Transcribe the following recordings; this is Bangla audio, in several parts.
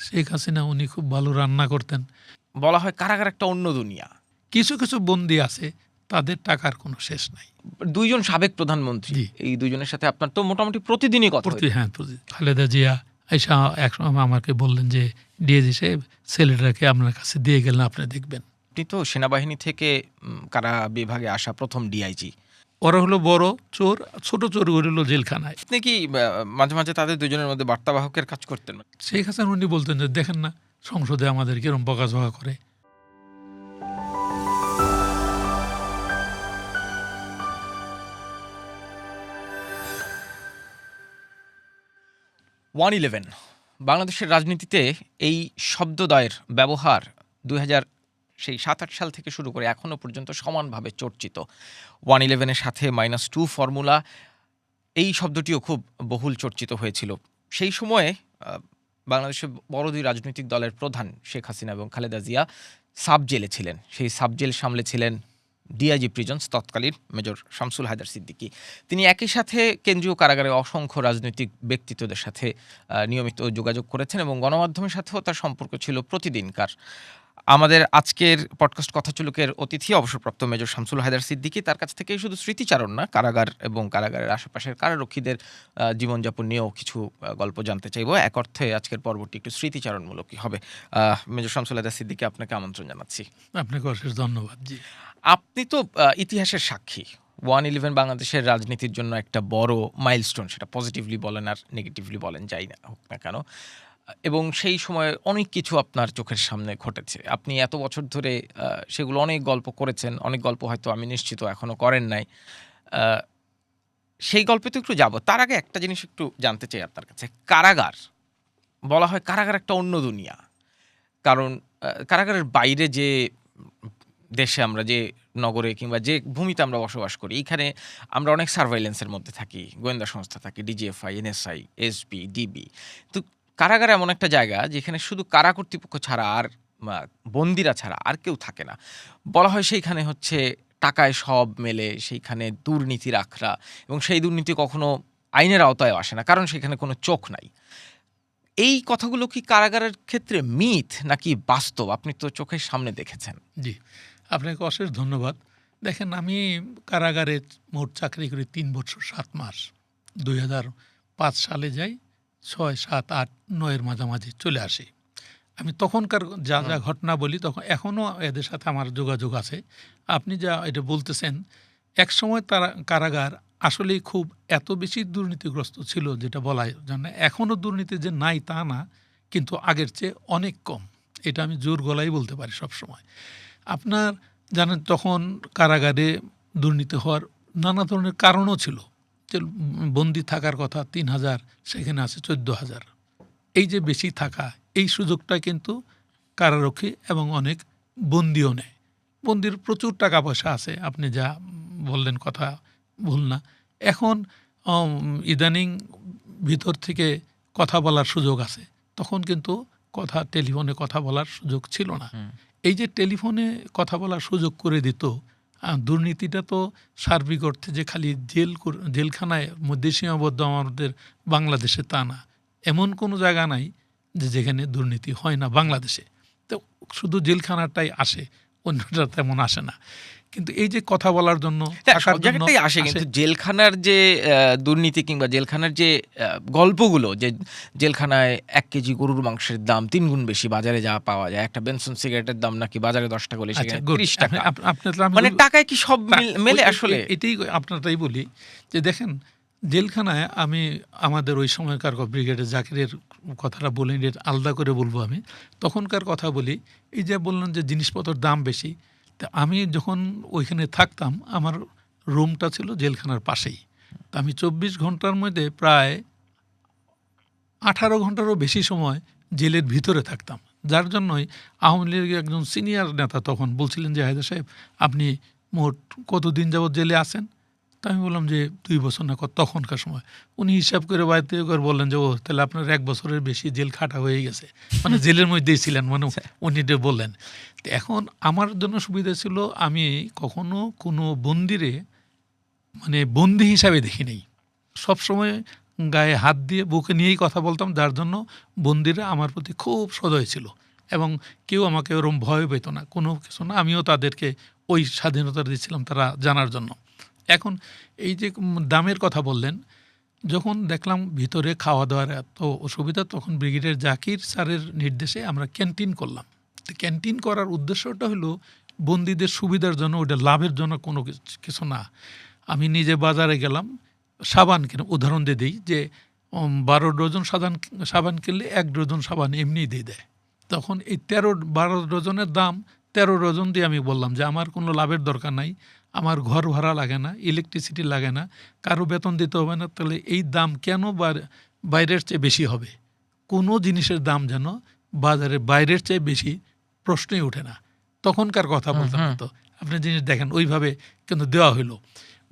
শেখ হাসিনা উনি খুব ভালো রান্না করতেন। বলা হয় কারাগার একটা অন্য দুনিয়া। কিছু কিছু বন্দী আছে তাদের টাকার কোনো শেষ নাই। দুইজন সাবেক প্রধানমন্ত্রী, জি। এই দুইজনের সাথে আপনার তো মোটামুটি প্রতিদিনই কথা হয়। হ্যাঁ, খালেদা জিয়া আইসা একসময় আমাকে বললেন যে ডিএজি সাহেব ছেলেটাকে আপনার কাছে দিয়ে গেলেন, আপনি দেখবেন। আপনি তো সেনাবাহিনী থেকে কারা বিভাগে আসা প্রথম ডিআইজি। ওরা হলো বড় চোর, ছোট চোর হলো জেলখানায়। আপনি কি মাঝে মাঝে তাদের দুজনের মধ্যে বার্তাবাহকের কাজ করতেন? শেখ হাসান উনি বলতেন যে দেখেন না সংসদে আমাদের কিরম বকাঝকা করে। বাংলাদেশের রাজনীতিতে এই শব্দদ্বয়ের ব্যবহার 2007-8 সাল থেকে শুরু করে এখনো পর্যন্ত সমানভাবে চর্চিত। 111-এর সাথে -2 ফর্মুলা, এই শব্দটিও খুব বহুল চর্চিত হয়েছিল। সেই সময়ে বাংলাদেশের বড় দুই রাজনৈতিক দলের প্রধান শেখ হাসিনা এবং খালেদা জিয়া সাব জেলে ছিলেন। সেই সাব জেল সামলেছিলেন ডিআইজি প্রিজন্স তৎকালীন মেজর শামসুল হায়দার সিদ্দিকী। তিনি একই সাথে কেন্দ্রীয় কারাগারে অসংখ্য রাজনৈতিক ব্যক্তিত্বদের সাথে নিয়মিত যোগাযোগ করেছেন এবং গণমাধ্যমের সাথেও তার সম্পর্ক ছিল প্রতিদিনকার। আমাদের আজকের পডকাস্ট কথাচুলুকের অতিথি অবসরপ্রাপ্ত মেজর শামসুল হায়দার সিদ্দিকী। তার কাছ থেকে শুধু স্মৃতিচারণ না, কারাগার এবং কারাগারের আশেপাশের কারারক্ষীদের জীবনযাপন নিয়েও কিছু গল্প জানতে চাইব। এক অর্থে আজকের পর্বটি একটু স্মৃতিচারণমূলকই হবে। মেজর শামসুল হায়দার সিদ্দিকী, আপনাকে আমন্ত্রণ জানাচ্ছি। আপনাকে অশেষ ধন্যবাদ। জি, আপনি তো ইতিহাসের সাক্ষী। 111 বাংলাদেশের রাজনীতির জন্য একটা বড় মাইলস্টোন, সেটা পজিটিভলি বলেন আর নেগেটিভলি বলেন, যাই না হোক না কেন। এবং সেই সময় অনেক কিছু আপনার চোখের সামনে ঘটেছে। আপনি এত বছর ধরে সেগুলো অনেক গল্প করেছেন, অনেক গল্প হয়তো আমি নিশ্চিত এখনো করেন নাই। সেই গল্পে তো একটু যাব, তার আগে একটা জিনিস একটু জানতে চাই আপনার কাছে। কারাগার, বলা হয় কারাগার একটা অন্য দুনিয়া, কারণ কারাগারের বাইরে যে দেশে আমরা, যে নগরে কিংবা যে ভূমিতে আমরা বসবাস করি, এইখানে আমরা অনেক সার্ভাইলেন্সের মধ্যে থাকি, গোয়েন্দা সংস্থা থাকি, ডিজিএফআই, এনএসআই, এসপি, ডিবি। তো কারাগার এমন একটা জায়গা যেখানে শুধু কারা কর্তৃপক্ষ ছাড়া আর বন্দিরা ছাড়া আর কেউ থাকে না। বলা হয় সেইখানে হচ্ছে টাকায় সব মেলে, সেইখানে দুর্নীতির আখড়া, এবং সেই দুর্নীতি কখনো আইনের আওতায় আসে না, কারণ সেখানে কোনো চোখ নাই। এই কথাগুলো কি কারাগারের ক্ষেত্রে মিথ নাকি বাস্তব? আপনি তো চোখের সামনে দেখেছেন। জি, আপনাকে অশেষ ধন্যবাদ। দেখেন, আমি কারাগারে মোট চাকরি করি 3 বছর 7 মাস। 2005 সালে যাই, 6, 7, 8, 9-এর মাঝামাঝি চলে আসি। আমি তখনকার যা যা ঘটনা বলি, তখন এখনও এদের সাথে আমার যোগাযোগ আছে। আপনি যা এটা বলতেছেন, একসময় তারা কারাগার আসলেই খুব এত বেশি দুর্নীতিগ্রস্ত ছিল যেটা বলাই জন্য। এখনও দুর্নীতি যে নাই তা না, কিন্তু আগের চেয়ে অনেক কম, এটা আমি জোর গলায় বলতে পারি সবসময়। আপনার জানেন, তখন কারাগারে দুর্নীতি হওয়ার নানা ধরনের কারণও ছিল। যে বন্দি থাকার কথা 3,000, সেখানে আছে 14,000। এই যে বেশি থাকা, এই সুযোগটা কিন্তু কারারক্ষী এবং অনেক বন্দিও নেয়। বন্দির প্রচুর টাকা পয়সা আছে, আপনি যা বললেন কথা ভুল না। এখন ইদানিং ভিতর থেকে কথা বলার সুযোগ আছে, তখন কিন্তু টেলিফোনে কথা বলার সুযোগ ছিল না। এই যে টেলিফোনে কথা বলার সুযোগ করে দিত, দুর্নীতিটা তো সার্বিক অর্থে যে খালি জেলখানায় মধ্যে সীমাবদ্ধ আমাদের বাংলাদেশে তা না। এমন কোনো জায়গা নাই যেখানে দুর্নীতি হয় না বাংলাদেশে। তো শুধু জেলখানাটাই আসে, অন্যটা তেমন আসে না। কিন্তু এই যে কথা বলার জন্য সব জায়গাটাই আসে, কিন্তু জেলখানার যে দুর্নীতি কিংবা জেলখানার যে গল্পগুলো, যে জেলখানায় 1 কেজি গরুর মাংসের দাম 3 গুণ বেশি বাজারে যা পাওয়া যায়, একটা বেনসন সিগারেটের দাম নাকি বাজারে 10 টাকা হলে সেখানে 30 টাকা, মানে টাকায় কি সব মেলে? আসলে এটাই আপনারটাই বলি যে দেখেন, জেলখানায় আমি আমাদের ওই সময়কার ব্রিগেডের জাকিরের কথাটা বলি, আলাদা করে বলবো। আমি তখনকার কথা বলি। এই যে বললাম যে জিনিসপত্রের দাম বেশি, তা আমি যখন ওইখানে থাকতাম, আমার রুমটা ছিল জেলখানার পাশেই। তা আমি 24 ঘন্টার মধ্যে প্রায় 18 ঘন্টারও বেশি সময় জেলের ভিতরে থাকতাম। যার জন্যই আওয়ামী লীগের একজন সিনিয়র নেতা তখন বলছিলেন যে হায়দার সাহেব, আপনি মোট কতদিন যাবৎ জেলে আছেন? তা আমি বললাম যে 2 বছর না তখনকার সময়। উনি হিসাব করে বাড়িতে করে বললেন যে ও তাহলে আপনার 1 বছরের বেশি জেল খাটা হয়ে গেছে, মানে জেলের মধ্যেই ছিলেন, মানে উনি বললেন। এখন আমার জন্য সুবিধা ছিল, আমি কখনো কোনো বন্দিরে মানে বন্দি হিসাবে দেখি নেই। সবসময় গায়ে হাত দিয়ে বুকে নিয়েই কথা বলতাম, যার জন্য বন্দিরা আমার প্রতি খুব সদয় ছিল এবং কেউ আমাকে ওরকম ভয় পেত না, কোনো কিছু না। আমিও তাদেরকে ওই স্বাধীনতা দিয়েছিলাম তারা জানার জন্য। এখন এই যে দামের কথা বললেন, যখন দেখলাম ভিতরে খাওয়া দাওয়ার এত অসুবিধা, তখন ব্রিগেডিয়ার জাকির স্যারের নির্দেশে আমরা ক্যান্টিন করলাম। তো ক্যান্টিন করার উদ্দেশ্যটা হলো বন্দীদের সুবিধার জন্য, ওটা লাভের জন্য কোনো কিছু না। আমি নিজে বাজারে গেলাম, সাবান কিনে, উদাহরণ দিয়ে দিই যে 12 ডজন সাবান কিনলে 1 ডজন সাবান এমনিই দিয়ে দেয়। তখন এই 12 ডজনের দাম 13 ডজন দিয়ে আমি বললাম যে আমার কোনো লাভের দরকার নাই, আমার ঘর ভাড়া লাগে না, ইলেকট্রিসিটি লাগে না, কারো বেতন দিতে হবে না, তাহলে এই দাম কেন বাইরের চেয়ে বেশি হবে? কোনো জিনিসের দাম যেন বাজারে বাইরের চেয়ে বেশি প্রশ্নই ওঠে না। তখনকার কথা বলতাম তো, আপনি জিনিস দেখেন ওইভাবে কিন্তু দেওয়া হইলো।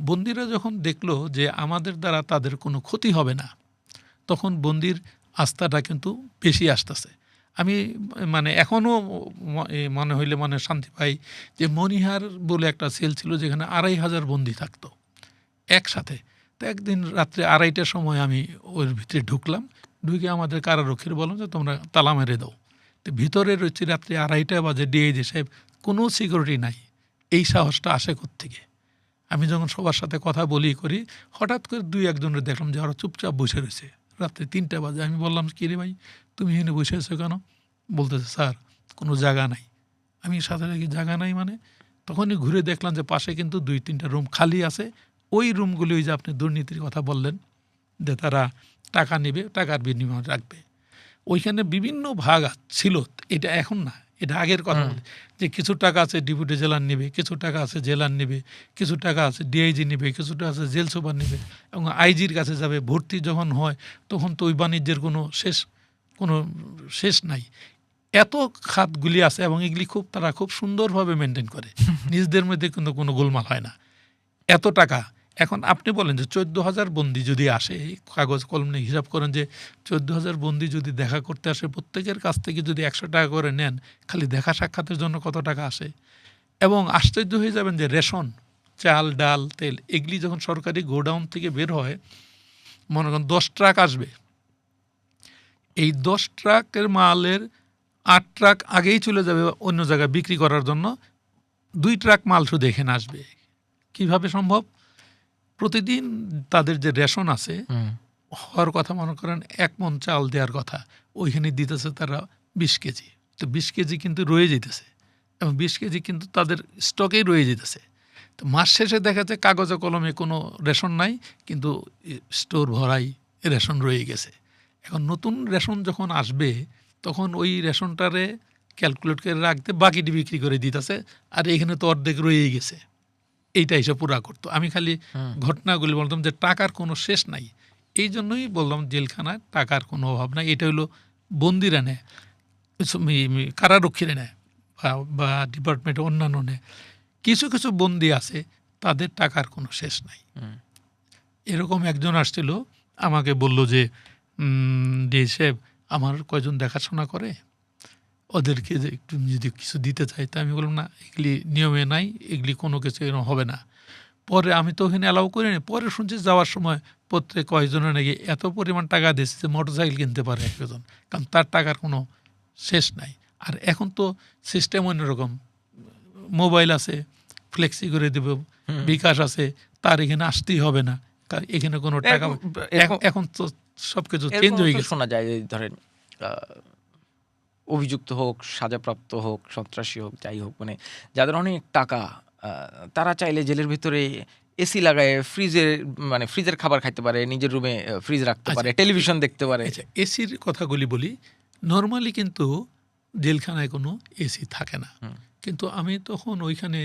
বন্দিরা যখন দেখলো যে আমাদের দ্বারা তাদের কোনো ক্ষতি হবে না, তখন বন্দির আস্থাটা কিন্তু বেশি আসতেছে। আমি মানে এখনও মনে হইলে মনে শান্তি পাই যে মনিহার বলে একটা সেল ছিল যেখানে 2500 বন্দি থাকতো একসাথে। তো একদিন রাত্রে 2:30টার সময় আমি ওর ভিতরে ঢুকলাম, ঢুকে আমাদের কারারক্ষীর বললাম যে তোমরা তালা মেরে দাও। তো ভিতরে রয়েছে রাত্রে 2:30 বাজে, ডিআইজি সাহেব, কোনো সিকিউরিটি নাই। এই সাহসটা আসে কোত্থেকে? আমি যখন সবার সাথে কথা বলি করি, হঠাৎ করে 2-1 জনের দেখলাম যে ওরা চুপচাপ বসে রয়েছে। রাত্রে 3টা বাজে। আমি বললাম, কী রে ভাই, তুমি এখানে বসে আছো কেন? বলতেছে, স্যার কোনো জায়গা নাই। আমি সাথে রাখি, জায়গা নাই মানে? তখনই ঘুরে দেখলাম যে পাশে কিন্তু 2-3টা রুম খালি আছে। ওই রুমগুলি ওই যে আপনি দুর্নীতির কথা বললেন যে তারা টাকা নেবে, টাকার বিনিময় রাখবে, ওইখানে বিভিন্ন ভাগ ছিল। এটা এখন না, এটা আগের কথা বলি যে কিছু টাকা আছে ডেপুটি জেলার নেবে, কিছু টাকা আছে জেলার নেবে, কিছু টাকা আছে ডিআইজি নেবে, কিছুটা আছে জেল সুপার নেবে এবং আইজির কাছে যাবে। ভর্তি যখন হয় তখন তো ওই বাণিজ্যের কোনো শেষ নাই। এত খাতগুলি আছে এবং এগুলি তারা খুব সুন্দরভাবে মেনটেন করে, নিজেদের মধ্যে কিন্তু কোনো গোলমাল হয় না। এত টাকা। এখন আপনি বলেন যে 14,000 বন্দি যদি আসে, কাগজ কলম নিয়ে হিসাব করেন যে 14,000 বন্দি যদি দেখা করতে আসে, প্রত্যেকের কাছ থেকে যদি 100 টাকা করে নেন, খালি দেখা সাক্ষাতের জন্য কত টাকা আসে? এবং আশ্চর্য হয়ে যাবেন যে রেশন, চাল, ডাল, তেল, এগুলি যখন সরকারি গোডাউন থেকে বের হয়, মনে করেন 10 ট্রাক আসবে, এই 10 ট্রাকের মালের 8 ট্রাক আগেই চলে যাবে অন্য জায়গায় বিক্রি করার জন্য, 2 ট্রাক মাল শুধু এখানে আসবে। কিভাবে সম্ভব? প্রতিদিন তাদের যে রেশন আছে হওয়ার কথা, মনে করেন 1 মণ চাল দেওয়ার কথা, ওইখানে দিতেছে তারা 20 কেজি। তো 20 কেজি কিন্তু রয়ে যেতেছে এবং 20 কেজি কিন্তু তাদের স্টকেই রয়ে যেতেছে। তো মাস শেষে দেখা যায় কাগজে কলমে কোনো রেশন নাই, কিন্তু স্টোর ভরাই রেশন রয়ে গেছে। এখন নতুন রেশন যখন আসবে তখন ওই রেশনটারে ক্যালকুলেট করে রাখতে বাকিটি বিক্রি করে দিতেছে, আর এখানে তো অর্ধেক রয়েই গেছে। এইটা এসে পুরা করতো। আমি খালি ঘটনাগুলি বলতাম যে টাকার কোনো শেষ নাই। এই জন্যই বললাম জেলখানায় টাকার কোনো অভাব নাই। এটা হলো বন্দিরা নেয়, কারারক্ষীরা নেয় বা ডিপার্টমেন্টে অন্যান্য নেয়। কিছু কিছু বন্দি আছে তাদের টাকার কোনো শেষ নাই। এরকম একজন আসছিল, আমাকে বলল যে ডিআই সাহেব, আমার কয়জন দেখাশোনা করে, ওদেরকে যে একটু যদি কিছু দিতে চাই। তা আমি বললাম, না, এগুলি নিয়মে নাই, এগুলি কোনো কিছু এরকম হবে না। পরে আমি তো ওখানে অ্যালাউ করিনি। পরে শুনছি যাওয়ার সময় প্রত্যেক কয়েকজনের নাকি এত পরিমাণ টাকা দিয়েছে যে মোটরসাইকেল কিনতে পারে একজন, কারণ তার টাকার কোনো শেষ নাই। আর এখন তো সিস্টেম অন্যরকম, মোবাইল আছে, ফ্লেক্সি করে দেব, বিকাশ আছে, তার এখানে আসতেই হবে না, এখানে কোনো টাকা। এখন তো সব কিছু চেঞ্জ হয়ে গেছে। শোনা যায় ধরেন অভিযুক্ত হোক, সাজাপ্রাপ্ত হোক, সন্ত্রাসী হোক, যাই হোক, মানে যাদের অনেক টাকা, তারা চাইলে জেলের ভিতরে এসি লাগায় ফ্রিজের খাবার খাইতে পারে, নিজের রুমে ফ্রিজ রাখতে পারে, টেলিভিশন দেখতে পারে। এসির কথাগুলি বলি, নর্মালি কিন্তু জেলখানায় কোনো এসি থাকে না। কিন্তু আমি তখন ওইখানে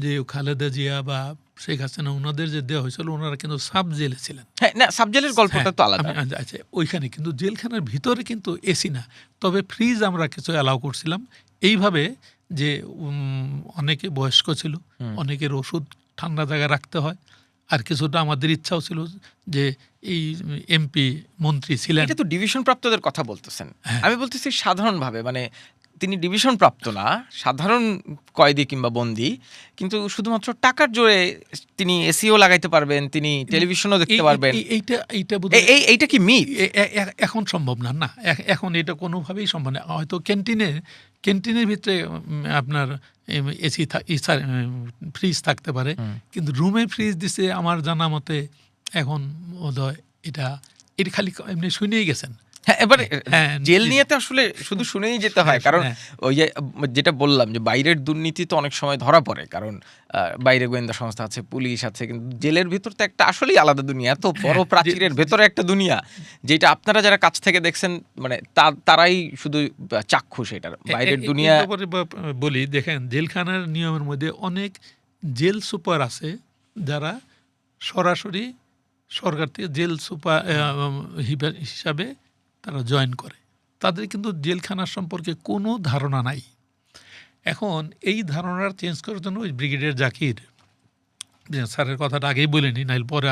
যে খালেদা জিয়া বা শেখ হাসিনা ওনাদের যে দেওয়া হয়েছিল, ওনারা কিন্তু সাব জেলে ছিলেন। হ্যাঁ, না, সাব জেলের গল্পটা তো আলাদা। আচ্ছা, ওইখানে কিন্তু জেলখানার ভিতরে কিন্তু এসি না, তবে ফ্রিজ আমরা কিছু অ্যালাউ করছিলাম এইভাবে যে অনেকে বয়স্ক ছিল, অনেকের ওষুধ ঠান্ডা জায়গায় রাখতে হয়, আর কিছুটা আমাদের ইচ্ছাও ছিল যে এই এমপি মন্ত্রী ছিলেন। এটা তো ডিভিশন প্রাপ্তদের কথা বলতেছেন। আমি বলতেছি সাধারণভাবে, মানে তিনি ডিভিশন প্রাপ্ত না, সাধারণ কয়েদি কিংবা বন্দী, কিন্তু শুধুমাত্র টাকার জোরে তিনি এসিও লাগাইতে পারবেন, তিনি টেলিভিশনও দেখতে পারবেন। এইটা বোধহয় এইটা কি মিথ? এখন সম্ভব না, না এখন এটা কোনোভাবেই সম্ভব না। হয়তো ক্যান্টিনের ভিতরে আপনার এসি ফ্রিজ থাকতে পারে, কিন্তু রুমে ফ্রিজ দিছে আমার জানা মতে এখন বোধহয় এটা খালি এমনি শুনেই গেছেন। হ্যাঁ, এবারে হ্যাঁ, জেল নিয়ে তো আসলে শুধু শুনেই যেতে হয়, কারণ হ্যাঁ। ওই যে যেটা বললাম যে বাইরের দুর্নীতি তো অনেক সময় ধরা পড়ে, কারণ বাইরে গোয়েন্দা সংস্থা আছে, পুলিশ আছে, কিন্তু জেলের ভিতর তো একটা আসলেই আলাদা দুনিয়া, এত বড় প্রাচীরের ভেতরে একটা দুনিয়া, যেটা আপনারা যারা কাছ থেকে দেখছেন মানে তারাই শুধু চাক্ষুষ এটার। বাইরের দুনিয়া বলি, দেখেন জেলখানার নিয়মের মধ্যে অনেক জেল সুপার আছে যারা সরাসরি সরকার থেকে জেল সুপার হিসাবে তারা জয়েন করে, তাদের কিন্তু জেলখানার সম্পর্কে কোনো ধারণা নাই। এখন এই ধারণার চেঞ্জ করার জন্য ওই ব্রিগেডিয়ার জাকির স্যারের কথাটা আগেই বলিনি, নাইল পরে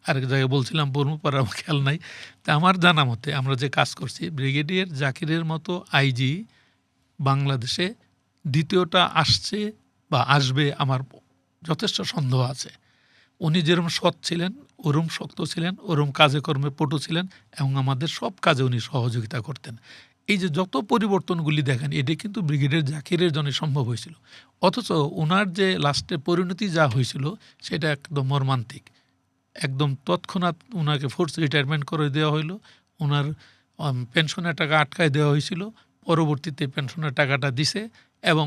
আরেক জায়গায় বলছিলাম পরে আমার খেয়াল নাই। তা আমার জানা মতে আমরা যে কাজ করছি, ব্রিগেডিয়ার জাকিরের মতো আইজি বাংলাদেশে দ্বিতীয়টা আসছে বা আসবে আমার যথেষ্ট সন্দেহ আছে। উনি যেরকম সৎ ছিলেন, ওরম শক্ত ছিলেন, ওরম কাজে কর্মে পটু ছিলেন, এবং আমাদের সব কাজে উনি সহযোগিতা করতেন। এই যে যত পরিবর্তনগুলি দেখেন, এটা কিন্তু ব্রিগেডিয়ার জাকিরের জন্য সম্ভব হয়েছিল। অথচ ওনার যে লাস্টে পরিণতি যা হয়েছিল সেটা একদম মর্মান্তিক। একদম তৎক্ষণাৎ ওনাকে ফোর্স রিটায়ারমেন্ট করে দেওয়া হইলো, ওনার পেনশনের টাকা আটকায় দেওয়া হয়েছিল, পরবর্তীতে পেনশনের টাকাটা দিছে, এবং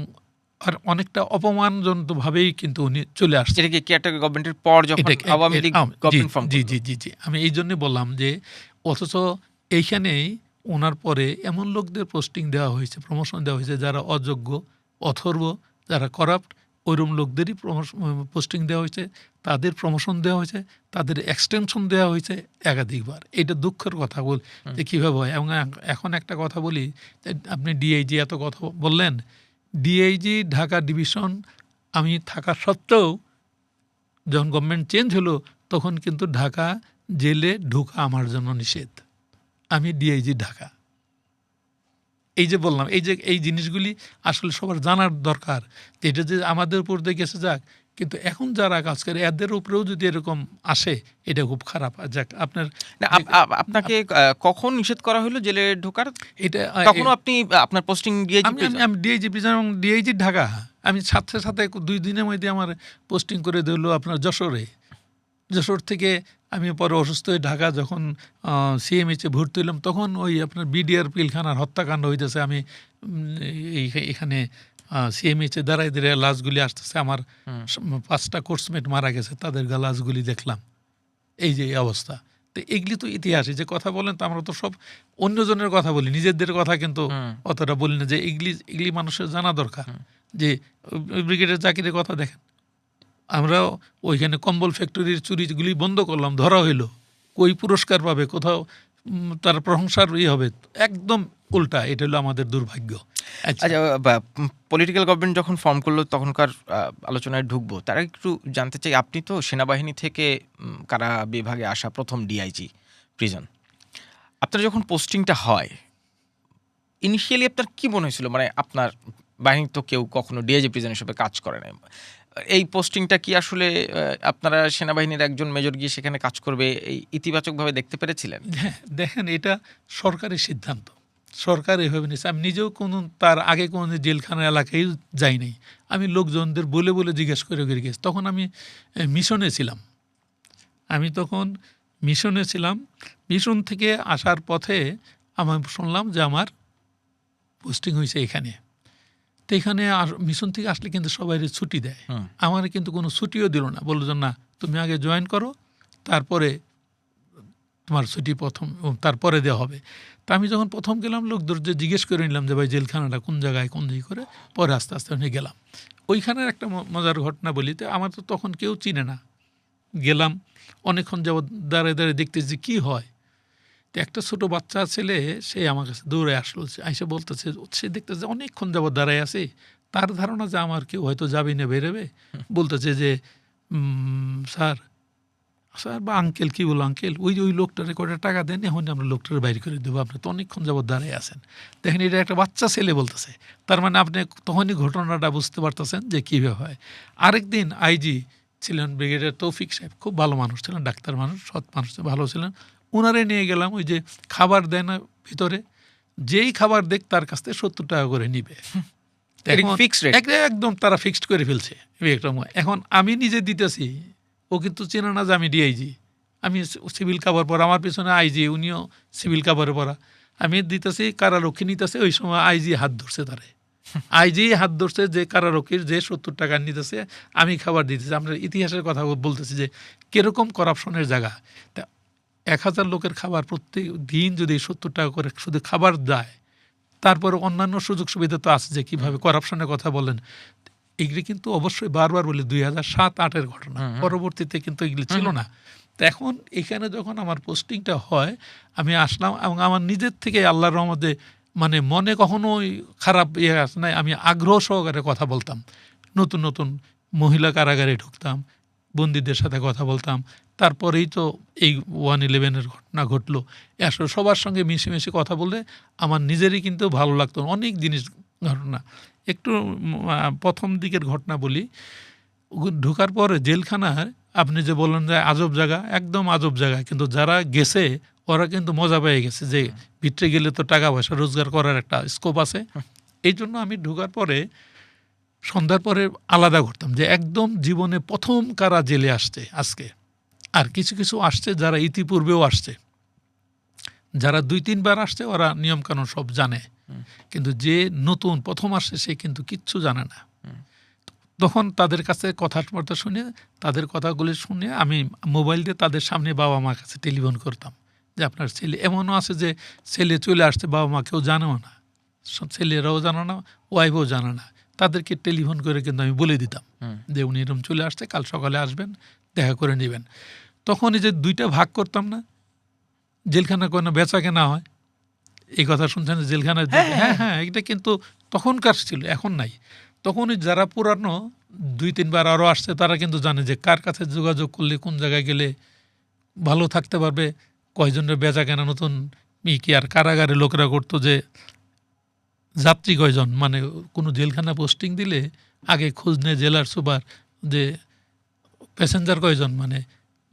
আর অনেকটা অপমানজনকভাবেই কিন্তু উনি চলে আসছে। এটা কি কেয়ারটেকার গভর্নমেন্টের পর যখন আওয়ামী লীগ গভর্নমেন্ট ফর্ম করলো? জি, আমি এই জন্য বললাম যে অথচ এইখানেই ওনার পরে এমন লোকদের পোস্টিং দেওয়া হয়েছে, প্রমোশন দেওয়া হয়েছে যারা অযোগ্য, অথর্ব, যারা করাপ্ট, ওইরকম লোকদেরই পোস্টিং দেওয়া হয়েছে, তাদের প্রমোশন দেওয়া হয়েছে, তাদের এক্সটেনশন দেওয়া হয়েছে একাধিকবার। এটা দুঃখের কথা বল যে কীভাবে হয়। এবং এখন একটা কথা বলি, আপনি ডিআইজি এত কথা বললেন, ডিআইজি ঢাকা ডিভিশন আমি থাকা সত্ত্বেও যখন গভর্নমেন্ট চেঞ্জ হলো তখন কিন্তু ঢাকা জেলে ঢোকা আমার জন্য নিষেধ। আমি ডিআইজি ঢাকা। এই যে বললাম, এই জিনিসগুলি আসলে সবার জানার দরকার। এটা যে আমাদের উপর দিয়ে গেছে যাক, কিন্তু এখন যারা কাজ করে এদের উপরেও যদি এরকম আসে এটা খুব খারাপ। যাক, আপনাকে কখন নিষেধ করা হলো জেলে ঢোকার? এটা তখনও আপনি আপনার পোস্টিং ডিআইজি? আমি ডিআইজি প্রিজন এবং ডিআইজি ঢাকা। আমি সাথে 2 দিনের মধ্যে আমার পোস্টিং করে দিল আপনার যশোরে। যশোর থেকে আমি পরে অসুস্থ হয়ে ঢাকা যখন সিএমএইচে ভর্তি হলাম, তখন ওই আপনার বিডিআর পিলখানার হত্যাকাণ্ড হইতেছে। আমি এখানে সিএমএইচে দাঁড়ায় লাশগুলি আসতেছে, আমার 5টা কোর্সমেট মারা গেছে, তাদের লাশগুলি দেখলাম। এই যে অবস্থা। তো এগুলি তো ইতিহাস। যে কথা বলেন তো আমরা তো সব অন্যজনের কথা বলি, নিজেদের কথা কিন্তু অতটা বলি না। যে এগুলি মানুষের জানা দরকার। যে ব্রিগেডিয়ার জাকিরের কথা দেখেন, আমরা ওইখানে কম্বল ফ্যাক্টরির চুরিগুলি বন্ধ করলাম, ধরা হইল, কই পুরস্কার পাবে, কোথাও তার প্রশংসার হবে, একদম উল্টা। এটা হলো আমাদের দুর্ভাগ্য। আচ্ছা, পলিটিক্যাল গভর্নমেন্ট যখন ফর্ম করলো তখনকার আলোচনায় ঢুকবো, তারা একটু জানতে চাই, আপনি তো সেনাবাহিনী থেকে কারা বিভাগে আসা প্রথম ডিআইজি প্রিজন, আপনার যখন পোস্টিংটা হয় ইনিশিয়ালি আপনার কি মনে হয়েছিল? মানে আপনার বাহিনী তো কেউ কখনো ডিআইজি প্রিজন হিসেবে কাজ করে না, এই পোস্টিংটা কি আসলে আপনারা সেনাবাহিনীর একজন মেজর গিয়ে সেখানে কাজ করবে এই ইতিবাচকভাবে দেখতে পেরেছিলেন? হ্যাঁ, দেখেন, এটা সরকারের সিদ্ধান্ত, সরকার এভাবে নিয়েছে। আমি নিজেও তার আগে কোনো জেলখানা এলাকায় যাই নাই। আমি লোকজনদের বলে জিজ্ঞেস করে গেছি। তখন আমি মিশনে ছিলাম। মিশন থেকে আসার পথে আমি শুনলাম যে আমার পোস্টিং হয়েছে এখানে। তো এখানে মিশন থেকে আসলে কিন্তু সবাই ছুটি দেয়, আমার কিন্তু কোনো ছুটিও দিল না। বললো যে না, তুমি আগে জয়েন করো, তারপরে তোমার ছুটি তারপরে দেওয়া হবে। তা আমি যখন প্রথম গেলাম, লোকদের জিজ্ঞেস করে নিলাম যে ভাই জেলখানাটা কোন জায়গায়, কোন দিকে করে, পরে আস্তে আস্তে আমি গেলাম। ওইখানের একটা মজার ঘটনা বলিতে, আমার তো তখন কেউ চিনে না। গেলাম, অনেকক্ষণ যাবৎ দাঁড়ায় দেখতেছি কী হয়। তো একটা ছোট বাচ্চা ছেলে, সে আমার কাছে দৌড়ে আসলো, এসে বলতেছে, সে দেখতেছে অনেকক্ষণ যাবৎ দাঁড়ায় আছে, তার ধারণা যে আমার কেউ হয়তো যাবি না, বেরোবে। বলতেছে যে স্যার, স্যার বা আঙ্কেল কী বলো আঙ্কেল, ওই লোকটারে কয়টা টাকা দেন, এখন আমরা লোকটারে বাইরে করে দেবো, আপনি তো অনেকক্ষণ যাবত দাঁড়িয়ে আছেন। দেখেন এটা একটা বাচ্চা ছেলে বলতেছে, তার মানে আপনি তখনই ঘটনাটা বুঝতে পারতেছেন যে কীভাবে হয়। আরেকদিন আইজি ছিলেন ব্রিগেডিয়ার তৌফিক সাহেব, খুব ভালো মানুষ ছিলেন, ডাক্তার মানুষ, সৎ মানুষ, ভালো ছিলেন। ওনারে নিয়ে গেলাম, ওই যে খাবার দেয় না ভিতরে, যেই খাবার দেখ তার কাছ থেকে 70 টাকা করে নিবে। একদম তারা ফিক্সড করে ফেলছে। এখন আমি নিজে দিতেছি, ও কিন্তু চেনা না যে আমি ডিআইজি, আমি সিভিল কাভার পরা, আমার পিছনে আইজি, উনিও সিভিল কাভারে পরা, আমি দিতেছি, কারারক্ষী নিতেছে। ওই সময় আইজি হাত ধরছে, তারে আইজি হাত ধরছে যে কারারক্ষীর, যে 70 টাকা নিতেছে, আমি খাবার দিতেছি। আমরা ইতিহাসের কথা বলতেছি যে কিরকম করাপশনের জায়গা। তা 1000 লোকের খাবার প্রত্যেক দিন যদি 70 টাকা করে শুধু খাবার দেয়, তারপরে অন্যান্য সুযোগ সুবিধা তো আছে, যে কীভাবে করাপশনের কথা বলেন, এগুলি কিন্তু অবশ্যই বারবার বলি 2007-08-এর ঘটনা, পরবর্তীতে কিন্তু এগুলি ছিল না। তো এখন এখানে যখন আমার পোস্টিংটা হয়, আমি আসলাম এবং আমার নিজের থেকে আল্লাহর রহমতে মানে মনে কখনোই খারাপ আসে নাই, আমি আগ্রহ সহকারে কথা বলতাম। নতুন নতুন মহিলা কারাগারে ঢুকতাম, বন্দীদের সাথে কথা বলতাম। তারপরেই তো এই 1/11-এর ঘটনা ঘটলো, সবার সঙ্গে মিশে কথা বললে আমার নিজেরই কিন্তু ভালো লাগতো। অনেক জিনিস ঘটনা, একটু প্রথম দিকের ঘটনা বলি। ঢোকার পরে জেলখানার, আপনি যে বললেন যে আজব জায়গা, একদম আজব জায়গা, কিন্তু যারা গেছে ওরা কিন্তু মজা পেয়ে গেছে যে ভিতরে গেলে তো টাকা পয়সা রোজগার করার একটা স্কোপ আছে। এই জন্য আমি ঢোকার পরে সন্ধ্যার পরে আলাদা করতাম, যে একদম জীবনে প্রথম কারা জেলে আসছে আজকে। আর কিছু কিছু আসছে যারা ইতিপূর্বেও আসছে, যারা 2-3 বার আসছে, ওরা নিয়মকানুন সব জানে, কিন্তু যে নতুন প্রথম আসছে সে কিন্তু কিচ্ছু জানে না। তখন তাদের কাছে কথাবার্তা শুনে, তাদের কথাগুলি শুনে আমি মোবাইল দিয়ে তাদের সামনে বাবা মার কাছে টেলিফোন করতাম যে আপনার ছেলে, এমনও আছে যে ছেলে চলে আসছে, বাবা মা কেউ জানেও না, ছেলেরাও জানো না, ওয়াইফও জানে না, তাদেরকে টেলিফোন করে কিন্তু আমি বলে দিতাম যে উনি এরকম চলে আসছে, কাল সকালে আসবেন, দেখা করে নেবেন। তখন এই যে 2টা ভাগ করতাম না, জেলখানা কোনো বেচা কেনা হয়, এই কথা শুনছেন জেলখানায়, হ্যাঁ, এটা কিন্তু তখনকার ছিল, এখন নাই। তখনই যারা পুরানো 2-3 বার আরও আসছে, তারা কিন্তু জানে যে কার কাছে যোগাযোগ করলে কোন জায়গায় গেলে ভালো থাকতে পারবে, কয়জনের বেচা কেনা নতুন কি। আর কারাগারে লোকেরা করতো যে যাত্রী কয়জন, মানে কোনো জেলখানা পোস্টিং দিলে আগে খোঁজ নেয় জেলার সুপার যে প্যাসেঞ্জার কয়জন, মানে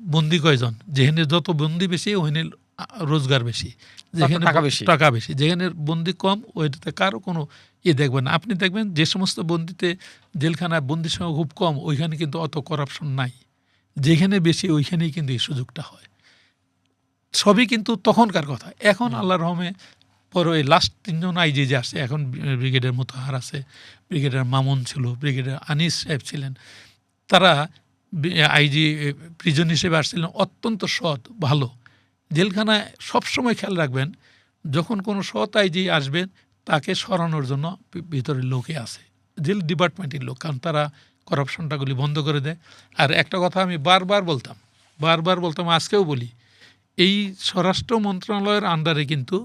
বন্দি কয়জন, যেখানে যত বন্দি বেশি ওখানে রোজগার বেশি, যেখানে টাকা বেশি, যেখানে বন্দি কম ওইটাতে কারো কোনো দেখবেন না। আপনি দেখবেন যে সমস্ত বন্দিতে জেলখানায় বন্দির সংখ্যা খুব কম, ওইখানে কিন্তু অত করাপশন নাই, যেখানে বেশি ওইখানেই কিন্তু এই সুযোগটা হয়। সবই কিন্তু তখনকার কথা। এখন আল্লাহর রহমে পরে ওই লাস্ট 3 জন আইজি যে আসছে, এখন ব্রিগেডিয়ার মোতাহার আছে, ব্রিগেডিয়ার মামুন ছিল, ব্রিগেডিয়ার আনিস সাহেব ছিলেন, তারা আইজি প্রিজন হিসেবে আসছিলেন, অত্যন্ত সৎ, ভালো। জেলখানায় সবসময় খেয়াল রাখবেন, যখন কোনো সৎ আইজি আসবেন তাকে সরানোর জন্য ভিতরের লোকে আছে, জেল ডিপার্টমেন্টের লোক, কারণ তারা করাপশনটাগুলি বন্ধ করে দেয়। আর একটা কথা আমি বারবার বলতাম, আজকেও বলি, এই স্বরাষ্ট্র মন্ত্রণালয়ের আন্ডারে কিন্তু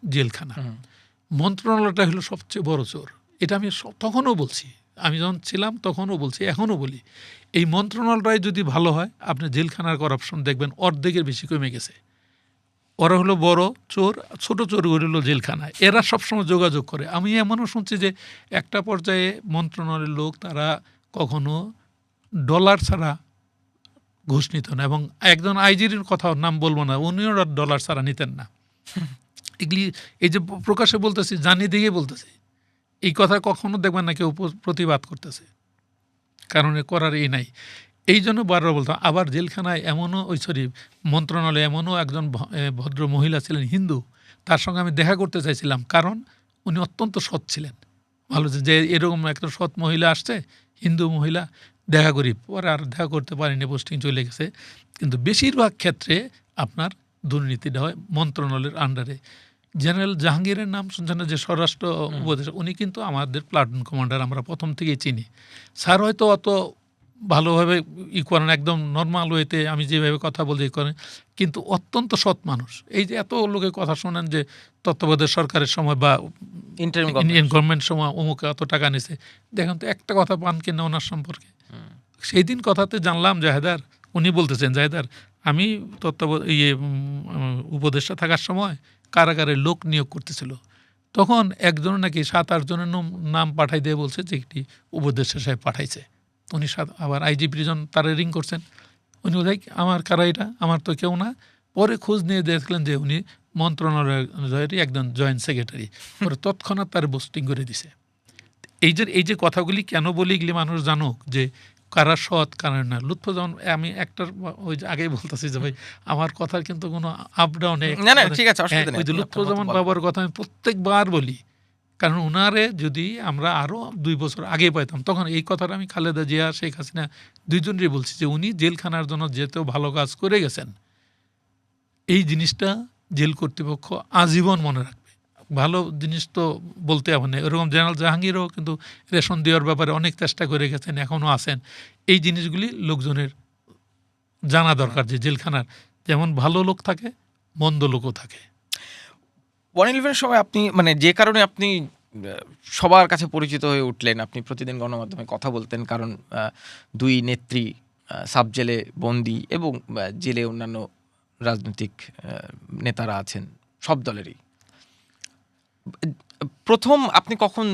জেলখানা, মন্ত্রণালয়টা হলো সবচেয়ে বড় চোর। এটা আমি তখনও বলছি, আমি যখন ছিলাম তখনও বলছি, এখনও বলি, এই মন্ত্রণালয়টাই যদি ভালো হয়, আপনি জেলখানার করাপশন দেখবেন অর্ধেকের বেশি কমে গেছে। ওরা হলো বড় চোর, ছোট চোর হলো জেলখানায়, এরা সবসময় যোগাযোগ করে। আমি এমনও শুনছি যে একটা পর্যায়ে মন্ত্রণালয়ের লোক তারা কখনো ডলার ছাড়া ঘুষ নিত না, এবং একজন আইজির কথা নাম বলবো না, উনিও ডলার ছাড়া নিতেন না। এগুলি এই যে প্রকাশ্যে বলতেছি, জানিয়ে দিয়ে বলতেছি, এই কথা কখনো দেখবেন না কেউ প্রতিবাদ করতেছে, কারণ করার নাই। এই জন্য বারবার বলতাম। আবার জেলখানায় এমনও মন্ত্রণালয়ে এমনও একজন ভদ্র মহিলা ছিলেন, হিন্দু, তার সঙ্গে আমি দেখা করতে চাইছিলাম, কারণ উনি অত্যন্ত সৎ ছিলেন, ভালো যে এরকম একটা সৎ মহিলা আসছে, হিন্দু মহিলা, দেখা করি। পরে আর দেখা করতে পারিনি, পোস্টিং চলে গেছে। কিন্তু বেশিরভাগ ক্ষেত্রে আপনার দুর্নীতিটা হয় মন্ত্রণালয়ের আন্ডারে। জেনারেল জাহাঙ্গীরের নাম শুনছেন না, যে স্বরাষ্ট্র উপদেষ্টা, উনি কিন্তু আমাদের প্লাটুন কমান্ডার, আমরা প্রথম থেকেই চিনি। স্যার হয়তো অত ভালোভাবে করেন, একদম নর্মাল ওয়েতে আমি যেভাবে কথা বলতে করেন, কিন্তু অত্যন্ত সৎ মানুষ। এই যে এত লোকের কথা শোনেন যে তত্ত্বাবধায়ক সরকারের সময় বা ইন্ডিয়ান গভর্নমেন্ট সময় অমুকে এত টাকা নিছে, দেখেন তো একটা কথা পান কিনা ওনার সম্পর্কে। সেই দিন কথাতে জানলাম যে হায়দার, উনি বলতেছেন যে হায়দার, আমি উপদেষ্টা থাকার সময় কারাগারে লোক নিয়োগ করতেছিল, তখন একজন নাকি 7-8 জনের নাম পাঠাই দিয়ে বলছে যে একটি উপদেষ্টা সাহেব পাঠাইছে। উনি আবার আইজি প্রিজন তারে রিং করছেন, উনি বোধহয় আমার কারা এটা, আমার তো কেউ না। পরে খোঁজ নিয়ে দেখলেন যে উনি মন্ত্রণালয়েরই একজন জয়েন্ট সেক্রেটারি, পরে তৎক্ষণাৎ তার পোস্টিং করে দিছে। এই যে কথাগুলি কেন বলি, এগুলি মানুষ জানুক যে কারা সৎ কারা না। লুৎফুজ্জামান, আমি একটার ওই যে আগেই বলতেছি যে ভাই আমার কথার কিন্তু কোনো আপ ডাউনে, ঠিক আছে, অসুবিধা নেই। ওই যে লুৎফুজ্জামান বাবার কথা আমি প্রত্যেকবার বলি, কারণ ওনারে যদি আমরা আরও 2 বছর আগে পাইতাম, তখন এই কথাটা আমি খালেদা জিয়া, শেখ হাসিনা দুইজনেরই বলছি যে উনি জেলখানার জন্য যেতেও ভালো কাজ করে গেছেন, এই জিনিসটা জেল কর্তৃপক্ষ আজীবন মনে রাখবে। ভালো জিনিস তো বলতে হবে না, এরকম জেনারেল জাহাঙ্গীরও কিন্তু রেশন দেওয়ার ব্যাপারে অনেক চেষ্টা করে গেছেন, এখনও আছেন। এই জিনিসগুলি লোকজনের জানা দরকার যে জেলখানার যেমন ভালো লোক থাকে, মন্দ লোকও থাকে। 111 সময় আপনি মানে যে কারণে আপনি সবার কাছে পরিচিত হয়ে উঠলেন, আপনি প্রতিদিন গণমাধ্যমে কথা বলতেন, কারণ 2 নেত্রী সাব জেলে বন্দী এবং জেলে অন্যান্য রাজনৈতিক নেতারা আছেন সব দলেরই। প্রথম আপনি কখন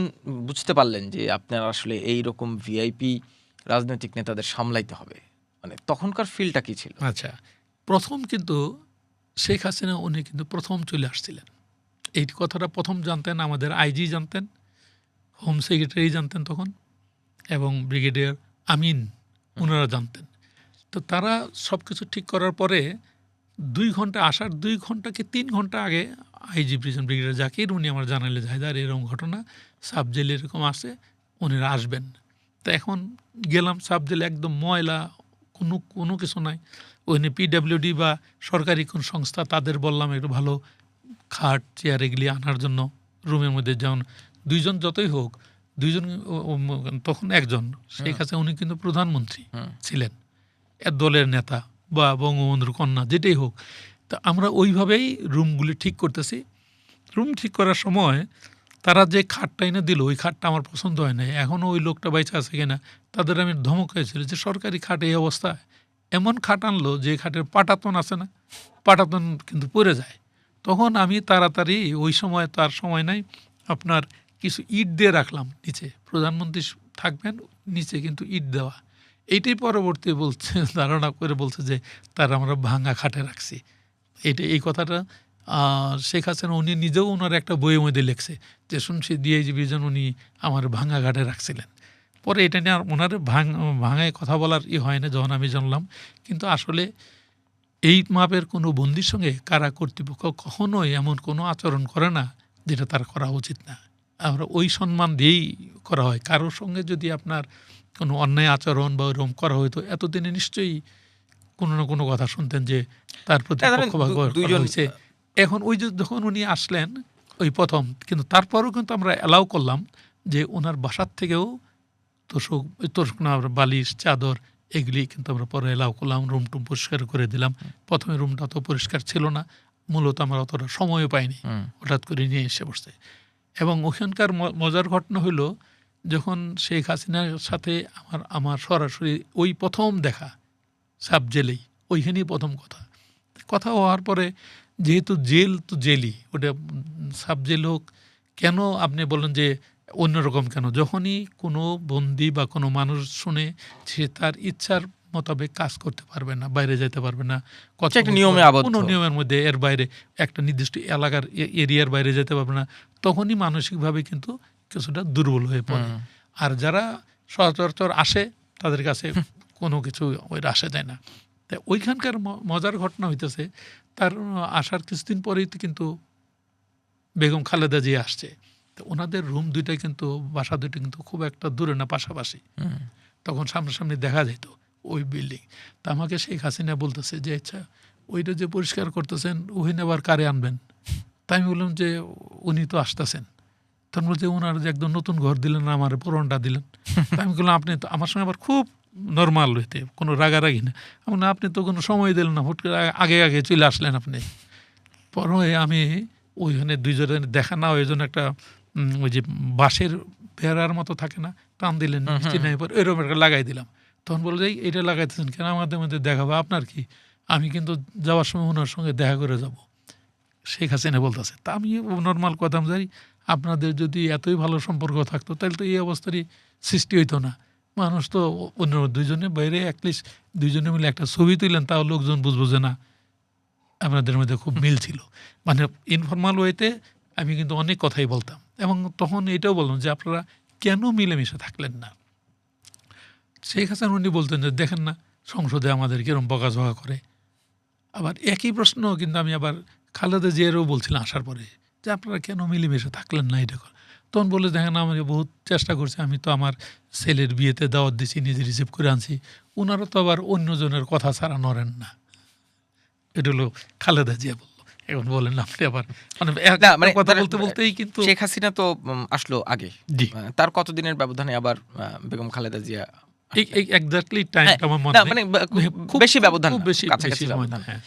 বুঝতে পারলেন যে আপনার আসলে এই রকম ভিআইপি রাজনৈতিক নেতাদের সামলাইতে হবে? মানে তখনকার ফিলটা কি ছিল? আচ্ছা, প্রথম কিন্তু শেখ হাসিনা উনি কিন্তু প্রথম চলে আসছিলেন, এই কথাটা প্রথম জানতেন আমাদের আইজি জানতেন, হোম সেক্রেটারি জানতেন তখন, এবং ব্রিগেডিয়ার আমিন ওনারা জানতেন। তো তারা সব কিছু ঠিক করার পরে 2 ঘন্টা, আসার 2 ঘন্টা কি 3 ঘন্টা আগে আইজি প্রিজন ব্রিগেডিয়ার জাকির উনি আমার জানালে জাহিদার এরকম ঘটনা, সাব জেলে এরকম আসে, উনিরা আসবেন। তো এখন গেলাম সাব জেলে, একদম ময়লা, কোনো কিছু নাই। ওখানে পিডাব্লিউডি বা সরকারি কোন সংস্থা, তাদের বললাম একটু ভালো খাট চেয়ার এগুলি আনার জন্য রুমের মধ্যে। যেমন 2 জন যতই হোক, 2 জন, তখন একজন শেখ হাসিনা উনি কিন্তু প্রধানমন্ত্রী ছিলেন, এর দলের নেতা বা বঙ্গবন্ধুর কন্যা, যেটাই হোক। তা আমরা ওইভাবেই রুমগুলি ঠিক করতেছি। রুম ঠিক করার সময় তারা যে খাটটা এনে দিল, ওই খাটটা আমার পছন্দ হয় না, এখনও ওই লোকটা বাইচা আছে কিনা, তাদের আমি ধমক হয়েছিল যে সরকারি খাট এই অবস্থায়, এমন খাট আনলো যে খাটের পাটাতন আছে না, পাটাতন কিন্তু পড়ে যায়। তখন আমি তাড়াতাড়ি, ওই সময় তার সময় নাই, আপনার কিছু ইট দিয়ে রাখলাম নিচে, প্রধানমন্ত্রী থাকবেন নিচে কিন্তু ইট দেওয়া। এইটাই পরবর্তী বলছে, ধারণা করে বলছে যে তার আমরা ভাঙা খাটে রাখছি। এই কথাটা শেখ হাসিনা উনি নিজেও ওনার একটা বইয়ের মধ্যে লেখছে যে শুনছি ডিআইজি প্রিজন উনি আমার ভাঙা ঘাটে রাখছিলেন। পরে এটা নিয়ে আর ওনার ভাঙায় কথা বলার হয় না, যখন আমি জানলাম। কিন্তু আসলে এই মাপের কোনো বন্দির সঙ্গে কারা কর্তৃপক্ষ কখনোই এমন কোনো আচরণ করে না যেটা তার করা উচিত না। আমরা ওই সম্মান দিয়েই করা হয়। কারোর সঙ্গে যদি আপনার কোনো অন্যায় আচরণ বা ওইরকম করা হয়তো, এতদিনে নিশ্চয়ই কোনো না কোনো কথা শুনতেন যে তার প্রতি পক্ষপাত করা হয়েছে। এখন ওই যে যখন উনি আসলেন ওই প্রথম, কিন্তু তারপরেও কিন্তু আমরা অ্যালাউ করলাম যে ওনার বাসার থেকেও তোষক না, বালিশ চাদর এগুলি কিন্তু আমরা পরে অ্যালাউ করলাম, রুম টুম পরিষ্কার করে দিলাম। প্রথমে রুমটা তো পরিষ্কার ছিল না, মূলত আমরা অতটা সময়ও পাইনি, হঠাৎ করে নিয়ে এসে বসতে। এবং ওখানকার মজার ঘটনা হইল, যখন শেখ হাসিনার সাথে আমার সরাসরি ওই প্রথম দেখা সাব জেলেই, ওইখানেই প্রথম কথা হওয়ার পরে, যেহেতু জেল তো জেলই, ওটা সাব জেল হোক, কেন আপনি বলেন যে অন্যরকম কেন? যখনই কোনো বন্দি বা কোনো মানুষ শুনে সে তার ইচ্ছার মোতাবেক কাজ করতে পারবে না, বাইরে যেতে পারবে না, কোনো নিয়মের মধ্যে, এর বাইরে একটা নির্দিষ্ট এলাকার এরিয়ার বাইরে যেতে পারবে না, তখনই মানসিকভাবে কিন্তু কিছুটা দুর্বল হয়ে পড়ে। আর যারা সচরাচর আসে তাদের কাছে কোনো কিছু ওই আসে যায় না। তাই ওইখানকার মজার ঘটনা হইতেছে, তার আসার কিছুদিন পরেই কিন্তু বেগম খালেদা জিয়া আসছে। তো ওনাদের রুম দুইটা কিন্তু, বাসা দুইটা কিন্তু খুব একটা দূরে না, পাশাপাশি। তখন সামনাসামনি দেখা যেত ওই বিল্ডিং। তা আমাকে শেখ হাসিনা বলতেছে যে আচ্ছা ওইটা যে পরিষ্কার করতেছেন, ওখানে আবার কারে আনবেন? তাই আমি বললাম যে উনি তো আসতেছেন। তখন বলছে ওনার যে একদম নতুন ঘর দিলেন, আমার পুরনটা দিলেন। আমি বললাম আপনি তো আমার সঙ্গে আবার খুব নর্মাল হইতে, কোনো রাগারাগি না। না আপনি তো কোনো সময় দিলেন না, হুট করে আগে চলে আসলেন আপনি। পরে আমি ওইখানে দুইজনের দেখা না, ওই জন্য একটা ওই যে বাঁশের বেড়ার মতো থাকে না, টান দিলেন এরকম একটা লাগাই দিলাম। তখন বললো যে এইটা লাগাইতেছেন কেন, আমাদের মধ্যে দেখাবো, আপনার কি? আমি কিন্তু যাওয়ার সময় ওনার সঙ্গে দেখা করে যাব। শেখ হাসিনা বলতেছে, তা আমি নর্মাল কথা জানি, আপনাদের যদি এতই ভালো সম্পর্ক থাকতো তাহলে তো এই অবস্থারই সৃষ্টি হইতো না। মানুষ তো অন্য দুইজনে বাইরে অ্যাটলিস্ট দুইজনে মিলে একটা ছবি তুললেন, তাও লোকজন বুঝবো যে না আপনাদের মধ্যে খুব মিল ছিল। মানে ইনফরমাল ওয়েতে আমি কিন্তু অনেক কথাই বলতাম, এবং তখন এটাও বললাম যে আপনারা কেন মিলেমিশে থাকলেন না। শেখ হাসিনা উনি বলতেন যে দেখেন না সংসদে আমাদের কিরম বকাঝকা করে। আবার একই প্রশ্ন কিন্তু আমি আবার খালেদা জিয়ারও বলছিলাম আসার পরে, যে আপনারা কেন মিলেমিশে থাকলেন না এটা। তখন বলে দেখেন আমাকে বহুত চেষ্টা করছে, আমি তো আমার ছেলের বিয়েতে দাওয়াত দিছি, নিজে রিসিভ করে আনছি, ওনারা তো আবার অন্যজনের কথা ছাড়া নড়েন না। এটা হলো খালেদা জিয়া বললো। এখন বলেন আপনি আবার মানে কথা বলতে বলতেই কিন্তু শেখ হাসিনা তো আসলো আগে, জি তার কতদিনের ব্যবধানে আবার বেগম খালেদা জিয়া এক্স্যাক্টলি টাইমটা আমার মনে মানে খুব বেশি ব্যবধান, খুব বেশি কাছাকাছি ব্যবধান। হ্যাঁ।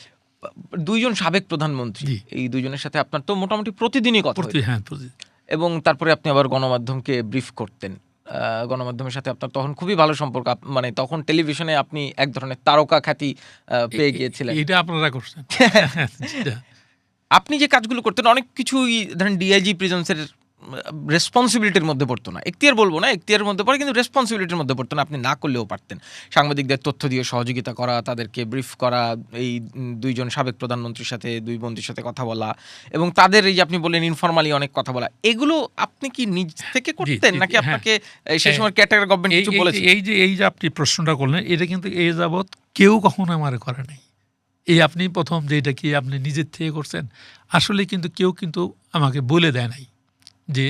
দুইজন সাবেক প্রধানমন্ত্রী, জি। এই দুইজনের সাথে আপনার তো মোটামুটি প্রতিদিনই কথা হতো। হ্যাঁ, এবং তারপরে আপনি আবার গণমাধ্যমকে ব্রিফ করতেন। গণমাধ্যমের সাথে আপনার তখন খুবই ভালো সম্পর্ক, মানে তখন টেলিভিশনে আপনি এক ধরনের তারকা খ্যাতি পেয়ে গিয়েছিলেন। এটা আপনারা করছেন। আপনি যে কাজগুলো করতেন অনেক কিছুই ধরেন ডিআইজি প্রিজন্সের রেসপন্সিবিলিটির মধ্যে পড়তো না, এখতিয়ার বলবো না, এখতিয়ারের মধ্যে পড়ে, কিন্তু রেসপন্সিবিলিটির মধ্যে পড়তো না। আপনি না করলেও পারতেন সাংবাদিকদের তথ্য দিয়ে সহযোগিতা করা, তাদেরকে ব্রিফ করা, এই দুইজন সাবেক প্রধানমন্ত্রীর সাথে, দুই মন্ত্রীর সাথে কথা বলা, এবং তাদের এই যে আপনি বললেন ইনফরমালি অনেক কথা বলা, এগুলো আপনি কি নিজ থেকে করতেন নাকি আপনাকে সেই সময় ক্যাটাগরি গভর্নমেন্ট কিছু বলেছে? এই যে আপনি প্রশ্নটা করলেন, এটা কিন্তু এই যাবৎ কেউ কখনো আমার করে নাই। এই আপনি প্রথম যেটা কি আপনি নিজের থেকে করছেন, আসলে কিন্তু কেউ কিন্তু আমাকে বলে দেয় নাই যে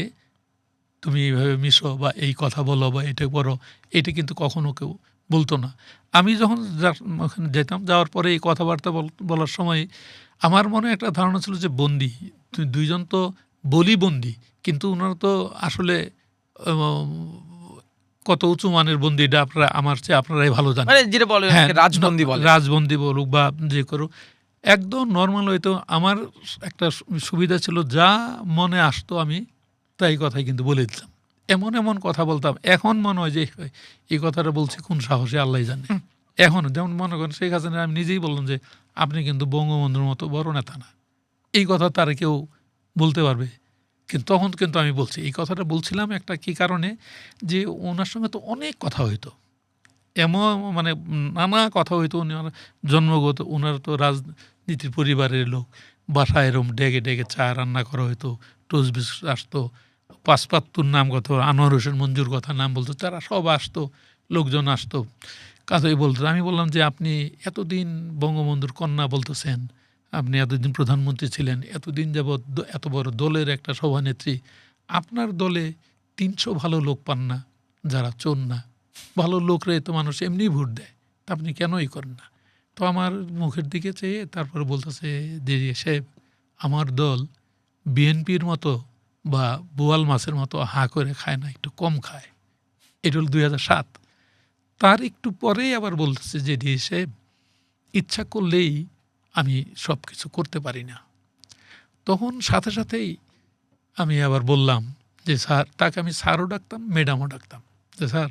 তুমি এইভাবে মিশো বা এই কথা বলো বা এটা করো, এটা কিন্তু কখনো কেউ বলতো না। আমি যখন ওখানে যেতাম, যাওয়ার পরে এই কথাবার্তা বলার সময় আমার মনে একটা ধারণা ছিল যে বন্দি দুইজন তো বন্দি, কিন্তু ওনারা তো আসলে কত উঁচু মানের বন্দি, এটা আপনারা আমার চেয়ে আপনারাই ভালো জানেন। মানে যেটা বলে রাজবন্দি বলে, রাজবন্দি বলুক বা যে করুক, একদম নর্মাল হয়তো আমার একটা সুবিধা ছিল, যা মনে আসতো আমি তাই কথাই কিন্তু বলে দিতাম। এমন কথা বলতাম, এখন মনে হয় যে এই কথাটা বলছি কোন সাহসে আল্লাহ জানে। এখন যেমন মনে করেন শেখ হাসিনা, আমি নিজেই বললাম যে আপনি কিন্তু বঙ্গবন্ধুর মতো বড় নেতা না, এই কথা তারা কেউ বলতে পারবে। কিন্তু তখন কিন্তু আমি বলছি, এই কথাটা বলছিলাম একটা কী কারণে, যে ওনার সঙ্গে তো অনেক কথা হইতো, এমন মানে নানা কথা হইতো। উনি জন্মগত, ওনার তো রাজনীতির পরিবারের লোক, বাসায় এরম ডেকে ডেকে চা রান্না করা হইতো, টোস্ট বিস্কুট আসতো, পাসপাত্তুর নাম কত, আনোয়ার হোসেন মঞ্জুর কথা নাম বলতো, তারা সব আসতো, লোকজন আসতো, কাজই বলতো। আমি বললাম যে আপনি এতদিন বঙ্গবন্ধুর কন্যা বলতেছেন, আপনি এতদিন প্রধানমন্ত্রী ছিলেন, এতদিন যাবৎ এত বড় দলের একটা সভানেত্রী, আপনার দলে 300 ভালো লোক পান না যারা চোর না? ভালো লোকরে তো মানুষ এমনি ভোট দেয়, তা আপনি কেনই করেন না? তো আমার মুখের দিকে চেয়ে তারপরে বলতেছে যে সাহেব, আমার দল বিএনপির মতো বা বোয়াল মাছের মতো হাঁ করে খায় না, একটু কম খায়। এটা হল 2007। তার একটু পরেই আবার বলতেছে যে সাহেব, ইচ্ছা করলেই আমি সব কিছু করতে পারি না। তখন সাথে সাথেই আমি আবার বললাম যে স্যার, তাকে আমি স্যারও ডাকতাম, ম্যাডামও ডাকতাম, যে স্যার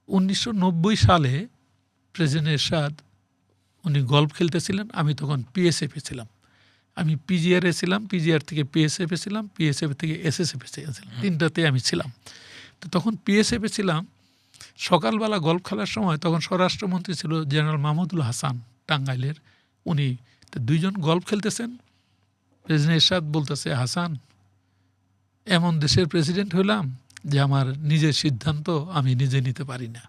1990 সালে প্রেসিডেন্ট এরশাদ উনি গল্ফ খেলতেছিলেন, আমি তখন পিএসএফে ছিলাম, আমি পিজিআরে ছিলাম, পিজিআর থেকে পিএসএফে ছিলাম, পিএসএফ থেকে এসএসএফে ছিলাম, তিনটাতে আমি ছিলাম। তো তখন পিএসএফে ছিলাম, সকালবেলা গল্ফ খেলার সময় তখন স্বরাষ্ট্রমন্ত্রী ছিল জেনারেল মাহমুদুল হাসান টাঙ্গাইলের, উনি তো দুইজন গল্ফ খেলতেছেন, প্রেসিডেন্ট এরশাদ বলতেছে, হাসান, এমন দেশের প্রেসিডেন্ট হইলাম যে আমার নিজের সিদ্ধান্ত আমি নিজে নিতে পারি না।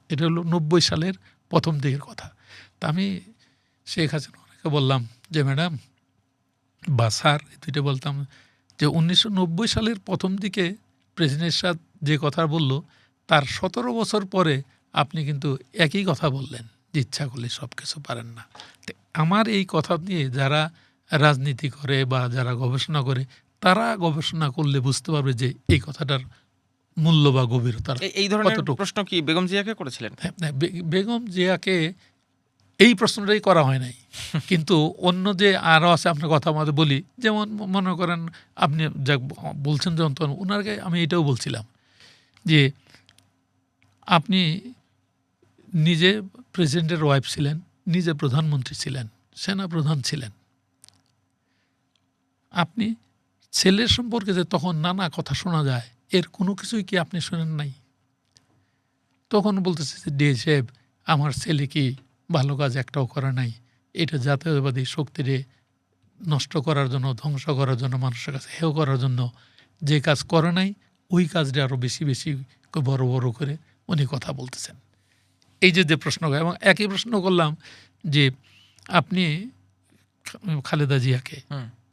এটা হলো 90 সালের প্রথম দিকের কথা। তা আমি শেখ হাসিনাকে বললাম যে ম্যাডাম বা স্যার, দুইটা বলতাম, যে 1990 সালের প্রথম দিকে প্রেসিডেন্ট এরশাদ যে কথা বলল, তার 17 বছর পরে আপনি কিন্তু একই কথা বললেন যে ইচ্ছা করলে সব কিছু পারেন না। তো আমার এই কথা নিয়ে যারা রাজনীতি করে বা যারা গবেষণা করে, তারা গবেষণা করলে বুঝতে পারবে যে এই কথাটার মূল্য বা গভীরতা। এই ধরনের প্রশ্ন কি বেগম জিয়াকে করেছিলেন? বেগম জিয়াকে এই প্রশ্নটাই করা হয় নাই, কিন্তু অন্য যে আরও আছে, আপনার কথা আমাদের বলি, যেমন মনে করেন আপনি যা বলছেন, যেমন তখন ওনারকে আমি এটাও বলছিলাম যে আপনি নিজে প্রেসিডেন্টের ওয়াইফ ছিলেন, নিজে প্রধানমন্ত্রী ছিলেন, সেনা প্রধান ছিলেন, আপনি ছেলের সম্পর্কে যে তখন নানা কথা শোনা যায়, এর কোনো কিছুই কি আপনি শোনেন নাই? তখন বলতেছে যে ডি সাহেব, আমার ছেলে কি ভালো কাজ একটাও করে নাই, এটা জাতীয়তাবাদী শক্তিরে নষ্ট করার জন্য, ধ্বংস করার জন্য, মানুষের কাছে হেয় করার জন্য যে কাজ করে নাই, ওই কাজটা আরও বেশি বেশি বড় বড় করে উনি কথা বলতেছেন। এই যে প্রশ্ন, এবং একই প্রশ্ন করলাম যে আপনি খালেদা জিয়াকে,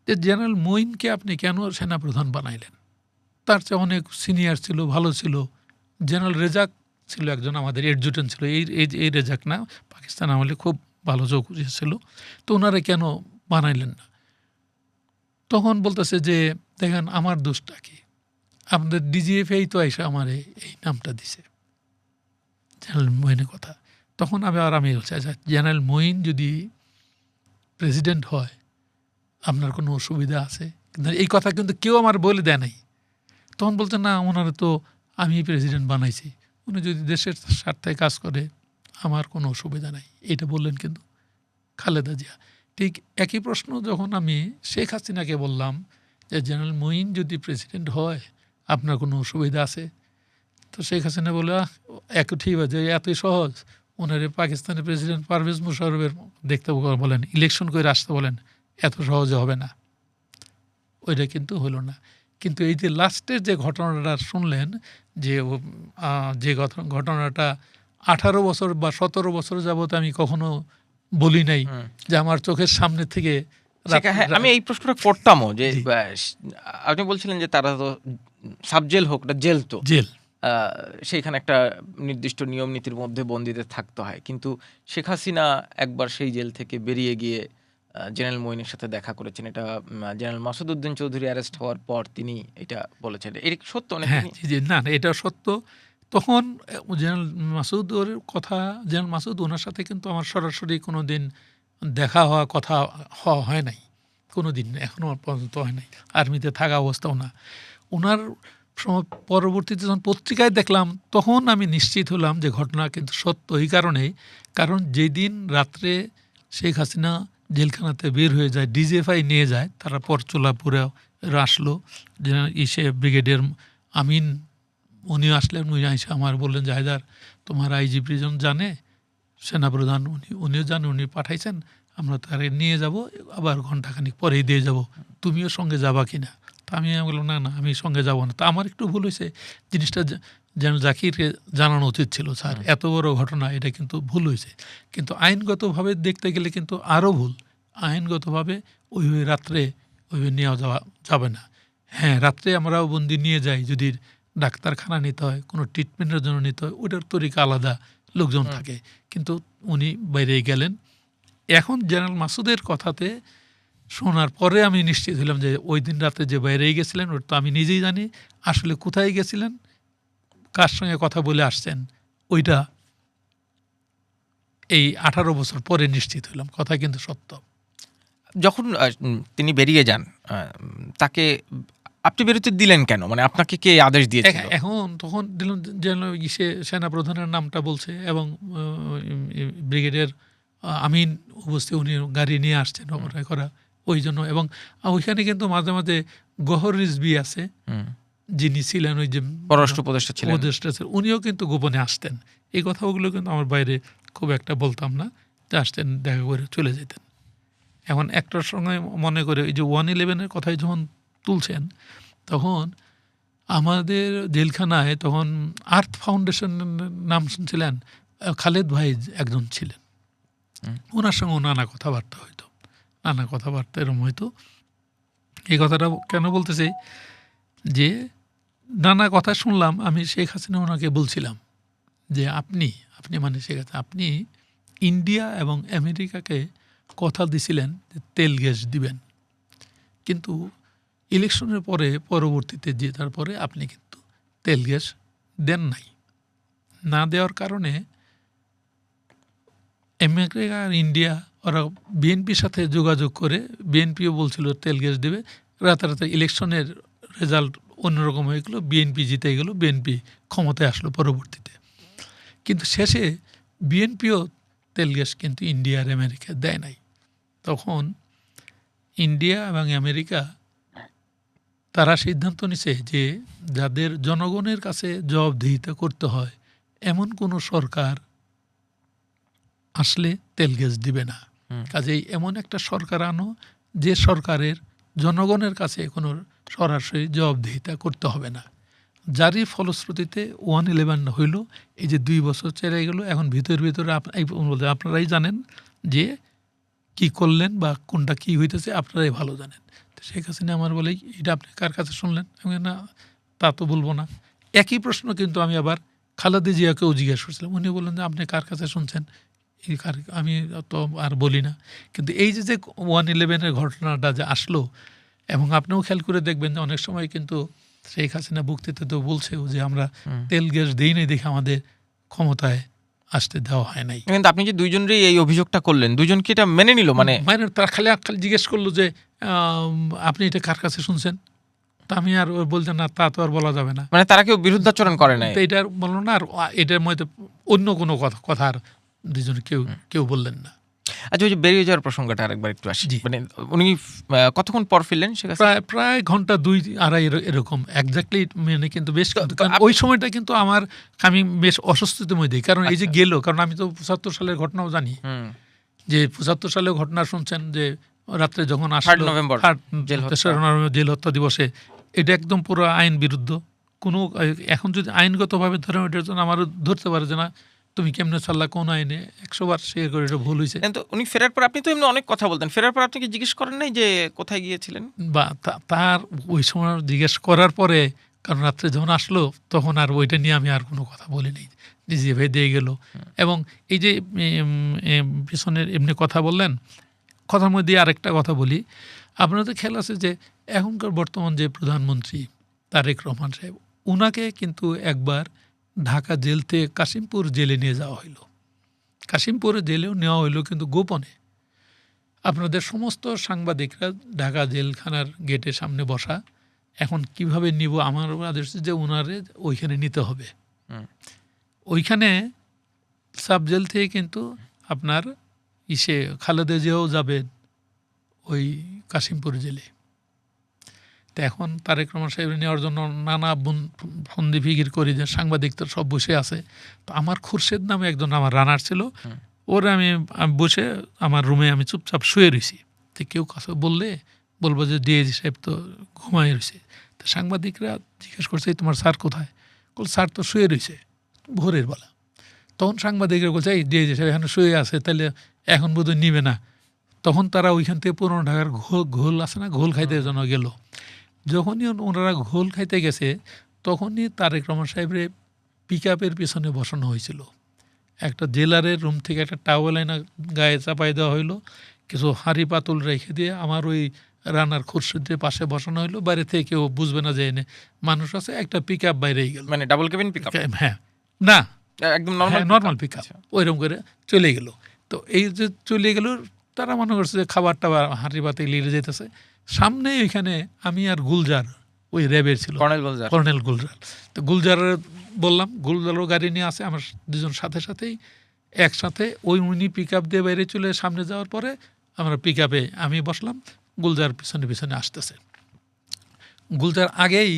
যে জেনারেল মঈনকে আপনি কেন সেনাপ্রধান বানাইলেন? তার চেয়ে অনেক সিনিয়র ছিল, ভালো ছিল। জেনারেল রেজাক ছিল একজন আমাদের এডজুটেন্ট ছিল, এই রেজাক না, পাকিস্তান আমলে খুব ভালো যোগ ছিল, তো ওনারা কেন বানাইলেন না? তখন বলতেছে যে দেখেন আমার দোষটা কি, আমাদের ডিজিএফআই তো এসে আমার এই নামটা দিছে, জেনারেল মঈনের কথা। তখন আমি বলছি, আচ্ছা জেনারেল মঈন যদি প্রেসিডেন্ট হয় আপনার কোনো অসুবিধা আছে? কিন্তু এই কথা কিন্তু কেউ আমার বলে দেয় নাই। তখন বলছে না, ওনারা তো আমি প্রেসিডেন্ট বানাইছি, উনি যদি দেশের স্বার্থে কাজ করে আমার কোনো অসুবিধা নাই, এটা বললেন কিন্তু খালেদা জিয়া। ঠিক একই প্রশ্ন যখন আমি শেখ হাসিনাকে বললাম যে জেনারেল মঈন যদি প্রেসিডেন্ট হয় আপনার কোনো অসুবিধা আছে? তো শেখ হাসিনা বলে একটু ঠিক আছে, এতই সহজ, ওনারে পাকিস্তানের প্রেসিডেন্ট পারভেজ মুশারফের দেখতে বলেন, ইলেকশন করে আসতে বলেন, এত সহজে হবে না। ওইটা কিন্তু হলো না। কিন্তু এই যে লাস্টের যে ঘটনাটা শুনলেন, যে ঘটনাটা 18 বছর বা 17 বছর যাবত আমি কখনো বলি নাই যে আমার চোখের সামনে থেকে। আমি এই প্রশ্নটা করতামও যে আপনি বলছিলেন যে তারা তো সাব জেল হোক না জেল, তো জেল, সেইখানে একটা নির্দিষ্ট নিয়ম নীতির মধ্যে বন্দীদের থাকতে হয়, কিন্তু শেখ হাসিনা একবার সেই জেল থেকে বেরিয়ে গিয়ে জেনারেল মঈনের সাথে দেখা করেছেন। এটা জেনারেল মাসুদ উদ্দিন চৌধুরী অ্যারেস্ট হওয়ার পর তিনি এটা বলেছেন। এটা সত্য? হ্যাঁ, না এটা সত্য। তখন জেনারেল মাসুদের কথা, জেনারেল মাসুদ ওনার সাথে কিন্তু আমার সরাসরি কোনো দিন দেখা হওয়া, কথা হওয়া হয় নাই কোনো দিন, এখনও পর্যন্ত হয় নাই, আর্মিতে থাকা অবস্থাও না। ওনার পরবর্তীতে যখন পত্রিকায় দেখলাম তখন আমি নিশ্চিত হলাম যে ঘটনা কিন্তু সত্য। এই কারণেই, কারণ যেদিন রাত্রে শেখ হাসিনা জেলখানাতে বের হয়ে যায়, ডিজিএফআই নিয়ে যায়, তারা পরচুলাপুরে আসলো, ব্রিগেডিয়ার আমিন উনিও আসলেন। উনি এসে আমার বললেন যে হায়দার, তোমার আইজি প্রিজন জানে, সেনাপ্রধান উনিও জানে, উনি পাঠাইছেন, আমরা তারে নিয়ে যাব, আবার ঘন্টাখানিক পরেই দিয়ে যাব, তুমিও সঙ্গে যাবা কিনা? তা আমি বললাম না আমি সঙ্গে যাব না। তা আমার একটু ভুল হয়েছে, জিনিসটা যেন জাকিরকে জানানো উচিত ছিল, স্যার এত বড় ঘটনা, এটা কিন্তু ভুল হয়েছে। কিন্তু আইনগতভাবে দেখতে গেলে কিন্তু আরও ভুল। আইনগতভাবে ওইভাবে রাত্রে ওইভাবে নেওয়া যাবে না। হ্যাঁ, রাত্রে আমরাও বন্দি নিয়ে যাই, যদি ডাক্তারখানা নিতে হয়, কোনো ট্রিটমেন্টের জন্য নিতে হয়, ওইটার তরিকা আলাদা, লোকজন থাকে। কিন্তু উনি বাইরে গেলেন। এখন জেনারেল মাসুদের কথাতে শোনার পরে আমি নিশ্চিত হলাম যে ওই দিন রাতে যে বাইরেই গেছিলেন, ওটা তো আমি নিজেই জানি। আসলে কোথায় গেছিলেন, কার সঙ্গে কথা বলে আসছেন, ওইটা এই 18 বছর পরে নিশ্চিত হলাম। কথা কিন্তু সত্য। যখন তিনি বেরিয়ে যান, তাকে আপনি বেরোতে দিলেন কেন? মানে আপনাকে কে আদেশ দিয়েছিল? এখন তখন দিলাম যেন সেনাপ্রধানের নামটা বলছে, এবং ব্রিগেডিয়ার আমিন উপস্থিত, উনি গাড়ি নিয়ে আসছেন অপরাধ করা, ওই জন্য। এবং ওইখানে কিন্তু মাঝে মাঝে গহর রিজভি আছে, যিনি ছিলেন ওই যে পররাষ্ট্র উপদেষ্টা ছিলেন, উনিও কিন্তু গোপনে আসতেন। এই কথাগুলো কিন্তু আমার বাইরে খুব একটা বলতাম না, যে আসতেন, দেখা করে চলে যেতেন। এখন একটার সঙ্গে মনে করে এই যে 111-এর কথাই যখন তুলছেন, তখন আমাদের জেলখানায় তখন আর্থ ফাউন্ডেশনের নাম শুনছিলেন, খালেদ ভাই একজন ছিলেন, ওনার সঙ্গে নানা কথাবার্তা হইতো, নানা কথাবার্তা এরকম হইতো। এই কথাটা কেন বলতেছি, যে নানা কথা শুনলাম আমি। শেখ হাসিনা ওনাকে বলছিলাম যে আপনি মানে শেখ হাসিনা, আপনি ইন্ডিয়া এবং আমেরিকাকে কথা দিছিলেন যে তেল গ্যাস দিবেন, কিন্তু ইলেকশনের পরবর্তীতে জেতার পরে আপনি কিন্তু তেল গ্যাস দেন নাই। না দেওয়ার কারণে আমেরিকা আর ইন্ডিয়া ওরা বিএনপির সাথে যোগাযোগ করে, বিএনপিও বলছিল তেল গ্যাস দেবে, রাতারাতি ইলেকশনের রেজাল্ট অন্যরকম হয়ে গেলো, বিএনপি জিতে গেল, বিএনপি ক্ষমতায় আসলো পরবর্তীতে। কিন্তু শেষে বিএনপিও তেল গ্যাস কিন্তু ইন্ডিয়া আর আমেরিকা দেয় নাই। তখন ইন্ডিয়া এবং আমেরিকা তারা সিদ্ধান্ত নিছে যে যাদের জনগণের কাছে জবাবদিহিতা করতে হয় এমন কোনো সরকার আসলে তেল গ্যাস দিবে না। কাজেই এমন একটা সরকার আনো যে সরকারের জনগণের কাছে কোনো সরাসরি জবাবদিহিতা করতে হবে না। যারই ফলশ্রুতিতে 1/11 হইল। এই যে 2 বছর চলে গেল, এখন ভিতরে আপনারাই জানেন যে কি করলেন বা কোনটা কি হইতেছে আপনারাই ভালো জানেন। তো শেখ হাসিনা আমার বলে এটা আপনি কার কাছে শুনলেন? আমি না, তা তো বলবো না। একই প্রশ্ন কিন্তু আমি আবার খালেদা জিয়াকেও জিজ্ঞেস করছিলাম। উনি বললেন যে আপনি কার কাছে শুনছেন? আমি তো আর বলি না। কিন্তু এই যে 1/11 ঘটনাটা যে আসলো, এবং আপনিও খেয়াল করে দেখবেন যে অনেক সময় কিন্তু শেখ হাসিনা বক্তৃতাতেও বলছেও যে আমরা তেল গ্যাস দিই নাই দেখে আমাদের ক্ষমতায় আসতে দেওয়া হয় নাই। কিন্তু আপনি যে দুইজনেরই এই অভিযোগটা করলেন, দুইজন কি এটা মেনে নিল? মানে তারা খালি জিজ্ঞেস করলো যে আপনি এটা কার কাছে শুনছেন? তা আমি আর বলতেন না, তা তো আর বলা যাবে না। মানে তারা কেউ বিরুদ্ধাচরণ করে নাই? এটা বললো না। আর এটার মধ্যে অন্য কোনো কথা আর দুজন কেউ বললেন না। আচ্ছা, ওই যে বেরিয়ে যাওয়ার প্রসঙ্গটা আরেকবার একটু আসি। মানে উনি কতক্ষণ পর ফিরলেন? প্রায় ঘন্টা 2-2.5 এরকম এক্স্যাক্টলি মানে, কিন্তু বেশ ওই সময়টা কিন্তু আমি বেশ অস্বস্তিতে মধ্যে। কারণ এই যে গেল, কারণ আমি তো 75 সালের ঘটনাও জানি, যে 75 সালের ঘটনা শুনছেন যে রাত্রে যখন আসলো 3 নভেম্বর জেল হত্যা দিবসে, এটা একদম পুরো আইন বিরুদ্ধ। কোনো এখন যদি আইনগতভাবে ধরে এটার জন্য আমারও ধরতে পারে যে না তুমি কেমনে চাল্লা, কোন আইনে 100 বার শেয়ার করে এটা ভুল হয়েছে। কিন্তু উনি ফেরার পর আপনি তো এমনি অনেক কথা বলতেন, ফেরার পর আপনি কি জিজ্ঞেস করেন নাই যে কোথায় গিয়েছিলেন? বা তার ওই সময় জিজ্ঞেস করার পরে, কারণ রাত্রে যখন আসলো তখন আর ওইটা নিয়ে আমি আর কোনো কথা বলিনি, যে ভাই দিয়ে গেল। এবং এই যে পিছনের এমনি কথা বললেন, কথার মধ্যে আরেকটা কথা বলি। আপনাদের খেয়াল আছে যে এখনকার বর্তমান যে প্রধানমন্ত্রী তারেক রহমান সাহেব, উনাকে কিন্তু একবার ঢাকা জেল থেকে কাশিমপুর জেলে নিয়ে যাওয়া হইল। কাশিমপুরে জেলেও নেওয়া হইল কিন্তু গোপনে। আপনাদের সমস্ত সাংবাদিকরা ঢাকা জেলখানার গেটের সামনে বসা। এখন কিভাবে নিব, আমার আদেশ যে ওনারে ওইখানে নিতে হবে। ওইখানে সাব জেল থেকে কিন্তু আপনার খালেদা জিয়াও যাবেন ওই কাশিমপুর জেলে। তো এখন তারেক রহমান সাহেব নেওয়ার জন্য নানা ফন্দি ফিকির করি, যে সাংবাদিক তো সব বসে আছে। তো আমার খুরশেদ নামে একজন আমার রানার ছিল, ওরা আমি বসে আমার রুমে আমি চুপচাপ শুয়ে রয়েছি। তো কেউ কাছে বললে বলবো যে ডিআইজি সাহেব তো ঘুমাই রয়েছে। তো সাংবাদিকরা জিজ্ঞেস করছে তোমার স্যার কোথায়? স্যার তো শুয়ে রয়েছে ভোরের বেলা। তখন সাংবাদিকরা বলছে এই ডিআইজি সাহেব এখানে শুয়ে আছে, তাহলে এখন বোধহয় নিবে না। তখন তারা ওইখান থেকে পুরনো ঢাকার ঘোল আছে না, ঘোল খাইতে জন্য গেল। যখনই ওনারা ঘোল খাইতে গেছে তখনই তারেক রহমান সাহেবের পিকআপের পিছনে বসানো হয়েছিল। একটা জেলারের রুম থেকে একটা টাওয়েল আইনা গায়ে চাপাই দেওয়া হইলো, কিছু হাঁড়ি পাতুল রেখে দিয়ে আমার ওই রানার খুরশিদের পাশে বসানো হইলো। বাইরে থেকে কেউ বুঝবে না যে এনে মানুষ আছে। একটা পিকআপ বাইরেই গেল, মানে ডাবল কেবিন পিকআপ? হ্যাঁ, না একদম নর্মাল পিকআপ, ওইরকম করে চলে গেল। তো এই যে চলে গেল, তারা মনে করছে যে খাবার টাবার হাঁড়ি পাতে লিড়ে যেতেছে। সামনে ওইখানে আমি আর গুলজার, ওই র্যাবের ছিল কর্নেল গুলজার। তো গুলজারের বললাম, গুলজারও গাড়ি নিয়ে আসে আমার দুজন সাথেই একসাথে ওই উনি পিকআপ দিয়ে বাইরে চলে সামনে যাওয়ার পরে আমরা পিকআপে আমি বসলাম, গুলজার পিছনে পিছনে আসতেছে। গুলজার আগেই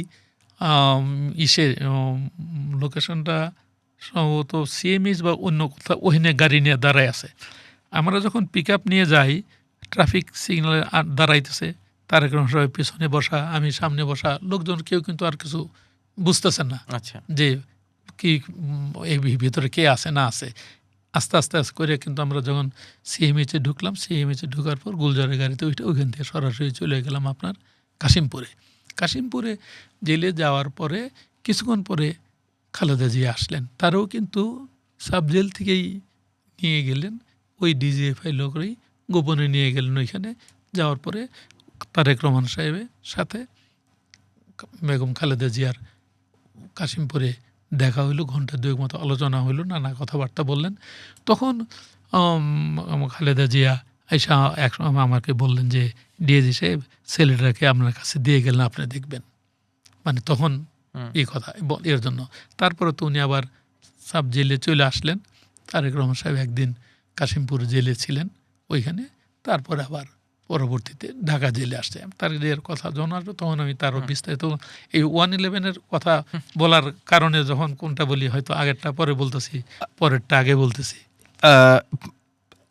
লোকেশনটা সম্ভবত সিএমএইচ বা অন্য কোথাও ওখানে গাড়ি নিয়ে দাঁড়ায় আছে। আমরা যখন পিকআপ নিয়ে যাই, ট্রাফিক সিগন্যালে দাঁড়াইতেছে, তারেক রহমান সাহেব পিছনে বসা, আমি সামনে বসা। লোকজন কেউ কিন্তু আর কিছু বুঝতেছেন না যে কি এই ভিতরে কে আছে না আছে। আস্তে আস্তে করে কিন্তু আমরা যখন সিএমএইচে ঢুকলাম, সিএমএইচে ঢুকার পর গুলজারের গাড়িতে ওইখান থেকে সরাসরি চলে গেলাম আপনার কাশিমপুরে জেলে যাওয়ার পরে কিছুক্ষণ পরে খালেদা জিয়া আসলেন। তারাও কিন্তু সাব জেল থেকেই নিয়ে গেলেন, ওই ডিজিএফআই লোকরাই গোপনে নিয়ে গেলেন ওইখানে। যাওয়ার পরে তারেক রহমান সাহেবের সাথে বেগম খালেদা জিয়ার কাশিমপুরে দেখা হইলো, ঘন্টা 2 মতো আলোচনা হইলো, নানা কথাবার্তা বললেন। তখন খালেদা জিয়া আইসা একসময় আমাকে বললেন যে ডিএজি সাহেব ছেলেটাকে আপনার কাছে দিয়ে গেলেন, আপনি দেখবেন। মানে তখন এই কথা এর জন্য। তারপরে তো উনি আবার সাব জেলে চলে আসলেন। তারেক রহমান সাহেব একদিন কাশিমপুর জেলে ছিলেন ওইখানে, তারপরে আবার পরবর্তীতে ঢাকা জেলে আসছে। তার এর কথা যখন আসবে তখন আমি তারও বিস্তারিত এই 111-এর কথা বলার কারণে যখন কোনটা বলি হয়তো আগেরটা পরে বলতেছি, পরেরটা আগে বলতেছি।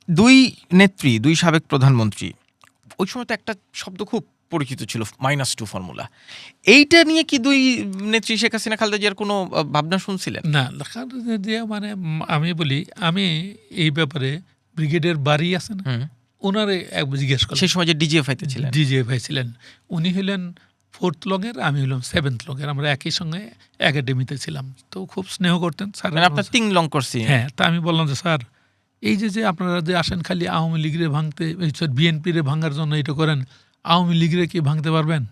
দুই নেত্রী, দুই সাবেক প্রধানমন্ত্রী, ওই সময় তো একটা শব্দ খুব পরিচিত ছিল, -2 ফর্মুলা। এইটা নিয়ে কি দুই নেত্রী শেখ হাসিনা খালেদা জিয়ার কোনো ভাবনা শুনছিলেন? না, খালেদা জিয়া মানে আমি বলি, আমি এই ব্যাপারে ব্রিগেডের বাড়ি আছে না, ওনারে জিজ্ঞেস করলাম। সেই সময় যে ডিজিএফআইতে ছিলেন, ডিজিএফআই ছিলেন, উনি হলেন 4th লগের, আমি হলাম 7th লগের, আমরা একই সঙ্গে একাডেমিতে ছিলাম। তো খুব স্নেহ করতেন স্যার। মানে আপনার 3 লং করছি। হ্যাঁ, তা আমি বললাম যে স্যার, এই যে আপনারা যে আসেন খালি আওয়ামী লীগরে ভাঙতে, বিএনপিরে ভাঙার জন্য এটা করেন, আওয়ামী লীগরে কি ভাঙতে পারবেন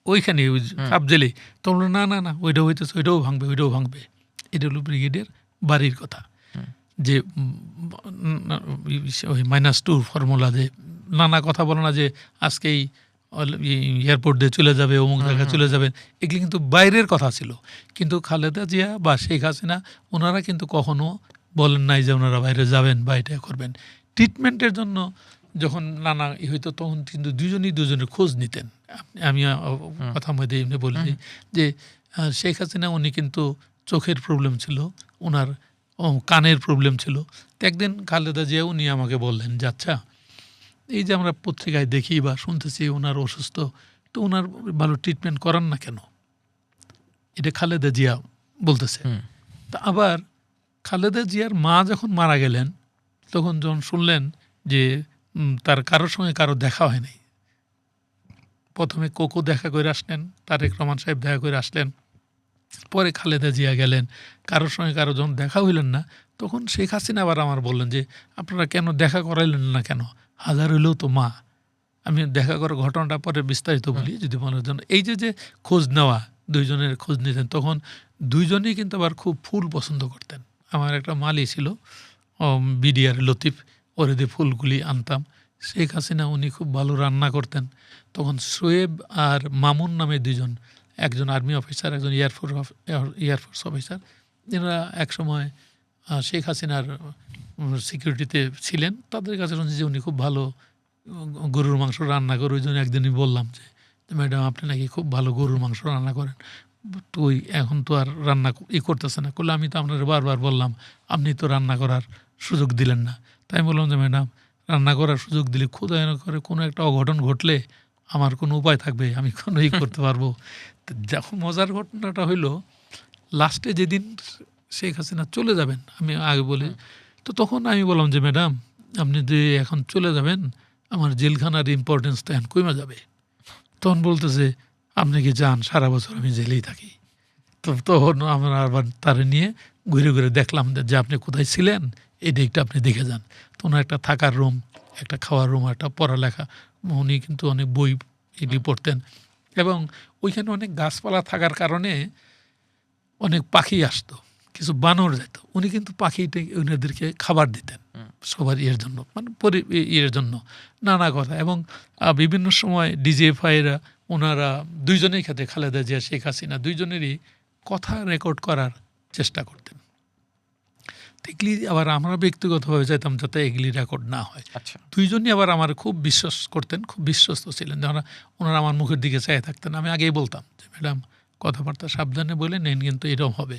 ওইখানে সাব জেলে? তোমরা না না না, ওইটা হইতেছে, ওইটাও ভাঙবে, ওইটাও ভাঙবে। এটা হলো ব্রিগেডের বাড়ির কথা। যে ওই -2 ফর্মুলা, যে নানা কথা বলো না, যে আজকেই এয়ারপোর্ট দিয়ে চলে যাবে, অমুক জায়গায় চলে যাবেন, এগুলি কিন্তু বাইরের কথা ছিল। কিন্তু খালেদা জিয়া বা শেখ হাসিনা ওনারা কিন্তু কখনো বলেন নাই যে ওনারা বাইরে যাবেন বা এটা করবেন। ট্রিটমেন্টের জন্য যখন নানা হয়তো তখন কিন্তু দুজনের খোঁজ নিতেন। আমি কথার মধ্যে এমনি বলি যে শেখ হাসিনা উনি কিন্তু চোখের প্রবলেম ছিল, ওনার কানের প্রবলেম ছিল। তো একদিন খালেদা জিয়া উনি আমাকে বললেন যে আচ্ছা, এই যে আমরা পত্রিকায় দেখি বা শুনতেছি ওনার অসুস্থ, তো ওনার ভালো ট্রিটমেন্ট করান না কেন? এটা খালেদা জিয়া বলতেছে। তা আবার খালেদা জিয়ার মা যখন মারা গেলেন, তখন যখন শুনলেন যে তার কারোর সঙ্গে কারো দেখা হয় নাই, প্রথমে কোকো দেখা করে আসলেন, তারেক রহমান সাহেব দেখা করে আসলেন, পরে খালেদা জিয়া গেলেন, কারোর সঙ্গে কারো যখন দেখা হইলেন না, তখন শেখ হাসিনা আবার আমার বললেন যে আপনারা কেন দেখা করাইলেন না কেন? হাজার হইলেও তো মা। আমি দেখা করার ঘটনাটা পরে বিস্তারিত বলি যদি মনের জন্য। এই যে খোঁজ নেওয়া, দুইজনের খোঁজ নিতেন, তখন দুইজনেই কিন্তু আবার খুব ফুল পছন্দ করতেন। আমার একটা মালি ছিল বিডিআর লতিফ, ওরে দিয়ে ফুলগুলি আনতাম। শেখ হাসিনা উনি খুব ভালো রান্না করতেন। তখন শোয়েব আর মামুন নামে দুজন, একজন আর্মি অফিসার, একজন এয়ারফোর্স অফিসার, এনারা একসময় শেখ হাসিনার সিকিউরিটিতে ছিলেন। তাদের কাছে শুনছি যে উনি খুব ভালো গরুর মাংস রান্না করে। ওই জন্য একদিনই বললাম যে ম্যাডাম আপনি নাকি খুব ভালো গরুর মাংস রান্না করেন, তো এখন তো আর রান্না করতেছে না। করলে আমি তো আপনার বারবার বললাম, আপনি তো রান্না করার সুযোগ দিলেন না। তাই বললাম যে ম্যাডাম, রান্না করার সুযোগ দিলে ক্ষুধায় করে কোনো একটা অঘটন ঘটলে আমার কোনো উপায় থাকবে, আমি কোনো করতে পারবো। যখন মজার ঘটনাটা হইলো, লাস্টে যেদিন শেখ হাসিনা চলে যাবেন, আমি আগে বলি, তো তখন আমি বললাম যে ম্যাডাম আপনি যে এখন চলে যাবেন, আমার জেলখানার ইম্পর্টেন্স তো এখন কমে যাবে। তখন বলতেছে আপনি কি যান, সারা বছর আমি জেলেই থাকি। তো তখন আমরা আবার তারে নিয়ে ঘুরে ঘুরে দেখলাম যে আপনি কোথায় ছিলেন, এই দিকটা আপনি দেখে যান। তো ওনার একটা থাকার রুম, একটা খাওয়ার রুম, একটা পড়ালেখা, উনি কিন্তু অনেক বই এটি পড়তেন, এবং ওইখানে অনেক গাছপালা থাকার কারণে অনেক পাখি আসতো, কিছু বানর যেত, উনি কিন্তু পাখিটা ওনাদেরকে খাবার দিতেন সবার ইয়ের জন্য, মানে ইয়ের জন্য নানা কথা। এবং বিভিন্ন সময় ডিজিএফআইরা ওনারা দুইজনেই খেতে, খালেদা জিয়া শেখ হাসিনা দুইজনেরই কথা রেকর্ড করার চেষ্টা করতেন। এগুলি আবার আমরা ব্যক্তিগতভাবে চাইতাম যাতে এগুলি রেকর্ড না হয়। দুইজনই আবার আমার খুব বিশ্বাস করতেন, খুব বিশ্বস্ত ছিলেন। যখন ওনারা আমার মুখের দিকে চাই থাকতেন, আমি আগেই বলতাম যে ম্যাডাম কথাবার্তা সাবধানে বলে নেন, কিন্তু এরকম হবে।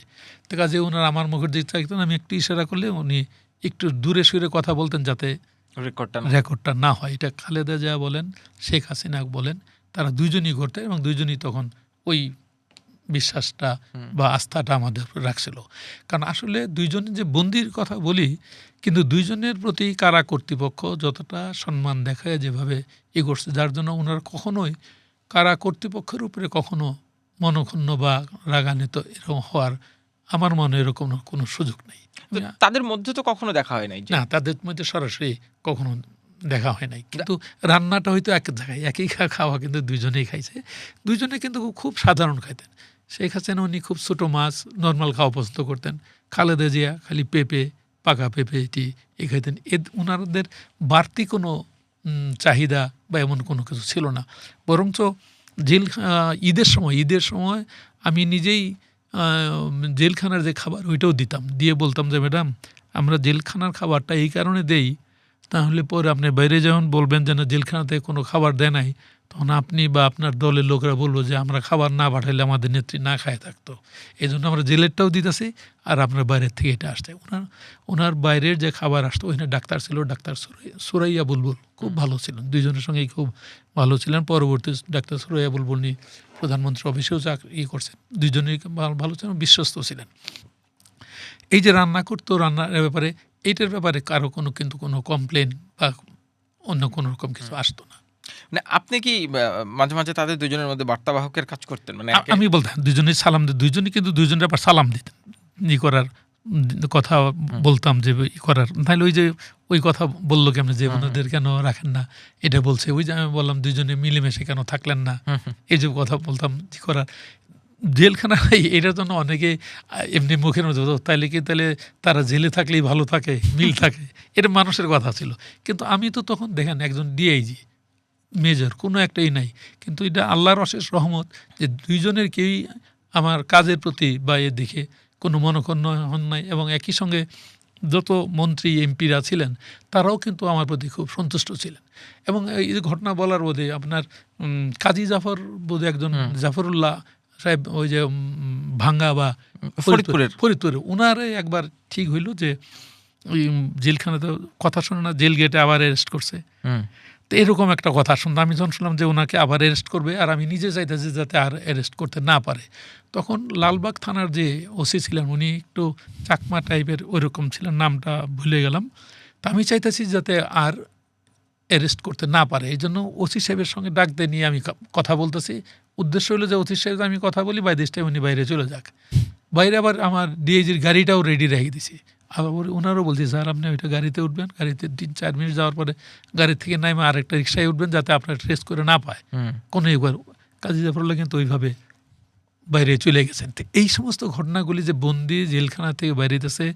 তো কাজে ওনারা আমার মুখের দিকে চাইতেন, আমি একটু ইশারা করলে উনি একটু দূরে সুরে কথা বলতেন যাতে রেকর্ডটা না হয়। এটা খালেদা জিয়া বলেন, শেখ হাসিনা বলেন, তারা দুইজনই করতেন, এবং দুইজনই তখন ওই বিশ্বাসটা বা আস্থাটা আমাদের উপর রাখছিল। কারণ আসলে দুইজনের যে বন্দির কথা বলি, কিন্তু দুইজনের প্রতি কারা কর্তৃপক্ষ যতটা সম্মান দেখায় যেভাবে করছে, যার জন্য ওনারা কখনোই কারা কর্তৃপক্ষের উপরে কখনো মনক্ষুণ্ণ বা রাগান্বিত এরকম হওয়ার আমার মনে এরকম কোনো সুযোগ নেই। তাদের মধ্যে তো কখনো দেখা হয় নাই না, তাদের মধ্যে সরাসরি কখনো দেখা হয় নাই, কিন্তু রান্নাটা হয়তো এক জায়গায় একই খাওয়া, কিন্তু দুইজনেই খাইছে। দুইজনে কিন্তু খুব সাধারণ খাইতেন। শেখ হাসিনা উনি খুব ছোটো মাছ নর্মাল খাওয়া পছন্দ করতেন। খালেদা জিয়া খালি পেঁপে, পাকা পেঁপে এটি খাইতেন। ওনাদের বাড়তি কোনো চাহিদা বা এমন কোনো কিছু ছিল না। বরঞ্চ ঈদের সময় আমি নিজেই জেলখানার যে খাবার ওইটাও দিতাম, দিয়ে বলতাম যে ম্যাডাম আমরা জেলখানার খাবারটা এই কারণে দেই, তাহলে পরে আপনি বাইরে যখন বলবেন যে না জেলখানাতে কোনো খাবার দেয় নাই, তখন আপনি বা আপনার দলের লোকেরা বলবো যে আমরা খাবার না পাঠাইলে আমাদের নেত্রী না খায় থাকতো। এই জন্য আমরা জেলেরটাও দিতেছি আর আপনার বাইরের থেকে এটা আসছে। ওনার বাইরের যে খাবার আসতো, ওইখানে ডাক্তার ছিল, ডাক্তার সুরাইয়া বুলবুল, খুব ভালো ছিলেন, দুইজনের সঙ্গেই খুব ভালো ছিলেন। পরবর্তী ডাক্তার সুরাইয়া বুলবুল নিয়ে প্রধানমন্ত্রী অফিসেও চাকরি করছেন, দুইজনেই ভালো ছিলেন, বিশ্বস্ত ছিলেন। এই যে রান্না করতো, রান্নার ব্যাপারে এইটার ব্যাপারে কারো কোনো কমপ্লেন বা অন্য কোনো রকম কিছু আসতো না। মানে আপনি কি মাঝে মাঝে তাদের দুজনের মধ্যে বার্তাবাহকের কাজ করতেন? মানে আমি বলতাম দুজনেই সালাম দিত, দুইজনই কিন্তু দুইজনের আবার সালাম দিতেন, করার কথা বলতাম যে করার, তাহলে ওই যে ওই কথা বললো কেমন যে ওনাদের কেন রাখেন না, এটা বলছে। ওই যে আমি বললাম দুইজনে মিলেমিশে কেন থাকলেন না, এই যে কথা বলতাম করার। জেলখানা এটার জন্য অনেকে এমনি মুখের মধ্যে তাইলে তারা জেলে থাকলেই ভালো থাকে, মিল থাকে, এটা মানুষের কথা ছিল। কিন্তু আমি তো তখন দেখেন একজন ডিআইজি মেজর, কোনো একটাই নাই, কিন্তু এটা আল্লাহর অশেষ রহমত যে দুইজনের কেউই আমার কাজের প্রতি বা এর দিকে কোনো মনোক্ষুণ্ণ হন নাই। এবং একই সঙ্গে যত মন্ত্রী এমপিরা ছিলেন তারাও কিন্তু আমার প্রতি খুব সন্তুষ্ট ছিলেন। এবং এই যে ঘটনা বলার বোধে আপনার কাজী জাফর বোধে একজন জাফরুল্লাহ সাহেব, ওই যে ভাঙ্গা বা ফরিদপুরের, উনারে একবার ঠিক হইল যে ওই জেলখানাতে কথা শুনে না, জেল গেটে আবার অ্যারেস্ট করছে। তো এরকম একটা কথা শুনলাম, আমি যখন শুনলাম যে ওনাকে আবার অ্যারেস্ট করবে, আর আমি নিজে চাইতেছি যাতে আর অ্যারেস্ট করতে না পারে। তখন লালবাগ থানার যে ওসি ছিলেন উনি একটু চাকমা টাইপের ওইরকম ছিলেন, নামটা ভুলে গেলাম। তো আমি চাইতেছি যাতে আর অ্যারেস্ট করতে না পারে, এই জন্য ওসি সাহেবের সঙ্গে ডাকতে নিয়ে আমি কথা বলতেছি। উদ্দেশ্য হলো যে ওসি সাহেব আমি কথা বলি, বাই দিস টাইম উনি বাইরে চলে যাক। বাইরে আবার আমার ডিআইজির গাড়িটাও রেডি রেখে দিছি। আবার ওনারও বলছি স্যার আপনি ওইটা গাড়িতে উঠবেন, গাড়িতে 3-4 মিনিট যাওয়ার পরে গাড়ি থেকে নামে আরেকটা রিক্সায় উঠবেন যাতে আপনার ট্রেস করে না পায় কোনো একবার। কাজী জাফরুল্লাহ কিন্তু ওইভাবে বাইরে চলে গেছেন। তো এই সমস্ত ঘটনাগুলি যে বন্দি জেলখানা থেকে বাইরেতেছে,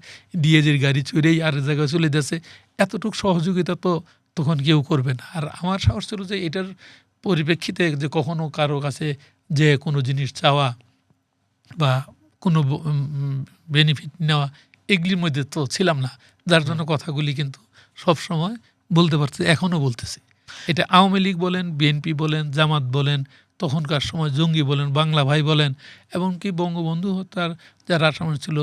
ডিএজির গাড়ি চড়েই আর জায়গায় চলে যাচ্ছে, এতটুকু সহযোগিতা তো তখন কেউ করবে না। আর আমার সাহস ছিল যে এটার পরিপ্রেক্ষিতে যে কখনো কারো কাছে যে কোনো জিনিস চাওয়া বা কোনো বেনিফিট নেওয়া, এগুলির মধ্যে তো ছিলাম না, যার জন্য কথাগুলি কিন্তু সবসময় বলতে পারছি, এখনও বলতেছি। এটা আওয়ামী লীগ বলেন, বিএনপি বলেন, জামাত বলেন, তখনকার সময় জঙ্গি বলেন, বাংলা ভাই বলেন, এমনকি বঙ্গবন্ধু হত্যার যারা সময় ছিল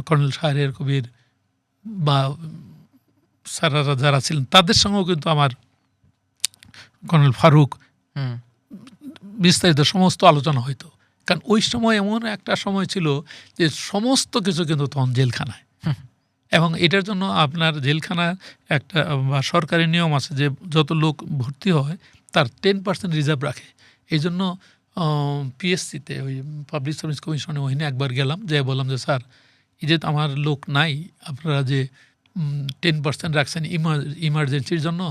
কর্নেল শাহরিয়ার কবির বা স্যারেরা যারা ছিলেন তাদের সঙ্গেও কিন্তু আমার কর্নেল ফারুক বিস্তারিত সমস্ত আলোচনা হইতো। কারণ ওই সময় এমন একটা সময় ছিল যে সমস্ত কিছু কিন্তু তখন জেলখানায়। এবং এটার জন্য আপনার জেলখানা একটা বা সরকারি নিয়ম আছে যে যত লোক ভর্তি হয় তার 10% রিজার্ভ রাখে। এই জন্য পিএসসিতে ওই পাবলিক সার্ভিস কমিশনে ওইখানে একবার গেলাম, যে বললাম যে স্যার এই যে আমার লোক নাই, আপনারা যে 10% রাখছেন ইমার্জেন্সির জন্য,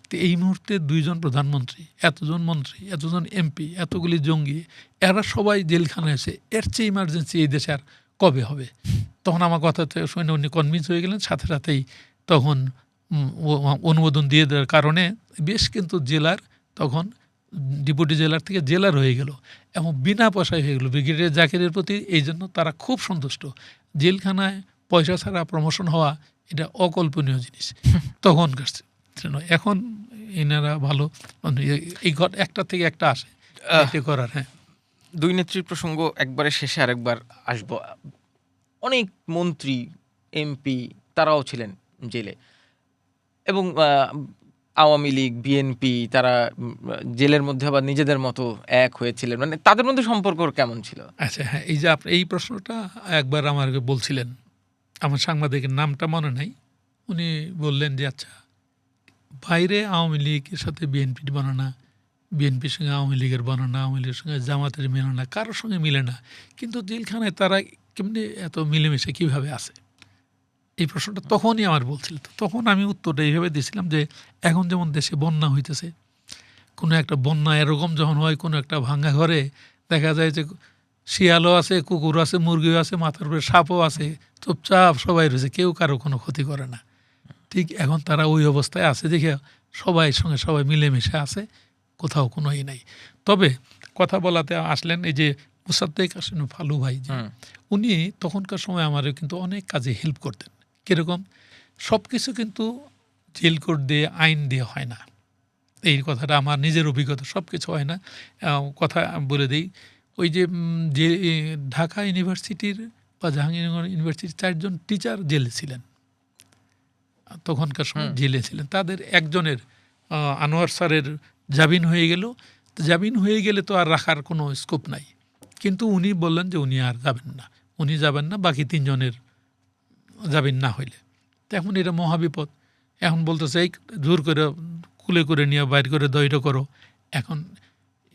তো এই মুহূর্তে 2 জন প্রধানমন্ত্রী, এতজন মন্ত্রী, এতজন এমপি, এতগুলি জঙ্গি, এরা সবাই জেলখানায় এসে, এর চেয়ে ইমার্জেন্সি এই দেশে আর কবে হবে? তখন আমার কথাতে শুনে উনি কনভিন্স হয়ে গেলেন, সাথে সাথেই তখন অনুমোদন দিয়ে দেওয়ার কারণে বেশ কিন্তু জেলার তখন ডেপুটি জেলার থেকে জেলার হয়ে গেল এবং বিনা পয়সায় হয়ে গেল ব্রিগেডিয়ার জাকিরের প্রতি। এই জন্য তারা খুব সন্তুষ্ট। জেলখানায় পয়সা ছাড়া প্রমোশন হওয়া এটা অকল্পনীয় জিনিস তখনকার। এখন এনারা ভালো, এই একটা থেকে একটা আসে করার। হ্যাঁ, 2 নেত্রীর প্রসঙ্গ একবারে শেষে আরেকবার আসবো। অনেক মন্ত্রী এমপি তারাও ছিলেন জেলে, এবং আওয়ামী লীগ বিএনপি তারা জেলের মধ্যে আবার নিজেদের মতো এক হয়েছিলেন। মানে তাদের মধ্যে সম্পর্ক কেমন ছিল? আচ্ছা, হ্যাঁ, এই যে আপনি এই প্রশ্নটা একবার আমাকে বলছিলেন, আমার সাংবাদিকের নামটা মনে নাই, উনি বললেন যে আচ্ছা বাইরে আওয়ামী লীগের সাথে বিএনপির বর্ণনা, বিএনপির সঙ্গে আওয়ামী লীগের বর্ণনা, আওয়ামী লীগের সঙ্গে জামাতের মিলে না, কারোর সঙ্গে মিলে না, কিন্তু জেলখানায় তারা কেমনি এত মিলেমিশে কীভাবে আছে? এই প্রশ্নটা তখনই আমার বলছিল। তো তখন আমি উত্তরটা এইভাবে দিয়েছিলাম যে এখন যেমন দেশে বন্যা হইতেছে, কোনো একটা বন্যা এরকম যখন হয়, কোনো একটা ভাঙ্গা ঘরে দেখা যায় যে শিয়ালও আছে, কুকুর আছে, মুরগিও আছে, মাথার উপরে সাপও আছে, চুপচাপ সবাই রয়েছে, কেউ কারো কোনো ক্ষতি করে না। ঠিক এখন তারা ওই অবস্থায় আছে দেখে সবাই সঙ্গে সবাই মিলেমিশে আছে, কোথাও কোনো নাই। তবে কথা বলাতে আসলেন এই যে মোসাদ্দেক হোসেন ফালু ভাই যে, উনি তখনকার সময় আমারও কিন্তু অনেক কাজে হেল্প করতেন। কীরকম? সব কিছু কিন্তু জেল কোড দিয়ে আইন দিয়ে হয় না। এই কথাটা আমার নিজের অভিজ্ঞতা, সব কিছু হয় না। কথা বলে দিই, ওই যে ঢাকা ইউনিভার্সিটির বা জাহাঙ্গীরনগর ইউনিভার্সিটির 4 জন টিচার জেলে ছিলেন, তখনকার সময় জেলে ছিলেন। তাদের একজনের আনোয়ার স্যারের জামিন হয়ে গেল। জামিন হয়ে গেলে তো আর রাখার কোনো স্কোপ নাই, কিন্তু উনি বললেন যে উনি আর যাবেন না, উনি যাবেন না, বাকি 3 জনের যাবেন না হইলে। তো এখন এটা মহাবিপদ। এখন বলতেছে এই জোর করে কুলে করে নিয়ে বাইর করে দৈর করো। এখন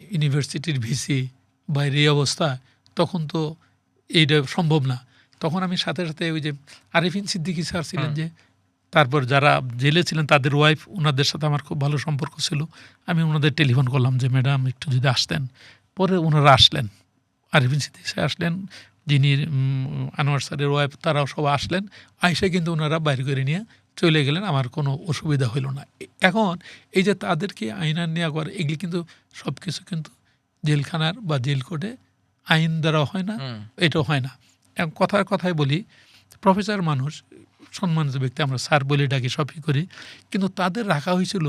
ইউনিভার্সিটির ভিসি বাইরে এই অবস্থা, তখন তো এইটা সম্ভব না। তখন আমি সাথে সাথে ওই যে আরিফিন সিদ্দিকী স্যার ছিলেন, যে তারপর যারা জেলে ছিলেন তাদের ওয়াইফ, ওনাদের সাথে আমার খুব ভালো সম্পর্ক ছিল। আমি ওনাদের টেলিফোন করলাম যে ম্যাডাম একটু যদি আসতেন। পরে ওনারা আসলেন, আরিফিন সিদ্দিকী স্যার আসলেন, যিনি আনোয়ার স্যারের ওয়াইফ, তারাও সবাই আসলেন। আইসা কিন্তু ওনারা বাইর করে নিয়ে চলে গেলেন, আমার কোনো অসুবিধা হইল না। এখন এই যে তাদেরকে আইন নেওয়া করে, এগুলি কিন্তু সব কিছু কিন্তু জেলখানার বা জেল কোর্টে আইন দ্বারা হয় না, এটাও হয় না। এখন কথায় বলি, প্রফেসর মানুষ, সম্মানিত ব্যক্তি, আমরা স্যার বলে ডাকি, সবই করি, কিন্তু তাদের রাখা হয়েছিল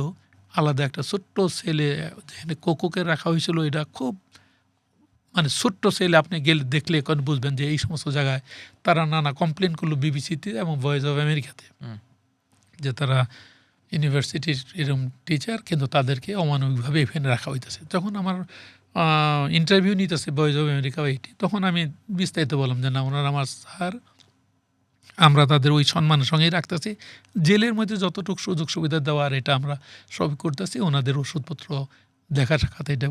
আলাদা একটা ছোট্ট সেলে, যেখানে কোকোকে রাখা হয়েছিল। এটা খুব মানে ছোট্ট সেলে, আপনি গেলে দেখলে এখন বুঝবেন যে এই সমস্ত জায়গায় তারা নানা কমপ্লেন করলো বিবিসিতে এবং ভয়েস অফ আমেরিকাতে, যে তারা ইউনিভার্সিটির এরকম টিচার, কিন্তু তাদেরকে অমানবিকভাবে এখানে রাখা হইতেছে। যখন আমার ইন্টারভিউ নিতেছে ভয়েস অফ আমেরিকা এইটি, তখন আমি বিস্তারিত বললাম যে না, ওনারা আমার স্যার, আমরা তাদের ওই সম্মানের সঙ্গেই রাখতেছি। জেলের মধ্যে যতটুকু সুযোগ সুবিধা দেওয়ার এটা আমরা সবই করতেছি, ওনাদের ওষুধপত্র দেখা সাক্ষাৎ এটা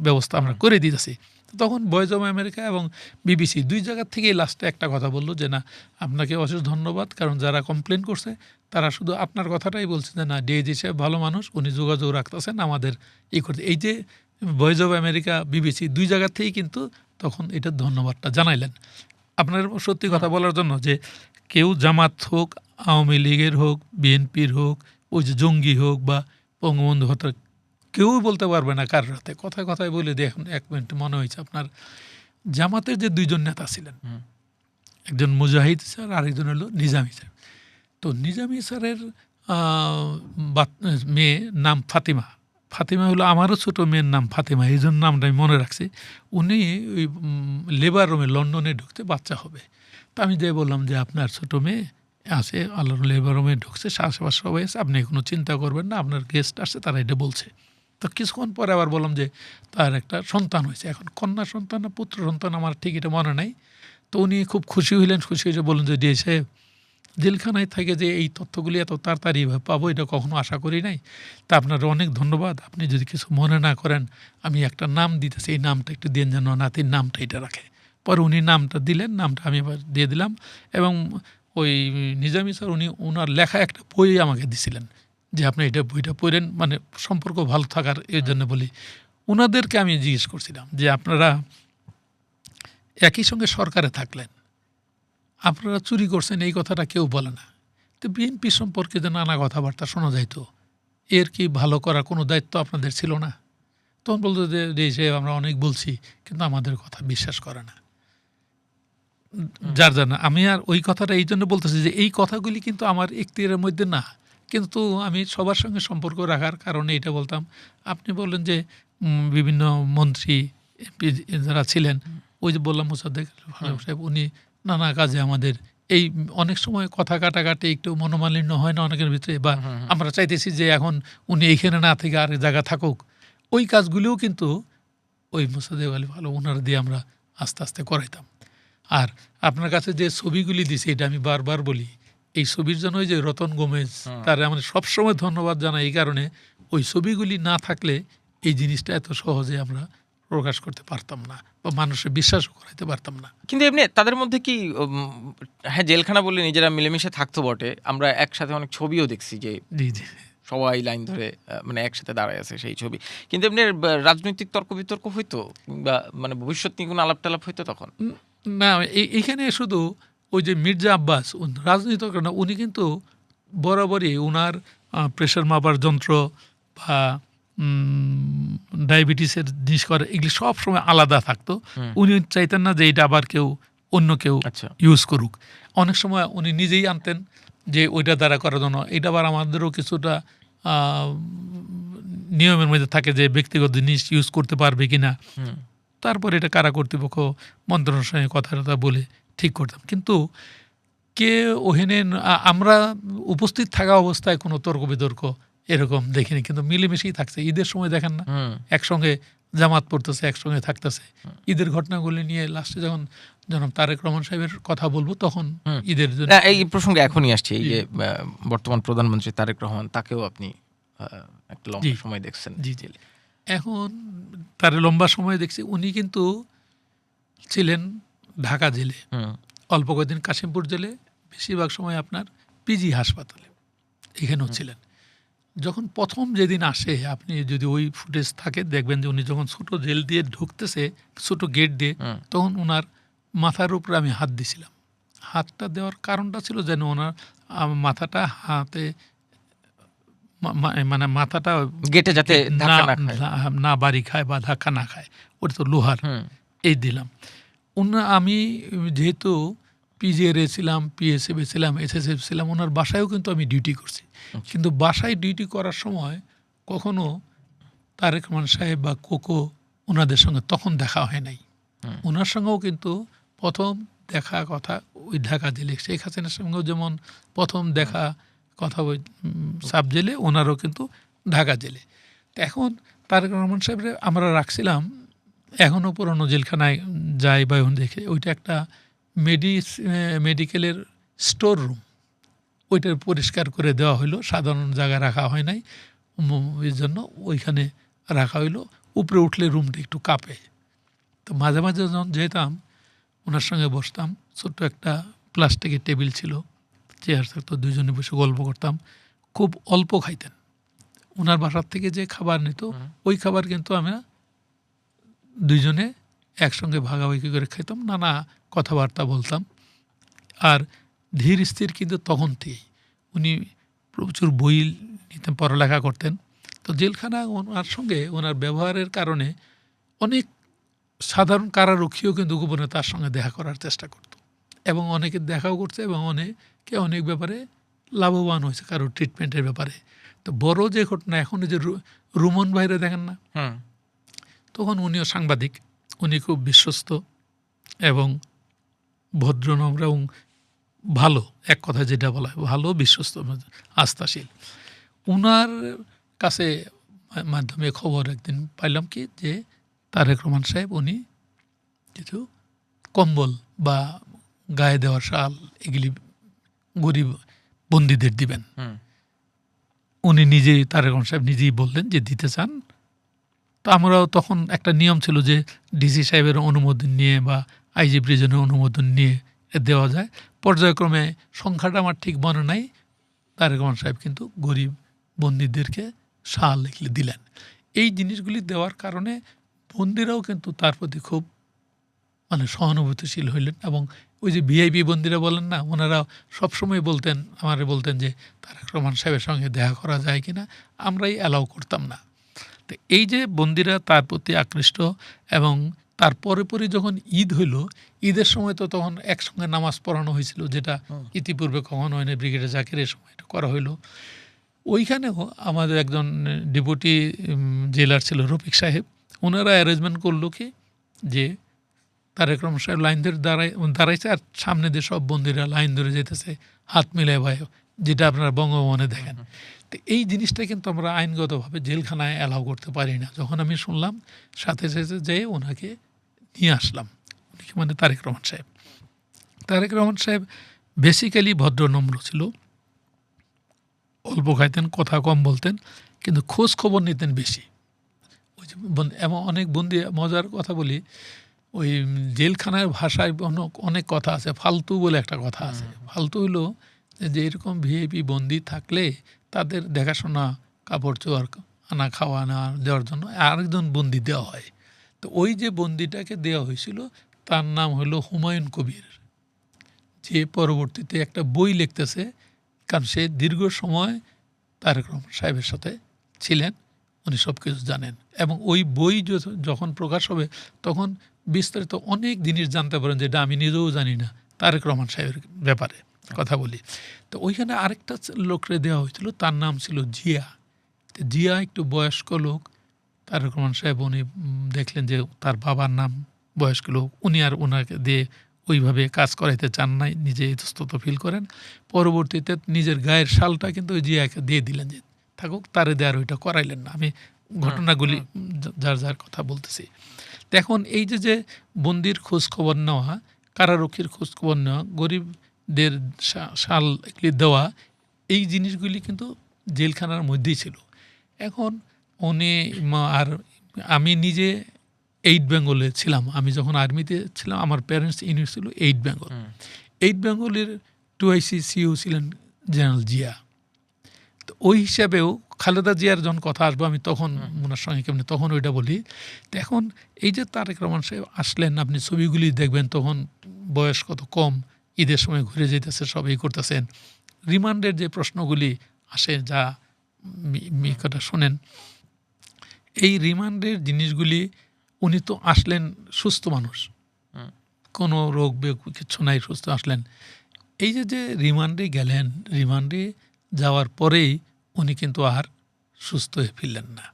ব্যবস্থা আমরা করে দিতেছি। তখন ভয়েস অফ আমেরিকা এবং বিবিসি 2 জায়গার থেকেই লাস্টে একটা কথা বললো যে না, আপনাকে অশেষ ধন্যবাদ, কারণ যারা কমপ্লেন করছে তারা শুধু আপনার কথাটাই বলছে যে না, ডিএজি সাহেব ভালো মানুষ, উনি যোগাযোগ রাখতেছেন আমাদের করতে। এই যে ভয়েস অফ আমেরিকা, বিবিসি 2 জায়গার থেকেই কিন্তু তখন এটার ধন্যবাদটা জানাইলেন। আপনার সত্যি কথা বলার জন্য, যে কেউ জামাত হোক, আওয়ামী লীগের হোক, বিএনপির হোক, ওই যে জঙ্গি হোক বা বঙ্গবন্ধু হত্যা, কেউই বলতে পারবে না কার রাতে। কথায় বলে দিয়ে এখন 1 মিনিট মনে হয়েছে, আপনার জামাতের যে 2 জন নেতা ছিলেন, একজন মুজাহিদ স্যার, আরেকজন হলো নিজামী স্যার। তো নিজামী স্যারের মেয়ে নাম ফাতিমা। ফাতিমা হলো আমারও ছোটো মেয়ের নাম ফাতিমা, এই জন্য নামটা আমি মনে রাখছি। উনি ওই লেবার রুমে লন্ডনে ঢুকতে বাচ্চা হবে। তো আমি যে বললাম যে আপনার ছোটো মেয়ে আছে, আল্লাহর লেবার রুমে ঢুকছে, আশেপাশে সবাই আছে, আপনি কোনো চিন্তা করবেন না, আপনার গেস্ট আসছে, তারা এটা বলছে। তো কিছুক্ষণ পরে আবার বললাম যে তার একটা সন্তান হয়েছে। এখন কন্যা সন্তান না পুত্র সন্তান আমার ঠিক এটা মনে নাই। তো উনি খুব খুশি হইলেন, খুশি হয়ে বললেন যে ডিএ সাহেব, জেলখানায় থেকে যে এই তথ্যগুলি এত তাড়াতাড়ি পাবো এটা কখনো আশা করি নাই। তা আপনার অনেক ধন্যবাদ। আপনি যদি কিছু মনে না করেন, আমি একটা নাম দিতেছি, এই নামটা একটু দেন যেন নাতির নামটা এটা রাখে। পরে উনি নামটা দিলেন, নামটা আমি আবার দিয়ে দিলাম। এবং ওই নিজামী স্যার উনি ওনার লেখা একটা বই আমাকে দিছিলেন, যে আপনি এটা বইটা পড়েন, মানে সম্পর্ক ভালো থাকার এর জন্য বলি। ওনাদেরকে আমি জিজ্ঞেস করছিলাম যে আপনারা একই সঙ্গে সরকারে থাকলেন, আপনারা চুরি করছেন, এই কথাটা কেউ বলে না। তো বিএনপি সম্পর্কে যে নানা কথাবার্তা শোনা যাইতো, এর কি ভালো করার কোনো দায়িত্ব আপনাদের ছিল না? তখন বলতো যে সাহেব আমরা অনেক বলছি, কিন্তু আমাদের কথা বিশ্বাস করে না। যার জানা, আমি আর ওই কথাটা এই জন্য বলতেছি যে এই কথাগুলি কিন্তু আমার এখতিয়ারের মধ্যে না, কিন্তু আমি সবার সঙ্গে সম্পর্ক রাখার কারণে এটা বলতাম। আপনি বললেন যে বিভিন্ন মন্ত্রী এমপি যারা ছিলেন, ওই যে বললাম মোসাদ্দেক সাহেব, উনি নানা কাজে আমাদের এই অনেক সময় কথা কাটাকাটি একটু মনোমালিন্য হয় না অনেকের ভিতরে, বা আমরা চাইতেছি যে এখন উনি এইখানে না থেকে আর জায়গা থাকুক, ওই কাজগুলিও কিন্তু ওই মোসাদ্দেক আলী ভালো ওনারা দিয়ে আমরা আস্তে আস্তে করাইতাম। আর আপনার কাছে যে ছবিগুলি দিছে, এটা আমি বারবার বলি, এই ছবির জন্য ওই যে রতন গোমেজ, তার আমরা সবসময় ধন্যবাদ জানাই। এই কারণে ওই ছবিগুলি না থাকলে এই জিনিসটা এত সহজে আমরা প্রকাশ করতে পারতাম না, বা মানুষের বিশ্বাসও করাইতে পারতাম না। কিন্তু এমনি তাদের মধ্যে কি হ্যাঁ, জেলখানা বললে নিজেরা মিলেমিশে থাকতো বটে, আমরা একসাথে অনেক ছবিও দেখছি যে জি জি, সবাই লাইন ধরে মানে একসাথে দাঁড়ায় আছে সেই ছবি। কিন্তু এমনি রাজনৈতিক তর্ক বিতর্ক হইতো, বা মানে ভবিষ্যৎ নিয়ে কোনো আলাপ টালাপ হইতো তখন? না, এইখানে শুধু ওই যে মির্জা আব্বাস রাজনীতি না, উনি কিন্তু বরাবরই ওনার প্রেশার মাপার যন্ত্র বা ডায়াবেটিসের জিনিস করে, এগুলি সব সময় আলাদা থাকতো। উনি চাইতেন না যে এটা আবার অন্য কেউ আচ্ছা ইউজ করুক। অনেক সময় উনি নিজেই আনতেন যে ওইটা দ্বারা করার জন্য। এটা আবার আমাদেরও কিছুটা নিয়মের মধ্যে থাকে যে ব্যক্তিগত জিনিস ইউজ করতে পারবে কিনা। তারপর এটা কারা কর্তৃপক্ষ মন্ত্রণালয়ের সঙ্গে কথা বলে ঠিক করতাম। কিন্তু কে ওখানে আমরা উপস্থিত থাকা অবস্থায় কোনো তর্ক বিতর্ক এরকম দেখিনি, কিন্তু মিলেমিশেই থাকছে। ঈদের সময় দেখেন না একসঙ্গে জামাত পড়তেছে, একসঙ্গে থাকতেছে। ঈদের ঘটনাগুলি নিয়ে লাস্টে যখন জনাব তারেক রহমান সাহেবের কথা বলবো তখন ঈদের জন্য এই প্রসঙ্গে এখনই আসছে। এই যে বর্তমান প্রধানমন্ত্রী তারেক রহমান, তাকেও আপনি একটা লম্বা সময় দেখছেন। জি জি। এখন তার লম্বা সময় দেখছি। উনি কিন্তু ছিলেন ঢাকা জেলে, অল্প কয়েকদিন কাশিমপুর জেলে, বেশিরভাগ সময় আপনার পিজি হাসপাতালে এখানেও ছিলেন। যখন প্রথম যেদিন আসে, আপনি যদি ওই ফুটেজ থাকে দেখবেন যে উনি যখন ছোটো জেল দিয়ে ঢুকতেছে, ছোটো গেট দিয়ে, তখন ওনার মাথার উপরে আমি হাত দিছিলাম। হাতটা দেওয়ার কারণটা ছিল যেন ওনার মাথাটা হাতে মানে মাথাটা গেটে যাতে না বাড়ি খায় বা ধাক্কা না খায়, ওটা তো লোহার। এই দিলাম। আমি যেহেতু পিজিআরে ছিলাম, পিএসএফ ছিলাম, এসএসএফ ছিলাম, ওনার বাসায়ও কিন্তু আমি ডিউটি করছি। কিন্তু বাসায় ডিউটি করার সময় কখনো তারেক রহমান সাহেব বা কোকো ওনাদের সঙ্গে তখন দেখা হয় নাই। ওনার সঙ্গেও কিন্তু প্রথম দেখা কথা ওই ঢাকা জেলে, শেখ হাসিনার সঙ্গেও যেমন প্রথম দেখা কথা ওই সাব জেলে, ওনারও কিন্তু ঢাকা জেলে। তো এখন তারেক রহমান সাহেবরে আমরা রাখছিলাম, এখনও পুরনো জেলখানায় যাই বা দেখে, ওইটা একটা মেডিকেলের স্টোর রুম, ওইটার পরিষ্কার করে দেওয়া হইলো, সাধারণ জায়গায় রাখা হয় নাই, এই জন্য ওইখানে রাখা হইলো। উপরে উঠলে রুমটা একটু কাঁপে। তো মাঝে মাঝে যখন যেতাম ওনার সঙ্গে বসতাম, ছোট্ট একটা প্লাস্টিকের টেবিল ছিল, চেয়ার থাকতো, দুজনে বসে গল্প করতাম। খুব অল্প খাইতেন। ওনার বাসার থেকে যে খাবার নিত ওই খাবার কিন্তু আমরা দুইজনে একসঙ্গে ভাগাভাগি করে খেতাম, নানা কথাবার্তা বলতাম। আর ধীর স্থির কিন্তু তখন থেকেই উনি প্রচুর বই নিতেন, পড়ালেখা করতেন। তো জেলখানা ওনার সঙ্গে ওনার ব্যবহারের কারণে অনেক সাধারণ কারারক্ষীও কিন্তু গোপনে তার সঙ্গে দেখা করার চেষ্টা করত, এবং অনেকে দেখাও করছে, এবং অনেকে অনেক ব্যাপারে লাভবান হয়েছে কারো ট্রিটমেন্টের ব্যাপারে। তো বড় যে ঘটনা, এখন যে রুমন ভাইরে দেখেন না, তখন উনিও সাংবাদিক, উনি খুব বিশ্বস্ত এবং ভদ্রনম্র এবং ভালো, এক কথা যেটা বলা হয় ভালো, বিশ্বস্ত, আস্থাশীল। উনার কাছে মাধ্যমে খবর একদিন পাইলাম কি যে তারেক রহমান সাহেব উনি কিছু কম্বল বা গায়ে দেওয়ার শাল এগুলি গরিব বন্দীদের দিবেন। উনি নিজেই, তারেক রহমান সাহেব নিজেই বললেন যে দিতে চান। তো আমরাও তখন একটা নিয়ম ছিল যে ডিসি সাহেবের অনুমোদন নিয়ে বা আইজি প্রিজনের অনুমোদন নিয়ে দেওয়া যায়। পর্যায়ক্রমে সংখ্যাটা আমার ঠিক মনে নাই, তারেক রহমান সাহেব কিন্তু গরিব বন্দীদেরকে শাল লিখলে দিলেন। এই জিনিসগুলি দেওয়ার কারণে বন্দীরাও কিন্তু তার প্রতি খুব সহানুভূতিশীল হইলেন। এবং ওই যে ভিআইপি বন্দীরা বলেন না, ওনারা সবসময় বলতেন যে তারেক রহমান সাহেবের সঙ্গে দেখা করা যায় কিনা, আমরাই অ্যালাউ করতাম না। তো এই যে বন্দীরা তার প্রতি আকৃষ্ট, এবং তার পরে যখন ঈদ হইল, ঈদের সময় তো তখন একসঙ্গে নামাজ পড়ানো হয়েছিল, যেটা ইতিপূর্বে কখনো হয়নি। ব্রিগেডিয়ার জাকিরের সময় এটা করা হইলো। ওইখানেও আমাদের একজন ডেপুটি জেলার ছিল রফিক সাহেব, ওনারা অ্যারেঞ্জমেন্ট করলো কি যে তারেক রহমান সাহেব লাইন ধরে দাঁড়াইছে, আর সামনে দিয়ে সব বন্দীরা লাইন ধরে যেতেছে হাত মিলায় ভাই, যেটা আপনারা বঙ্গভবনে দেখেন। তো এই জিনিসটা কিন্তু আমরা আইনগতভাবে জেলখানায় অ্যালাউ করতে পারি না। যখন আমি শুনলাম, সাথে সাথে যেয়ে ওনাকে নিয়ে আসলাম। উনি মানে তারেক রহমান সাহেব বেসিক্যালি ভদ্রনম্র ছিল, অল্প খাইতেন, কথা কম বলতেন, কিন্তু খোঁজ খবর নিতেন বেশি। ওই যে এমন অনেক বন্দি, মজার কথা বলি, ওই জেলখানার ভাষায় অনেক কথা আছে, ফালতু বলে একটা কথা আছে। ফালতু হলো যে এরকম ভিআইপি বন্দি থাকলে তাদের দেখাশোনা, কাপড় চোপড় আনা খাওয়া না দেওয়ার জন্য আরেকজন বন্দি দেওয়া হয়। তো ওই যে বন্দিটাকে দেওয়া হয়েছিল তার নাম হলো হুমায়ুন কবির, যে পরবর্তীতে একটা বই লিখতেছে, কারণ সে দীর্ঘ সময় তারেক রহমান সাহেবের সাথে ছিলেন। উনি সব কিছু জানেন। এবং ওই বই যখন প্রকাশ হবে তখন বিস্তারিত অনেক জিনিস জানতে পারেন যেটা আমি নিজেও জানি না তারেক রহমান সাহেবের ব্যাপারে কথা বলি। তো ওইখানে আরেকটা লোকরে দেওয়া হয়েছিল, তার নাম ছিল জিয়া। তো জিয়া একটু বয়স্ক লোক। তারেক রহমান সাহেব উনি দেখলেন যে তার বাবার নাম বয়স্ক লোক, উনি আর ওনাকে দিয়ে ওইভাবে কাজ করাইতে চান নাই, নিজে ইতস্তত ফিল করেন। পরবর্তীতে নিজের গায়ের শালটা কিন্তু ওই জিয়াকে দিয়ে দিলেন যে থাকুক, তারে দেওয়ার ওইটা করাইলেন না। আমি ঘটনাগুলি যার যার কথা বলতেছি। তো এখন এই যে বন্দির খোঁজ খবর নেওয়া, কারারক্ষীর খোঁজ খবর নেওয়া, গরিবদের শাল এগুলি দেওয়া, এই জিনিসগুলি কিন্তু জেলখানার মধ্যেই ছিল। এখন উনি আর আমি নিজে 8 বেঙ্গলে ছিলাম। আমি যখন আর্মিতে ছিলাম আমার প্যারেন্টস ইউনিট ছিল 8 বেঙ্গল। 8 বেঙ্গলের 2IC সিও ছিলেন জেনারেল জিয়া। তো ওই হিসাবেও খালেদা জিয়ার যখন কথা আসবো আমি তখন ওনার সঙ্গে কেমনি তখন ওইটা বলি। তো এখন এই যে তারেক রহমান সাহেব আসলেন, আপনি ছবিগুলি দেখবেন তখন বয়স কত কম, ঈদের সময় ঘুরে যেতেছে, সবই করতেছেন। রিমান্ডের যে প্রশ্নগুলি আসে, যা কথা শোনেন, এই রিমান্ডের জিনিসগুলি উনি তো আসলেন সুস্থ মানুষ, কোনো রোগ কিছু নাই, সুস্থ আসলেন। এই যে রিমান্ডে গেলেন, রিমান্ডে যাওয়ার পরেই উনি কিন্তু আর সুস্থ হয়ে ফিরলেন না।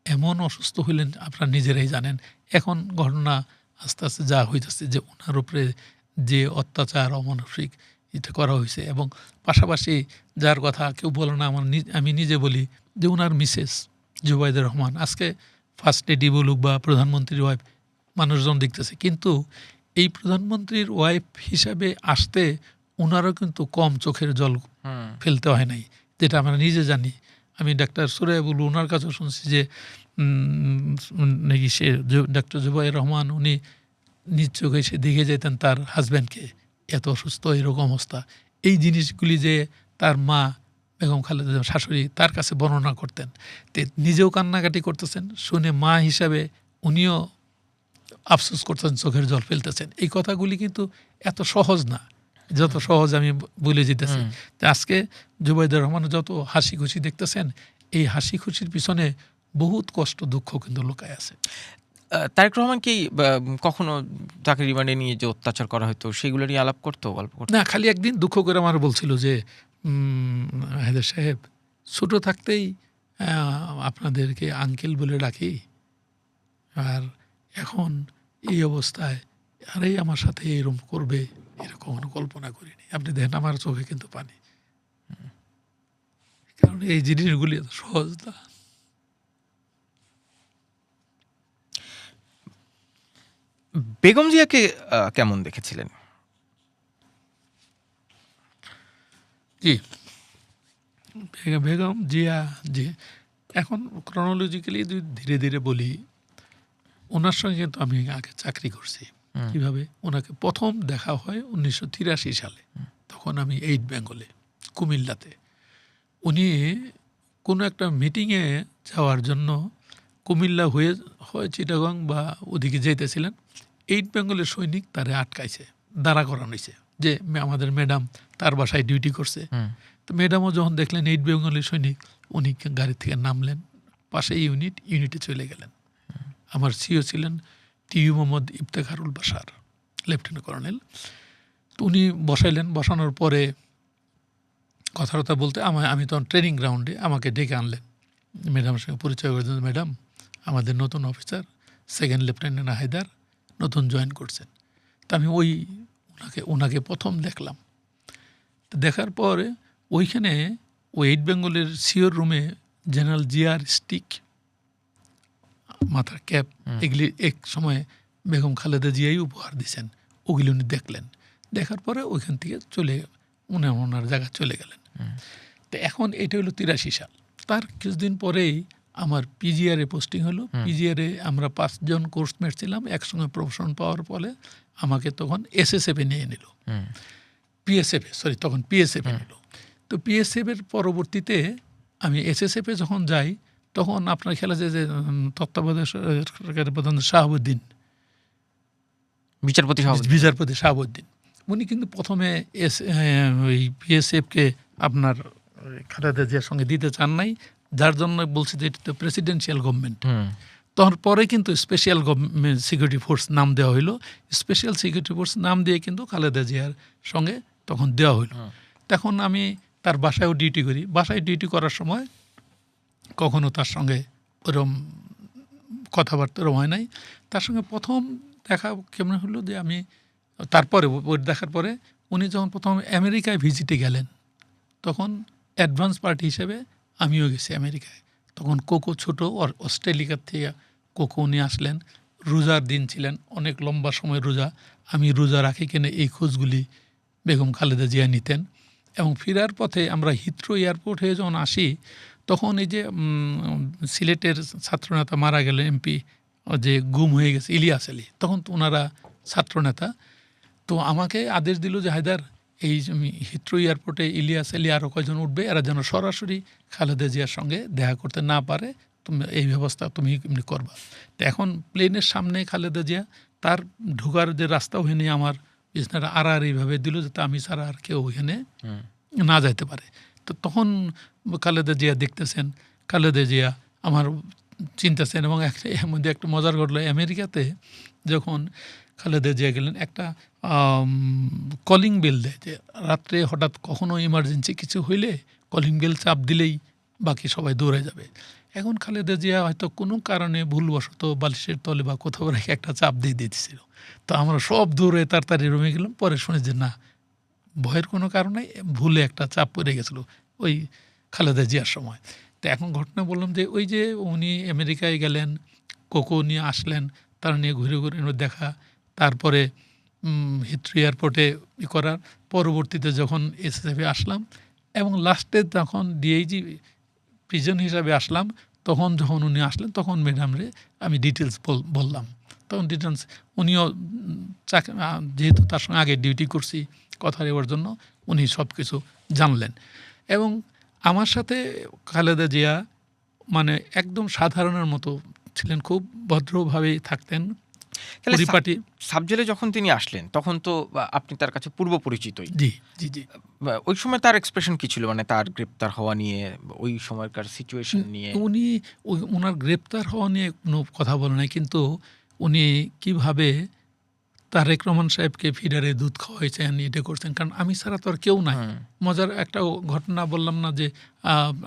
এমন অসুস্থ হইলেন আপনারা নিজেরাই জানেন। এখন ঘটনা আস্তে আস্তে যা হইতেছে যে ওনার উপরে যে অত্যাচার অমানসিক এটা করা হয়েছে, এবং পাশাপাশি যার কথা কেউ বলে না, আমি নিজে বলি যে ওনার মিসেস জুবাইদুর রহমান আজকে ফার্স্ট লেডি বলুক বা প্রধানমন্ত্রীর ওয়াইফ মানুষজন দেখতেছে, কিন্তু এই প্রধানমন্ত্রীর ওয়াইফ হিসাবে আসতে ওনারও কিন্তু কম চোখের জল ফেলতে হয় নাই, যেটা আমরা নিজে জানি। আমি ডাক্তার সুরাইবুল ওনার কাছেও শুনছি যে নাকি সে ডাক্তার জুবাইর রহমান উনি নিজ চোখে সে দেখে যেতেন তার হাজব্যান্ডকে এত অসুস্থ, এরকম অবস্থা। এই জিনিসগুলি যে তার মা বেগম খালেদা শাশুড়ি তার কাছে বর্ণনা করতেন, তে নিজেও কান্নাকাটি করতেছেন, শুনে মা হিসাবে উনিও আফসোস করতেছেন, চোখের জল ফেলতেছেন। এই কথাগুলি কিন্তু এত সহজ না যত সহজ আমি বলে যেতেছি। আজকে জুবাইদুর রহমান যত হাসি খুশি দেখতেছেন, এই হাসি খুশির পিছনে বহুত কষ্ট দুঃখ কিন্তু লুকায় আছে। তারেক রহমান কি কখনো তাকে রিমান্ডে নিয়ে যে অত্যাচার করা হতো সেগুলো নিয়ে আলাপ করতো, গল্প করতো? না, খালি একদিন দুঃখ করে আমার বলছিল যে হায়দার সাহেব, ছোট থাকতেই আপনাদেরকে আঙ্কেল বলে ডাকি, আর এখন এই অবস্থায় আরে আমার সাথে এরকম করবে এটা কখনো কল্পনা করিনি। আপনি দেখেন আমার চোখে কিন্তু পানি, কারণ এই জিনিসগুলি এত সহজ না। বেগম জিয়াকে কেমন দেখেছিলেন? জি, বেগম জিয়া জি, এখন ক্রনোলজিক্যালি ধীরে ধীরে বলি, ওনার সঙ্গে কিন্তু আমি আগে চাকরি করছি। কিভাবে ওনাকে প্রথম দেখা হয় 1983 সালে, তখন আমি 8 বেঙ্গলে কুমিল্লাতে। উনি কোনো একটা মিটিংয়ে যাওয়ার জন্য কুমিল্লা হয়ে হয় চিটাগং বা ওদিকে যেতেছিলেন। 8 বেঙ্গলের সৈনিক তারে আটকাইছে, দাঁড়া করানো হয়েছে যে আমাদের ম্যাডাম তার বাসায় ডিউটি করছে। তো ম্যাডামও যখন দেখলেন 8 বেঙ্গলের সৈনিক, উনি গাড়ি থেকে নামলেন, পাশে ইউনিটে চলে গেলেন। আমার সিও ছিলেন TU Mohammad Iftekharul Bashar, lieutenant colonel. তো উনি বসাইলেন, বসানোর পরে কথাবার্তা বলতে আমি তখন ট্রেনিং গ্রাউন্ডে, আমাকে ডেকে আনলেন, ম্যাডামের সঙ্গে পরিচয় করে দিলেন, ম্যাডাম আমাদের নতুন অফিসার সেকেন্ড লেফটেন্যান্ট হায়দার নতুন জয়েন করছেন। তা আমি ওনাকে প্রথম দেখলাম। দেখার পরে ওইখানে ওই 8 বেঙ্গলের সিওর রুমে জেনারেল জিয়ার স্টিক, মাথার ক্যাপ, এগুলি এক সময় বেগম খালেদা জিয়াই উপহার দিয়েছেন, ওগুলি উনি দেখলেন। দেখার পরে ওইখান থেকে ওনার জায়গা চলে গেলেন। তো এখন এটা হলো 83 সাল। তার কিছুদিন পরেই আমার পিজিআরে পোস্টিং হলো। পিজিআরে আমরা 5 জন কোর্সমেট ছিলাম, একসঙ্গে প্রমোশন পাওয়ার ফলে আমাকে তখন এসএসএফে নিয়ে নিল, তখন পিএসএফে নিল। তো পিএসএফের পরবর্তীতে আমি এসএসএফে যখন যাই, তখন আপনার খেলা যে তত্ত্বাবধায়ক প্রধান শাহাবুদ্দিন, বিচারপতি শাহাবুদ্দিন, উনি কিন্তু প্রথমে ওই পিএসএফকে আপনার খালেদা জিয়ার সঙ্গে দিতে চান নাই, যার জন্য বলছি যে এটা তো প্রেসিডেন্সিয়াল গভর্নমেন্ট। হুম, তারপরে কিন্তু স্পেশাল গভর্নমেন্ট সিকিউরিটি ফোর্স নাম দেওয়া হইলো। স্পেশাল সিকিউরিটি ফোর্স নাম দিয়ে কিন্তু খালেদা জিয়ার সঙ্গে তখন দেওয়া হইলো। হুম। তখন আমি তার বাসায়ও ডিউটি করি। বাসায় ডিউটি করার সময় কখনো তার সঙ্গে ওরম কথাবার্তা ওরম হয় নাই। তার সঙ্গে প্রথম দেখা কেমন হলো যে আমি তারপরে ওই দেখার পরে উনি যখন প্রথম আমেরিকায় ভিজিটে গেলেন, তখন অ্যাডভান্স পার্টি হিসেবে আমিও গেছি আমেরিকায়। তখন কোকো ছোটো অস্ট্রেলিয়ার থেকে কোকো উনি আসলেন। রোজার দিন ছিলেন, অনেক লম্বা সময় রোজা। আমি রোজা রাখি কিনে এই খোঁজগুলি বেগম খালেদা জিয়া নিতেন। এবং ফেরার পথে আমরা হিথ্রো এয়ারপোর্ট হয়ে যখন আসি, তখন এই যে সিলেটের ছাত্রনেতা মারা গেলেন, এমপি যে গুম হয়ে গেছে ইলিয়াস আলী, তখন তো ওনারা ছাত্রনেতা। তো আমাকে আদেশ দিল যে হায়দার, এই হিথ্রো এয়ারপোর্টে ইলিয়াস আলী আরও কয়জন উঠবে, এরা যেন সরাসরি খালেদা জিয়ার সঙ্গে দেখা করতে না পারে, তুমি এই ব্যবস্থা তুমি এমনি করবা। তো এখন প্লেনের সামনে খালেদা জিয়া, তার ঢোকার যে রাস্তা ওখানে আমার বিছনাটা এইভাবে দিল যাতে আমি ছাড়া আর কেউ ওখানে না যাইতে পারে। তো তখন খালেদা জিয়া দেখতেছেন, খালেদা জিয়া আমার চিন্তাছেন। এবং এর মধ্যে একটা মজার ঘটলো, আমেরিকাতে যখন খালেদা জিয়া গেলেন, একটা কলিং বেল দেয় যে রাত্রে হঠাৎ কখনো ইমার্জেন্সি কিছু হইলে কলিং বেল চাপ দিলেই বাকি সবাই দৌড়ে যাবে। এখন খালেদা জিয়া হয়তো কোনো কারণে ভুলবশত বালিশের তলে বা কোথাও রেখে একটা চাপ দিয়ে দিয়েছিল। তো আমরা সব দৌড়ে তাড়াতাড়ি রুমে গেলাম। পরে শুনে যে না, ভয়ের কোনো কারণে ভুলে একটা চাপ পড়ে গেছিলো ওই খালেদা জিয়ার সময়। তো এখন ঘটনা বললাম যে ওই যে উনি আমেরিকায় গেলেন, কোকো নিয়ে আসলেন, তার নিয়ে ঘুরে ঘুরে দেখা, তারপরে হিথ্রো এয়ারপোর্টে করার পরবর্তীতে যখন এসএসএফে আসলাম এবং লাস্টে তখন ডিআইজি প্রিজন হিসাবে আসলাম, তখন যখন উনি আসলেন তখন ম্যাডামরে আমি ডিটেলস বললাম। তখন ডিটেলস উনিও যেহেতু তার সঙ্গে আগে ডিউটি করছি কথা নেওয়ার জন্য, উনি সব কিছু জানলেন। এবং আমার সাথে খালেদা জিয়া মানে একদম সাধারণের মতো ছিলেন, খুব ভদ্রভাবেই থাকতেন, পরিপাটি। সাবজেলে যখন তিনি আসলেন তখন তো আপনি তার কাছে পূর্ব পরিচিতই। জি জি জি। ওই সময় তার এক্সপ্রেশন কি ছিল, মানে তার গ্রেপ্তার হওয়া নিয়ে, ওই সময়কার সিচুয়েশন নিয়ে? উনি ওনার গ্রেপ্তার হওয়া নিয়ে কোনো কথা বলে নাই, কিন্তু উনি কিভাবে তারেক রহমান সাহেবকে ফিডারে দুধ খাওয়াইছেন, এটা করছেন, কারণ আমি ছাড়া তো আর কেউ নাই। মজার একটা ঘটনা বললাম না যে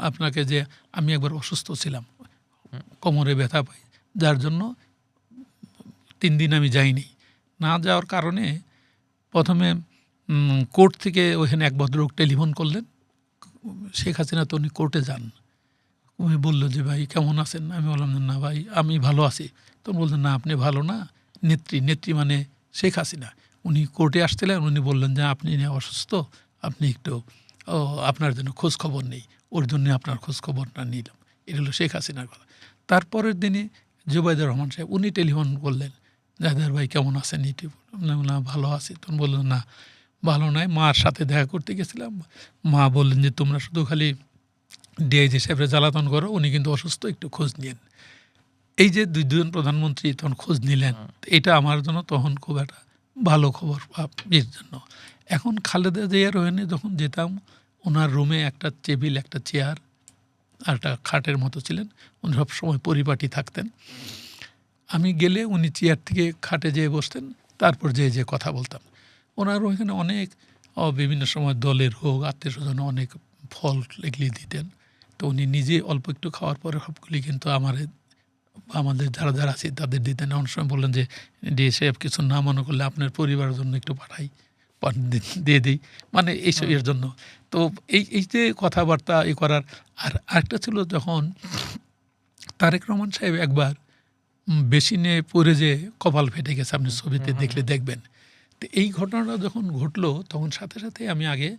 আপনাকে, যে আমি একবার অসুস্থ ছিলাম, কোমরে ব্যথা পাই, যার জন্য 3 দিন আমি যাইনি। না যাওয়ার কারণে প্রথমে কোর্ট থেকে ওইখানে এক ভদ্রলোক টেলিফোন করলেন, শেখ হাসিনা, তো উনি কোর্টে যান। উনি বললো যে ভাই কেমন আছেন? আমি বললাম না ভাই আমি ভালো আছি। তো বললেন না আপনি ভালো না, নেত্রী মানে শেখ হাসিনা উনি কোর্টে আসছিলেন, উনি বললেন যে আপনি অসুস্থ, আপনি একটু আপনার জন্য খোঁজ খবর নেই, ওর জন্য আপনার খোঁজ খবরটা নিলাম। এটা হলো শেখ হাসিনার কথা। তারপরের দিনে জুবাইদুর রহমান সাহেব উনি টেলিফোন করলেন, জাহেদার ভাই কেমন আছেন? এটি না ভালো আছি। তখন বললেন না ভালো নয়, মার সাথে দেখা করতে গেছিলাম, মা বললেন যে তোমরা শুধু খালি ডিআইজি সাহেবরা জ্বালাতন করো, উনি কিন্তু অসুস্থ, একটু খোঁজ নিন। এই যে দুজন প্রধানমন্ত্রী তখন খোঁজ নিলেন, এটা আমার জন্য তখন খুব একটা ভালো খবর এর জন্য। এখন খালেদা জিয়ার ওখানে যখন যেতাম, ওনার রুমে একটা টেবিল, একটা চেয়ার আর একটা খাটের মতো ছিলেন, উনি সবসময় পরিপাটি থাকতেন। আমি গেলে উনি চেয়ার থেকে খাটে যেয়ে বসতেন, তারপর যে কথা বলতাম। ওনার ওইখানে অনেক বিভিন্ন সময় দলের হোক, আত্মীয় স্বজন অনেক ফল এগুলি দিতেন। তো উনি নিজে অল্প একটু খাওয়ার পরে সবগুলি কিন্তু আমাদের যারা আছে তাদের দিতেন। অনেক সময় বললেন যে ডিএ সাহেব কিছু না মনে করলে আপনার পরিবারের জন্য একটু দিয়ে দিই, মানে এইসব এর জন্য। তো এই যে কথাবার্তা করার। আর আরেকটা ছিল, যখন তারেক রহমান সাহেব একবার বেসিনে পড়ে যে কপাল ফেটে গেছে, আপনি ছবিতে দেখলে দেখবেন। তো এই ঘটনাটা যখন ঘটলো, তখন সাথে সাথে আমি আগে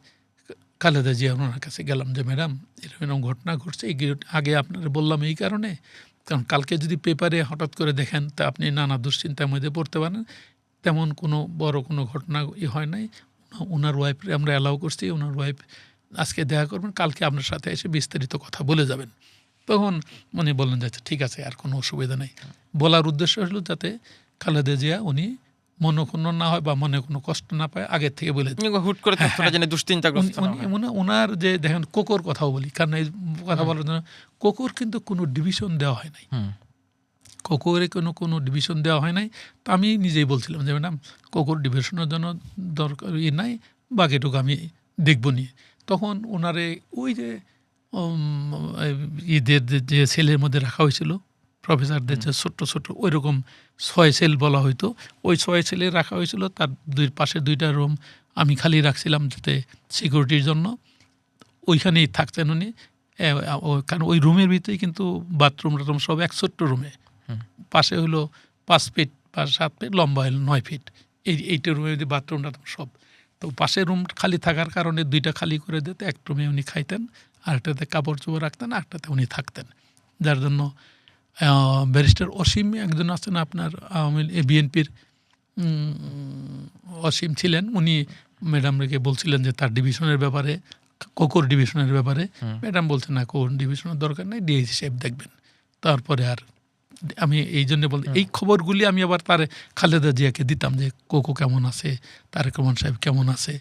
খালেদা জিয়া ওনার কাছে গেলাম যে ম্যাডাম এরকম ঘটনা ঘটছে, আগে আপনারা বললাম এই কারণে, কারণ কালকে যদি পেপারে হঠাৎ করে দেখেন তা আপনি নানা দুশ্চিন্তার মধ্যে পড়তে পারেন। তেমন কোনো বড় কোনো ঘটনা হয় নাই। ওনার ওয়াইফ আমরা অ্যালাউ করছি, ওনার ওয়াইফ আজকে দেখা করবেন, কালকে আপনার সাথে এসে বিস্তারিত কথা বলে যাবেন। তখন উনি বললেন যে ঠিক আছে, আর কোনো অসুবিধা নেই। বলার উদ্দেশ্য হলো যাতে খালেদা জিয়া উনি মনোক্ষুণ্ণ না হয় বা মনে কোনো কষ্ট না পায় আগের থেকে বলে দিই। হুট করে তথ্যটা জেনে দুশ্চিন্তাগ্রস্ত না হয়। ওনার যে দেখেন কোকোর কথাও বলি, কারণ এই কথা বলার জন্য কোকোর কিন্তু কোনো ডিভিশন দেওয়া হয় নাই, কোকোরে কোনো ডিভিশন দেওয়া হয় নাই। তো আমি নিজেই বলছিলাম যে ম্যাডাম কোকোর ডিভিশনের জন্য দরকার নাই, বাকিটুকু আমি দেখব নি। তখন ওনারে ওই যে ঈদের যে সেলের মধ্যে রাখা হয়েছিল প্রফেসরদের যে ছোট্ট ছোট্ট ওই রকম 6 সেল বলা হইতো, ওই 6 সেলে রাখা হয়েছিল। তার পাশে 2টা রুম আমি খালি রাখছিলাম যাতে সিকিউরিটির জন্য। ওইখানেই থাকতেন উনি, কারণ ওই রুমের ভিতরেই কিন্তু বাথরুম টাথরুম সব এক ছোট্ট রুমে। পাশে হলো 5 ফিট বা 7 ফিট, লম্বা হলো 9 ফিট। এইটা রুমের বাথরুম টাথরুম সব। তো পাশে রুম খালি থাকার কারণে 2টা খালি করে দিতে, এক রুমে উনি খাইতেন, আরেকটাতে কাপড় চোপড় রাখতেন, আরেকটাতে উনি থাকতেন। যার জন্য ব্যারিস্টার অসীম একজন আছেন আপনার বিএনপির অসীম ছিলেন, উনি ম্যাডামকে বলছিলেন যে তার ডিভিশনের ব্যাপারে, কোকোর ডিভিশনের ব্যাপারে। ম্যাডাম বলছেন না, কোকোর ডিভিশনের দরকার নেই, ডিএসি সাহেব দেখবেন। তারপরে আর আমি এই জন্য বলতে এই খবরগুলি আমি আবার তার খালেদা জিয়াকে দিতাম যে কোকো কেমন আছে, তারেক রহমান সাহেব কেমন আছে।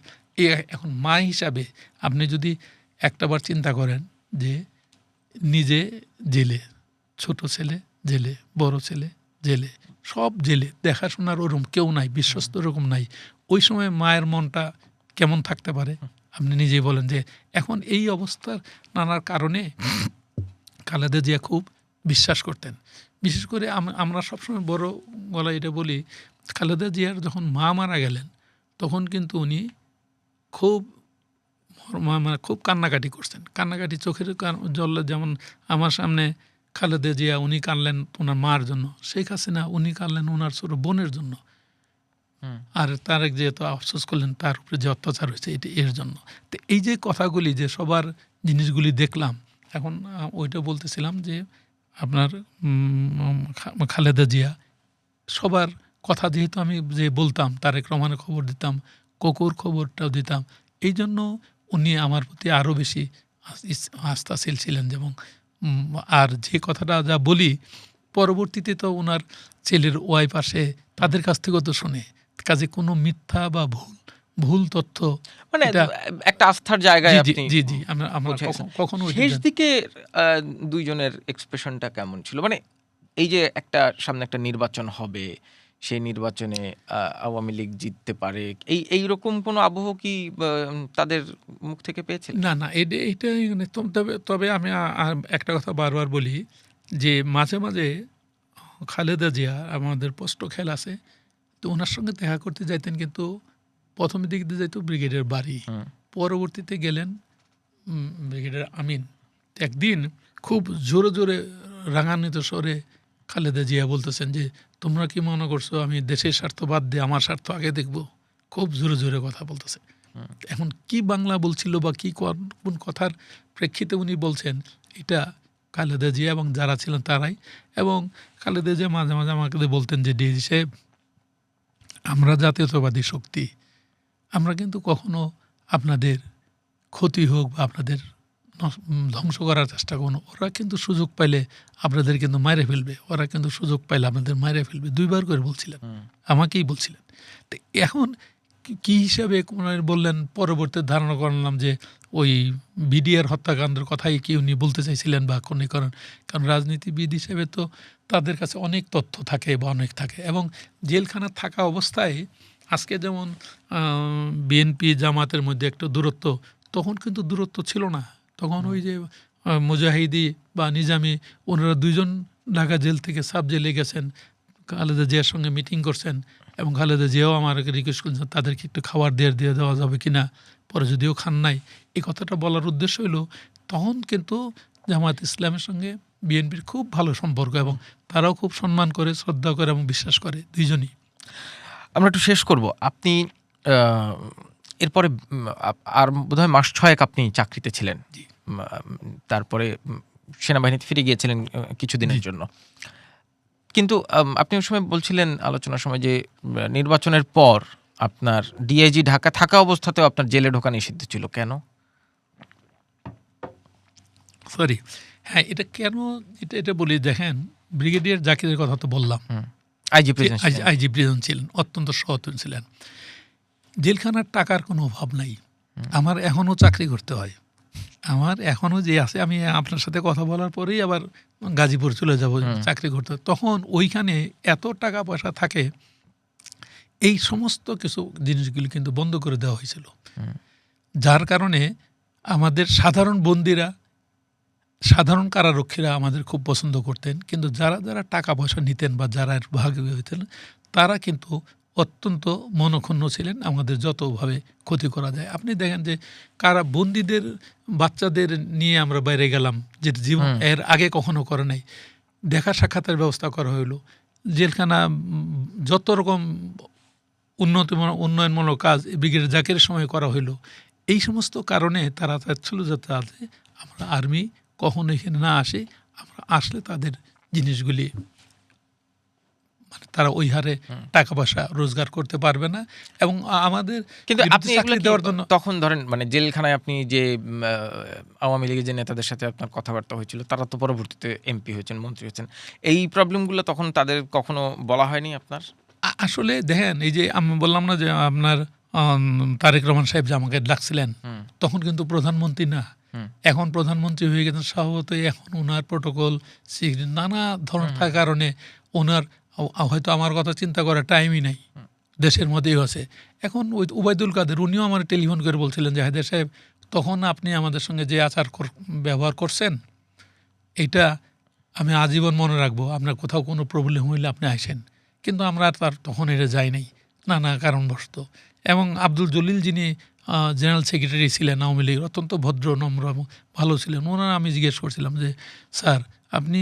এখন মা হিসাবে আপনি যদি একটাবার চিন্তা করেন যে নিজে জেলে, ছোট ছেলে জেলে, বড় ছেলে জেলে, সব জেলে, দেখাশোনার ওরকম কেউ নাই, বিশ্বস্ত ওরকম নাই, ওই সময় মায়ের মনটা কেমন থাকতে পারে আপনি নিজেই বলেন। যে এখন এই অবস্থার নানার কারণে খালেদা জিয়া খুব বিশ্বাস করতেন। বিশেষ করে আমরা সবসময় বড় গলায় এটা বলি, খালেদা জিয়ার যখন মা মারা গেলেন তখন কিন্তু উনি খুব মানে খুব কান্নাকাটি করছেন, কান্নাকাটি চোখের জল। যেমন আমার সামনে খালেদা জিয়া উনি কাঁদলেন ওনার মার জন্য, শেখ হাসিনা উনি কাঁদলেন ওনার ছোট বোনের জন্য, আর তারেক যেহেতু আফসোস করলেন তার উপরে যে অত্যাচার হয়েছে এটা এর জন্য। তো এই যে কথাগুলি যে সবার জিনিসগুলি দেখলাম, এখন ওইটা বলতেছিলাম যে আপনার খালেদা জিয়া সবার কথা যেহেতু আমি যে বলতাম, তারেক রহমানের খবর দিতাম, কোকোর খবরটাও দিতাম, এই জন্য উনি আমার প্রতি আরও বেশি আস্থাশীল ছিলেন। যেমন আর যে কথাটা যা বলি পরবর্তীতে তো ওনার ছেলের ওয়াইফ আসে, তাদের কাছ থেকেও তো শুনে, কাজে কোনো মিথ্যা বা ভুল তথ্য মানে একটা আস্থার জায়গায় আপনি জি জি আমরা কখনো শেষ দিকে দুইজনের এক্সপ্রেশনটা কেমন ছিল? মানে এই যে সামনে একটা নির্বাচন হবে, সেই নির্বাচনে আওয়ামী লীগ জিততে পারে, এইরকম কোনো আবহ কি তাদের মুখ থেকে পেয়েছিল? না এইটাই তবে আমি একটা কথা বারবার বলি যে মাঝে মাঝে খালেদা জিয়া আমাদের পোস্ট খেল আছে, তো ওনার সঙ্গে দেখা করতে যাইতেন, কিন্তু প্রথমের দিক দিয়ে যাইতো ব্রিগেডের বাড়ি, পরবর্তীতে গেলেন ব্রিগেডের আমিন। একদিন খুব জোরে জোরে রাঙান্বিত স্বরে খালেদা জিয়া বলতেছেন যে তোমরা কি মনে করছো আমি দেশের স্বার্থ বাদ দিয়ে আমার স্বার্থ আগে দেখব? খুব জোরে জোরে কথা বলতেছে। এখন কি বাংলা বলছিল বা কি কোন কথার প্রেক্ষিতে উনি বলছেন, এটা খালেদা জিয়া এবং যারা ছিলেন তারাই। এবং খালেদা জিয়া মাঝে মাঝে আমাকে বলতেন যে ডিএজি সাহেব, আমরা জাতীয়তাবাদী শক্তি, আমরা কিন্তু কখনো আপনাদের ক্ষতি হোক বা আপনাদের ধ্বংস করার চেষ্টা করুন, ওরা কিন্তু সুযোগ পাইলে আপনাদের কিন্তু মাইরে ফেলবে, ওরা কিন্তু সুযোগ পাইলে আপনাদের মাইরে ফেলবে, 2বার করে বলছিলেন, আমাকেই বলছিলেন। তো এখন কি হিসাবে বললেন, পরবর্তী ধারণা করলাম যে ওই বিডিআর হত্যাকাণ্ডের কথাই কি উনি বলতে চাইছিলেন বা কারণ রাজনীতিবিদ হিসেবে তো তাদের কাছে অনেক তথ্য থাকে বা অনেক থাকে। এবং জেলখানা থাকা অবস্থায় আজকে যেমন বিএনপি জামাতের মধ্যে একটা দূরত্ব, তখন কিন্তু দূরত্ব ছিল না। তখন ওই যে মুজাহিদি বা নিজামি, ওনারা 2জন ঢাকা জেল থেকে সাব জেলে গেছেন, খালেদা জিয়ার সঙ্গে মিটিং করছেন, এবং খালেদা জিয়াও আমার রিকোয়েস্ট করেছেন তাদেরকে একটু খাবার দিয়ে দেওয়া যাবে কিনা, পরে যদিও খান নাই। এই কথাটা বলার উদ্দেশ্য হলো তখন কিন্তু জামায়াত ইসলামের সঙ্গে বিএনপির খুব ভালো সম্পর্ক, এবং তারাও খুব সম্মান করে, শ্রদ্ধা করে এবং বিশ্বাস করে, দুইজনই। আমরা একটু শেষ করব। আপনি এরপরে আর বোধহয় মাস 6 আপনি চাকরিতে ছিলেন, তারপরে সেনাবাহিনীতে ফিরে গিয়েছিলেন কিছুদিনের জন্য। কিন্তু আপনি ওই সময় বলছিলেন আলোচনার সময় যে নির্বাচনের পর আপনার ডিআইজি ঢাকা থাকা অবস্থাতেও আপনার জেলে ঢোকা নিষিদ্ধ ছিল। কেন? সরি, হ্যাঁ, এটা কেন এটা বলি, দেখেন ব্রিগেডিয়ার জাকিরের কথা তো বললাম, আইজি প্রিজন ছিলেন। আইজি প্রিজন ছিলেন, অত্যন্ত সৎ ছিলেন। জেলখানার টাকার কোনো অভাব নাই। আমার এখনও চাকরি করতে হয়, আমার এখনও যে আছে, আমি আপনার সাথে কথা বলার পরেই আবার গাজীপুর চলে যাব চাকরি করতে। তখন ওইখানে এত টাকা পয়সা থাকে, এই সমস্ত কিছু জিনিসগুলি কিন্তু বন্ধ করে দেওয়া হয়েছিল, যার কারণে আমাদের সাধারণ বন্দীরা, সাধারণ কারারক্ষীরা আমাদের খুব পছন্দ করতেন, কিন্তু যারা যারা টাকা পয়সা নিতেন বা যারা ভাগী হইতেন তারা কিন্তু অত্যন্ত মনক্ষুণ্ণ ছিলেন, আমাদের যতভাবে ক্ষতি করা যায়। আপনি দেখেন যে কারা বন্দীদের বাচ্চাদের নিয়ে আমরা বাইরে গেলাম, যেটা জীবন এর আগে কখনো করে নাই, দেখা সাক্ষাতের ব্যবস্থা করা হইলো, জেলখানা যত রকম উন্নয়নমূলক কাজ ব্রিগেড জাকের সময় করা হইলো। এই সমস্ত কারণে তারা চাচ্ছিল যাতে আমরা আর্মি কখনো এখানে না আসে, আমরা আসলে তাদের জিনিসগুলি মানে তারা ওই হারে টাকা পয়সা রোজগার করতে পারবে না। এবং আমাদের কিন্তু আপনি চাকরি দেওয়ার জন্য তখন ধরেন মানে জেলখানায় আপনি যে আওয়ামী লীগের যে নেতাদের সাথে আপনার কথাবার্তা হয়েছিল, তারা তো পরবর্তীতে এমপি হয়েছেন, মন্ত্রী হয়েছেন, এই প্রবলেমগুলো তখন তাদের কখনো বলা হয়নি আপনার? আসলে দেখেন, এই যে আমি বললাম না যে আপনার তারেক রহমান সাহেব যে আমাকে ডাকছিলেন, তখন কিন্তু প্রধানমন্ত্রী না, এখন প্রধানমন্ত্রী হয়ে গেছেন। স্বভাবতই এখন ওনার প্রোটোকল নানা ধরনের থাকার কারণে ওনার হয়তো আমার কথা চিন্তা করার টাইমই নাই, দেশের মধ্যেই আছে। এখন ওই উবাইদুল কাদের উনিও আমার টেলিফোন করে বলছিলেন যে হায়দার সাহেব, তখন আপনি আমাদের সঙ্গে যে আচার ব্যবহার করছেন এটা আমি আজীবন মনে রাখবো, আপনার কোথাও কোনো প্রবলেম হইলে আপনি আসেন। কিন্তু আমরা তার তখন এটা যাই নাই নানা কারণবশত। এবং আব্দুল জলিল যিনি জেনারেল সেক্রেটারি ছিলেন আওয়ামী লীগের, অত্যন্ত ভদ্র নম্র এবং ভালো ছিলেন। ওনারা আমি জিজ্ঞেস করছিলাম যে স্যার আপনি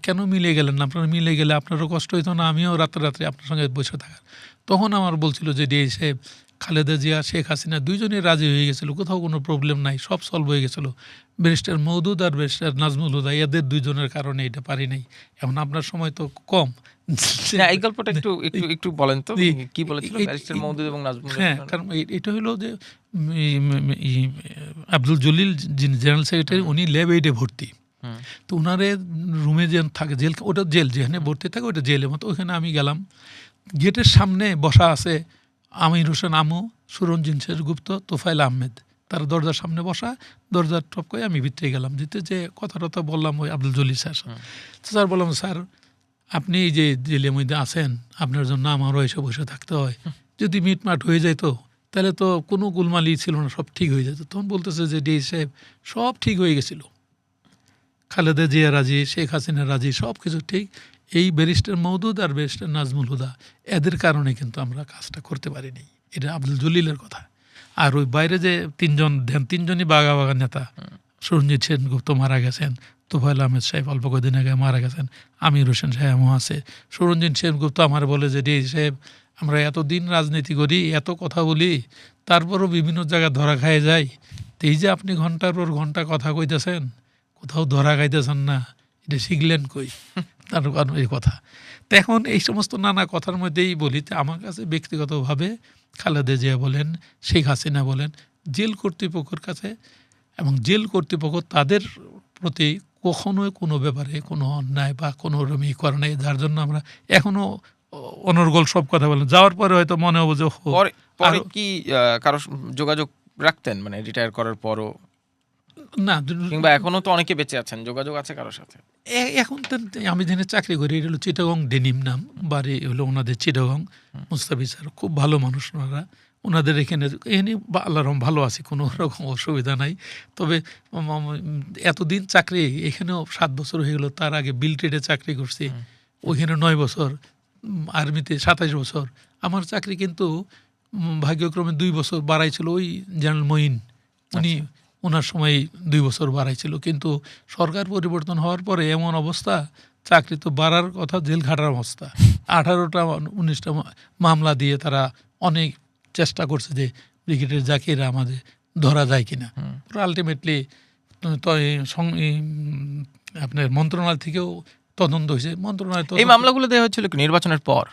কেন মিলে গেলেন না, আপনারা মিলে গেলে আপনারও কষ্ট হইতো না, আমিও রাত্রে আপনার সঙ্গে বসে থাকার। তখন আমার বলছিল যে ডিআই সাহেব, খালেদা জিয়া শেখ হাসিনা দুইজনই রাজি হয়ে গেছিলো, কোথাও কোনো প্রবলেম নাই, সব সলভ হয়ে গেছিলো। ব্যারিস্টার মওদুদ আর ব্যারিস্টার নাজমুল হুদা এদের দুইজনের কারণে এটা পারি নাই। এখন আপনার সময় তো কম। এই গল্পটা একটু একটু একটু বলেন তো, কি বলেছিল ব্যারিস্টার মওদুদ এবং নাজমুল? হ্যাঁ, কারণ এটা হলো যে আব্দুল জলিল যিনি জেনারেল সেক্রেটারি, উনি ল্যাব এইডে ভর্তি। তো ওনারে রুমে যে থাকে জেল, ওটা জেল যেখানে ভর্তি থাকে ওটা জেলের মতো। ওখানে আমি গেলাম, গেটের সামনে বসা আছে আমির হোসেন আমু, সুরঞ্জিত সেনগুপ্ত, তোফায়েল আহমেদ, তারা দরজার সামনে বসা। দরজার টপ করে আমি ভিতরে গেলাম, যেতে যে কথা টথা বললাম ওই আব্দুল জলিল স্যার। স্যার বললাম, স্যার আপনি এই যে জেলের মধ্যে আছেন, আপনার জন্য আমারও এসে বসে থাকতে হয়, যদি মিটমাট হয়ে যেত তাহলে তো কোনো গোলমালি ছিল না, সব ঠিক হয়ে যেত। তখন বলতেছে যে ডিআই সাহেব সব ঠিক হয়ে গেছিল, খালেদা জিয়া রাজি, শেখ হাসিনা রাজি, সব কিছু ঠিক। এই ব্যারিস্টার মওদুদ আর ব্যারিস্টার নাজমুল হুদা এদের কারণে কিন্তু আমরা কাজটা করতে পারিনি। এটা আব্দুল জলিলের কথা। আর ওই বাইরে যে তিনজনই বাঘা বাঘা নেতা, সুরঞ্জিত সেনগুপ্ত মারা গেছেন, তোফায়েল আহমেদ সাহেব অল্প কদিন আগে মারা গেছেন, আমির হোসেন সাহেবও আছে। সুরঞ্জিত সেনগুপ্ত আমার বলে যে ডিআই সাহেব, আমরা এতদিন রাজনীতি করি, এত কথা বলি, তারপরও বিভিন্ন জায়গায় ধরা খায় যাই, তো এই যে আপনি ঘন্টার পর ঘন্টা কথা কইতেছেন, কোথাও ধরা খাইতেছেন না, এটা শিখলেন কই? তার কারণ এই কথা। তো এখন এই সমস্ত নানা কথার মধ্যেই বলি যে আমার কাছে ব্যক্তিগতভাবে খালেদা জিয়া বলেন, শেখ হাসিনা বলেন, জেল কর্তৃপক্ষের কাছে এবং জেল কর্তৃপক্ষ তাদের প্রতি কখনোই কোনো ব্যাপারে কোনো অন্যায় বা কোনো রকমই করে নাই, যার জন্য আমরা এখনও অনর্গল সব কথা বলেন। যাওয়ার পরে হয়তো মনে হবে যে পরে কি কারো যোগাযোগ রাখতেন, মানে রিটায়ার করার পরও? না, কিংবা এখনো তো অনেকে বেঁচে আছেন, যোগাযোগ আছে কারোর সাথে? এখন তো আমি যেখানে চাকরি করি এটা হলো চিটাগং ডেনিম নাম, বাড়ি হলো ওনাদের চিটাগং। মুস্তাফিজ স্যার খুব ভালো মানুষ ওনারা, ওনাদের এখানে আল্লাহর রহম ভালো আছি, কোনো রকম অসুবিধা নাই। তবে এতদিন চাকরি এখানেও 7 বছর হয়ে গেলো, তার আগে বিল ট্রেডে চাকরি করছি, ওইখানে 9 বছর, আর্মিতে 27 বছর। আমার চাকরি কিন্তু ভাগ্যক্রমে 2 বছর বাড়াইছিল ওই জেনারেল মঈন, উনি ওনার সময় 2 বছর বাড়াইছিল। কিন্তু সরকার পরিবর্তন হওয়ার পরে এমন অবস্থা, চাকরি তো বাড়ার কথা, জেল খাটার অবস্থা। 18টা 19টা মামলা দিয়ে তারা অনেক চেষ্টা করছে যে ব্রিগেডের জাকিরা আমাদের ধরা যায় কিনা। আলটিমেটলি তো আপনার মন্ত্রণালয় থেকেও তদন্ত হয়েছে। মন্ত্রণালয় এই মামলাগুলো দেওয়া হয়েছিল কি নির্বাচনের পর?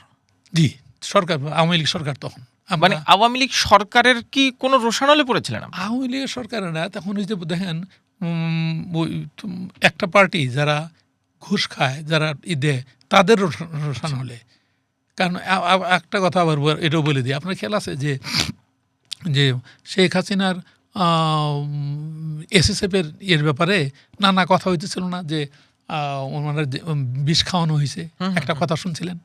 জি, সরকার, আওয়ামী লীগ সরকার তখন। মানে আওয়ামী লীগ সরকারের কি কোনো রোষানলে পড়েছিলেন? আওয়ামী লীগের সরকার না, তখন ওই যে দেখেন একটা পার্টি যারা ঘুষ খায়, যারা দেয়, তাদের রোষানলে। কারণ একটা কথা আবার এটাও বলে দিই, আপনার খেয়াল আছে যে যে শেখ হাসিনার এসএসএফের এর ব্যাপারে নানা কথা হইতেছিল না, যে ওনারা বিষ খাওয়ানো হয়েছে, একটা কথা শুনছিলেন।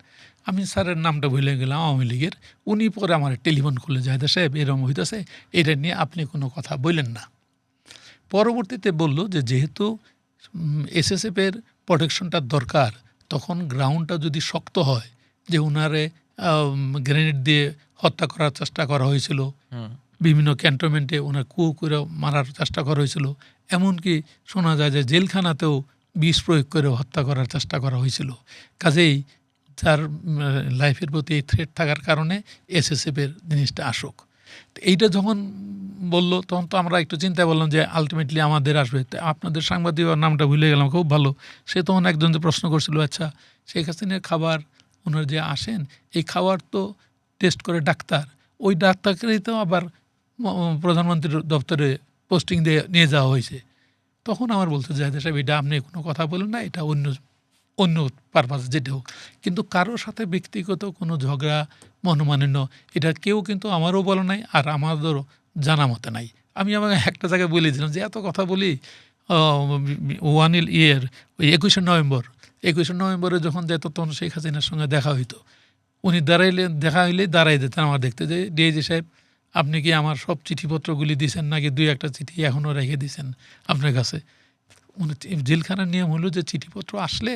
আমি স্যারের নামটা ভুলে গেলাম, আওয়ামী লীগের। উনি পরে আমার টেলিফোন খুলে জাহেদ সাহেব এরকম হইতেছে, এটা নিয়ে আপনি কোনো কথা বললেন না। পরবর্তীতে বলল যে যেহেতু এসএসএফের প্রোটেকশনটা দরকার, তখন গ্রাউন্ডটা যদি শক্ত হয়, যে ওনারে গ্রেনেড দিয়ে হত্যা করার চেষ্টা করা হয়েছিল, বিভিন্ন ক্যান্টনমেন্টে ওনার কুয়ো করে মারার চেষ্টা করা হয়েছিল, এমনকি শোনা যায় যে জেলখানাতেও বিষ প্রয়োগ করে হত্যা করার চেষ্টা করা হয়েছিল। কাজেই যার লাইফের প্রতি এই থ্রেট থাকার কারণে এসএসএফের জিনিসটা আসুক। তো এইটা যখন বললো, তখন তো আমরা একটু চিন্তা করলাম যে আলটিমেটলি আমাদের আসবে। আপনাদের সাংবাদিক নামটা ভুলে গেলাম, খুব ভালো, সে তখন একজন যে প্রশ্ন করছিল, আচ্ছা শেখ হাসিনার খাবার ওনার যে আসেন, এই খাবার তো টেস্ট করে ডাক্তার, ওই ডাক্তারকেই তো আবার প্রধানমন্ত্রীর দপ্তরে পোস্টিং দিয়ে নিয়ে যাওয়া হয়েছে। তখন আমার বলতে জাহেদ সাহেব, এটা আপনি কোনো কথা বলেন না, এটা অন্য পারপাস যেটা হোক, কিন্তু কারোর সাথে ব্যক্তিগত কোনো ঝগড়া মনোমালিন্য এটা কেউ কিন্তু আমারও বলে নাই, আর আমাদেরও জানা মতে নাই। আমি আমাকে একটা জায়গায় বলেছিলাম যে এত কথা বলি, ওই 21শে নভেম্বরে যখন যেত, তখন শেখ হাসিনার সঙ্গে দেখা হইতো, উনি দেখা হইলে দাঁড়াই দিতেন আমার দেখতে, যে ডিআইজি সাহেব আপনি কি আমার সব চিঠিপত্রগুলি দিয়েছেন, নাকি 2-1টা চিঠি এখনও রেখে দিয়েছেন আপনার কাছে। উনি জেলখানার নিয়ম হলো যে চিঠিপত্র আসলে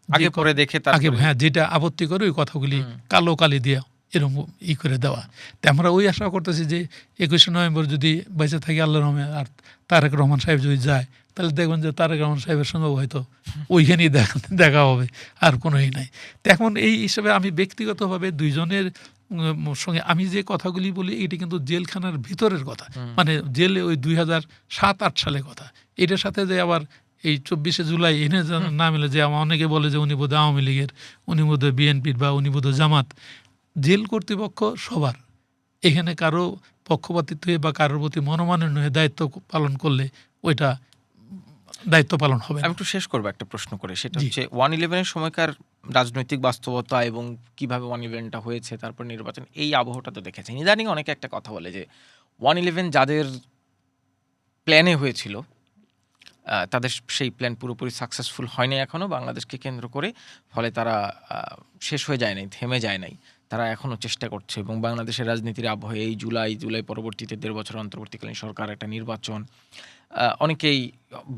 আগে পরে দেখে আগে, হ্যাঁ, যেটা আপত্তি করে ওই কথাগুলি কালো কালি দিয়ে এরকম করে দেওয়া। তো আমরা ওই আশা করতেছি যে 21শে নভেম্বর যদি বেঁচে থাকি আল্লাহ রহমে, আর তারেক রহমান সাহেব যদি যায়, তাহলে দেখবেন যে তারেক রহমান সাহেবের সঙ্গে হয়তো ওইখানেই দেখা হবে, আর কোনোই নাই। তো এখন এই হিসাবে আমি ব্যক্তিগতভাবে দুইজনের সঙ্গে আমি যে কথাগুলি বলি, এটি কিন্তু জেলখানার ভিতরের কথা, মানে জেলে ওই 2007-08 সালের কথা। এটার সাথে যে আবার এই 24শে জুলাই এনে না মিলে, যে অনেকে বলে যে উনি বোধহয় আওয়ামী লীগের, উনি বোধহয় বিএনপির, বা উনি বোধহয় জামাত। জেল কর্তৃপক্ষ সবার, এখানে কারো পক্ষপাতিত্ব হয়ে বা কারোর প্রতি মনোমালিন্য হয়ে দায়িত্ব পালন করলে ওইটা দায়িত্ব পালন হবে। আমি একটু শেষ করবো একটা প্রশ্ন করে, সেটা হচ্ছে 1/11-এর সময়কার রাজনৈতিক বাস্তবতা এবং কিভাবে 1/11টা হয়েছে, তারপর নির্বাচন, এই আবহটা তো দেখেছেন। ইদানিং অনেকে একটা কথা বলে যে 1/11 যাদের প্ল্যানে হয়েছিল, তাদের সেই প্ল্যান পুরোপুরি সাকসেসফুল হয়নি এখনও বাংলাদেশকে কেন্দ্র করে, ফলে তারা শেষ হয়ে যায় নাই, থেমে যায় নাই, তারা এখনও চেষ্টা করছে। এবং বাংলাদেশের রাজনীতির আবহে এই জুলাই পরবর্তীতে 1.5 বছর অন্তর্বর্তীকালীন সরকার, একটা নির্বাচন, অনেকেই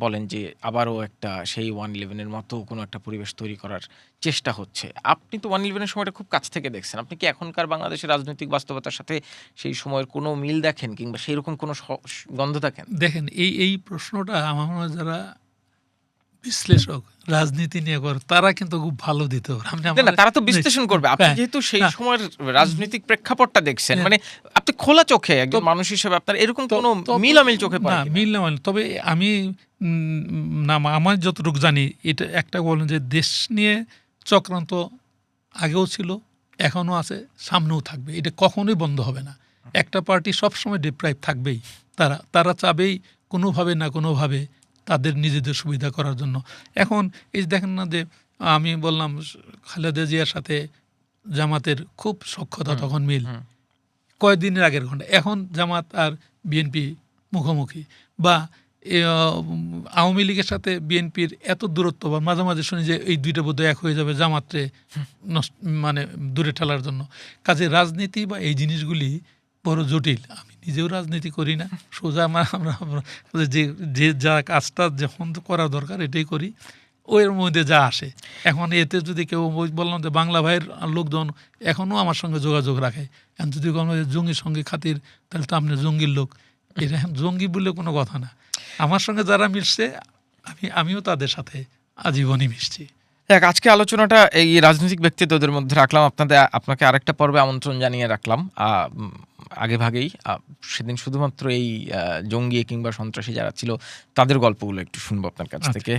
বলেন যে আবারও একটা সেই 1/11-এর মতো কোনো একটা পরিবেশ তৈরি করার চেষ্টা হচ্ছে। আপনি তো 1/11-এর সময়টা খুব কাছ থেকে দেখছেন, আপনি কি এখনকার বাংলাদেশের রাজনৈতিক বাস্তবতার সাথে সেই সময়ের কোনো মিল দেখেন, কিংবা সেই রকম কোনো গন্ধ দেখেন? দেখেন, এই প্রশ্নটা আমার মনে হয় যারা বিশ্লেষক রাজনীতি নিয়ে করে, তারা কিন্তু খুব ভালো দিতে পারে। না, তারা তো বিশ্লেষণ করবে। আপনি যেহেতু সেই সময়ের রাজনৈতিক প্রেক্ষাপটটা দেখছেন, মানে আপনি খোলা চোখে একজন মানুষ হিসেবে আপনার এরকম কোনো মিলামিল চোখে পড়ে না? মিলামিল, তবে আমি না, আমার যতটুকু জানি, এটা একটা বলেন যে দেশ নিয়ে চক্রান্ত আগেও ছিল, এখনও আছে, সামনেও থাকবে, এটা কখনোই বন্ধ হবে না। একটা পার্টি সবসময় ডিপ্রাইভ থাকবেই, তারা চাবেই কোনোভাবে না কোনোভাবে তাদের নিজেদের সুবিধা করার জন্য। এখন এই দেখেন না, যে আমি বললাম খালেদা জিয়ার সাথে জামাতের খুব সখ্যতা, তখন মিল কয়েকদিনের আগের ঘটনা। এখন জামাত আর বিএনপি মুখোমুখি, বা আওয়ামী লীগের সাথে বিএনপির এত দূরত্ব, বা মাঝে মাঝে শুনি যে এই দুইটা বোধহয় এক হয়ে যাবে জামাতরে মানে দূরে ঠেলার জন্য। কাজে রাজনীতি বা এই জিনিসগুলি বড় জটিল। আমি নিজেও রাজনীতি করি না, সোজা আমরা যে যা কাজটা যখন করা দরকার এটাই করি, ওর মধ্যে যা আসে। এখন এতে যদি কেউ বললাম যে বাংলা ভাইয়ের লোকজন এখনও আমার সঙ্গে যোগাযোগ রাখে, এখন যদি কোনো জঙ্গির সঙ্গে খাতির, তাহলে তো আপনি জঙ্গির লোক। এটা জঙ্গি বলে কোনো কথা না। আমার সঙ্গে যারা মিশছে, আমিও তাদের সাথে আজীবনই মিশছি। আজকে আলোচনাটা এই রাজনৈতিক ব্যক্তিত্বদের মধ্যে রাখলাম, আপনাকে আরেকটা পর্বে আমন্ত্রণ জানিয়ে রাখলাম আগে ভাগেই। সেদিন শুধুমাত্র এই জঙ্গি কিংবা সন্ত্রাসী যারা ছিল তাদের গল্পগুলো একটু শুনবো আপনার কাছ থেকে।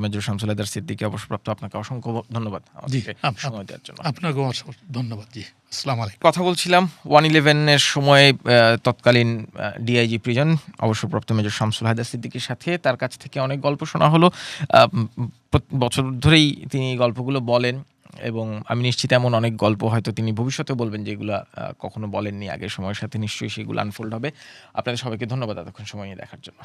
মেজর শামসুল হায়দার সিদ্দিকী, অবসরপ্রাপ্ত, আপনাকে অসংখ্য ধন্যবাদ সময় দেওয়ার জন্য। আপনাকেও ধন্যবাদ। জি, আসসালামু আলাইকুম। কথা বলছিলাম 1/11-এর সময় তৎকালীন ডিআইজি প্রিজন অবসরপ্রাপ্ত মেজর শামসুল হায়দার সিদ্দিকীর সাথে। তার কাছ থেকে অনেক গল্প শোনা হলো, বছর ধরেই তিনি গল্পগুলো বলেন। এবং আমি নিশ্চিত এমন অনেক গল্প হয়তো তিনি ভবিষ্যতে বলবেন যেগুলো কখনো বলেননি আগে, সময়ের সাথে নিশ্চয়ই সেগুলো আনফোল্ড হবে। আপনাদের সবাইকে ধন্যবাদ এতক্ষণ সময় নিয়ে দেখার জন্য।